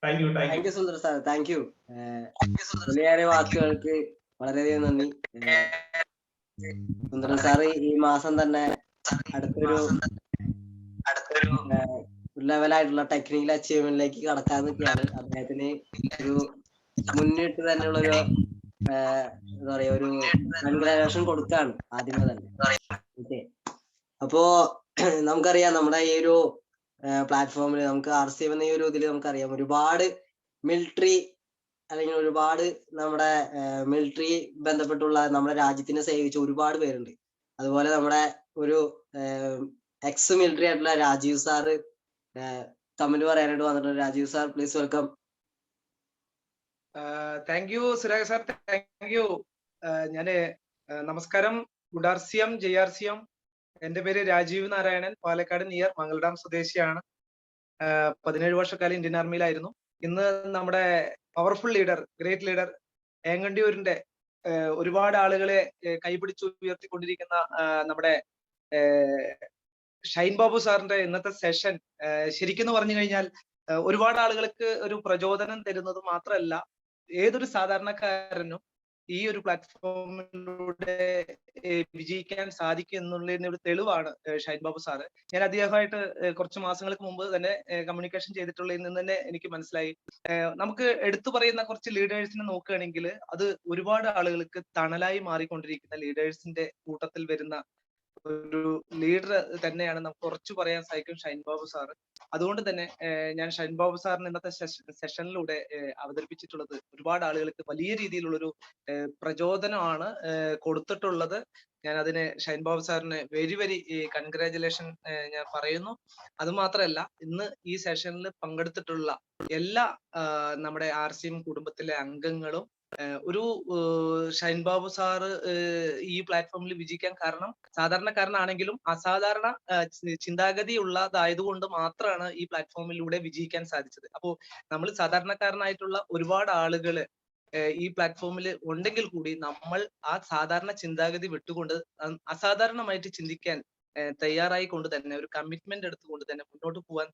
thank you Sundar sir, thank you. വാക്കുകൾക്ക് വളരെയധികം നന്ദി. സുന്ദരൻ സാറ് ഈ മാസം തന്നെ അടുത്തൊരു ലെവലായിട്ടുള്ള ടെക്നിക്കൽ അച്ചീവ്മെന്റിലേക്ക് കടക്കാൻ നിൽക്കുകയാണ്. അദ്ദേഹത്തിന് ഒരു മുന്നിട്ട് തന്നെയുള്ള ഒരു എന്താ പറയാ ഒരു കൺഗ്രാജുലേഷൻ കൊടുക്കാണ് ആദ്യമേ തന്നെ. ഓക്കെ, അപ്പോ നമുക്കറിയാം നമ്മുടെ ഈ ഒരു പ്ലാറ്റ്ഫോമിൽ നമുക്ക് RCM എന്ന ഈ ഒരു ഇതിൽ നമുക്കറിയാം ഒരുപാട് മിലിറ്ററി അല്ലെങ്കിൽ ഒരുപാട് നമ്മുടെ മിലിറ്ററി ബന്ധപ്പെട്ടുള്ള നമ്മുടെ രാജ്യത്തിനെ സേവിച്ച ഒരുപാട് പേരുണ്ട്. അതുപോലെ നമ്മുടെ ഒരു എക്സ് മിലിറ്ററി ആയിട്ടുള്ള രാജീവ് സാറ് കമന്റ് പറയാനായിട്ട് വന്നിട്ടുണ്ട്. Rajeev sir, please welcome. Thank you Surag sir, thank you. ഞാന് നമസ്കാരം. Good RCM, JRCM. എന്റെ പേര് രാജീവ് നാരായണൻ, പാലക്കാട് നിയർ മംഗൾഡാം സ്വദേശിയാണ്. 17 വർഷക്കാലം ഇന്ത്യൻ ആർമിയിലായിരുന്നു. ഇന്ന് നമ്മുടെ പവർഫുൾ ലീഡർ, ഗ്രേറ്റ് ലീഡർ ഏങ്ങണ്ടിയൂരിന്റെ ഒരുപാട് ആളുകളെ കൈപിടിച്ച് ഉയർത്തിക്കൊണ്ടിരിക്കുന്ന നമ്മുടെ ഷൈൻ ബാബു സാറിന്റെ ഇന്നത്തെ സെഷൻ ശരിക്കും പറഞ്ഞു കഴിഞ്ഞാൽ ഒരുപാട് ആളുകൾക്ക് ഒരു പ്രചോദനം തരുന്നത് മാത്രമല്ല, ഏതൊരു സാധാരണക്കാരനും ഈ ഒരു പ്ലാറ്റ്ഫോമിലൂടെ വിജയിക്കാൻ സാധിക്കും എന്നുള്ളതിന് ഒരു തെളിവാണ് ഷൈൻ ബാബു സാറ്. ഞാൻ അദ്ദേഹമായിട്ട് കുറച്ച് മാസങ്ങൾക്ക് മുമ്പ് തന്നെ കമ്മ്യൂണിക്കേഷൻ ചെയ്തിട്ടുള്ളതിൽ നിന്ന് തന്നെ എനിക്ക് മനസ്സിലായി. നമുക്ക് എടുത്തു പറയുന്ന കുറച്ച് ലീഡേഴ്സിനെ നോക്കുകയാണെങ്കിൽ അത് ഒരുപാട് ആളുകൾക്ക് തണലായി മാറിക്കൊണ്ടിരിക്കുന്ന ലീഡേഴ്സിന്റെ കൂട്ടത്തിൽ വരുന്ന ഒരു ലീഡർ തന്നെയാണ് നമുക്ക് ഉറച്ചു പറയാൻ സാധിക്കും ഷൈൻ ബാബു സാറ്. അതുകൊണ്ട് തന്നെ ഞാൻ ഷൈൻ ബാബു സാറിന് ഇന്നത്തെ സെഷനിലൂടെ അവതരിപ്പിച്ചിട്ടുള്ളത് ഒരുപാട് ആളുകൾക്ക് വലിയ രീതിയിലുള്ളൊരു പ്രചോദനമാണ് കൊടുത്തിട്ടുള്ളത്. ഞാൻ അതിന് ഷൈൻ ബാബു സാറിന് വെരി വെരി കൺഗ്രാജുലേഷൻ ഞാൻ പറയുന്നു. അതുമാത്രമല്ല, ഇന്ന് ഈ സെഷനിൽ പങ്കെടുത്തിട്ടുള്ള എല്ലാ നമ്മുടെ RCM കുടുംബത്തിലെ അംഗങ്ങളും ഒരു ഷൈൻ ബാബു സാറ് ഈ പ്ലാറ്റ്ഫോമിൽ വിജയിക്കാൻ കാരണം സാധാരണക്കാരനാണെങ്കിലും അസാധാരണ ചിന്താഗതി ഉള്ളതായതുകൊണ്ട് മാത്രമാണ് ഈ പ്ലാറ്റ്ഫോമിലൂടെ വിജയിക്കാൻ സാധിച്ചത്. അപ്പോൾ നമ്മൾ സാധാരണക്കാരനായിട്ടുള്ള ഒരുപാട് ആളുകള് ഈ പ്ലാറ്റ്ഫോമിൽ ഉണ്ടെങ്കിൽ കൂടി നമ്മൾ ആ സാധാരണ ചിന്താഗതി വിട്ടുകൊണ്ട് അസാധാരണമായിട്ട് ചിന്തിക്കാൻ തയ്യാറായിക്കൊണ്ട് തന്നെ ഒരു കമ്മിറ്റ്മെന്റ് എടുത്തുകൊണ്ട് തന്നെ മുന്നോട്ട് പോകാൻ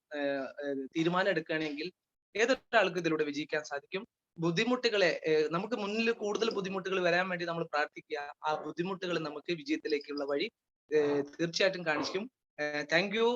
തീരുമാനം എടുക്കുകയാണെങ്കിൽ ഏതൊരാൾക്കും ഇതിലൂടെ വിജയിക്കാൻ സാധിക്കും. ബുദ്ധിമുട്ടുകളെ നമുക്ക് മുന്നിൽ കൂടുതൽ ബുദ്ധിമുട്ടുകൾ വരാൻ വേണ്ടി നമ്മൾ പ്രാർത്ഥിക്കുക. ആ ബുദ്ധിമുട്ടുകൾ നമുക്ക് വിജയത്തിലേക്കുള്ള വഴി തീർച്ചയായിട്ടും കാണിക്കും. Thank you.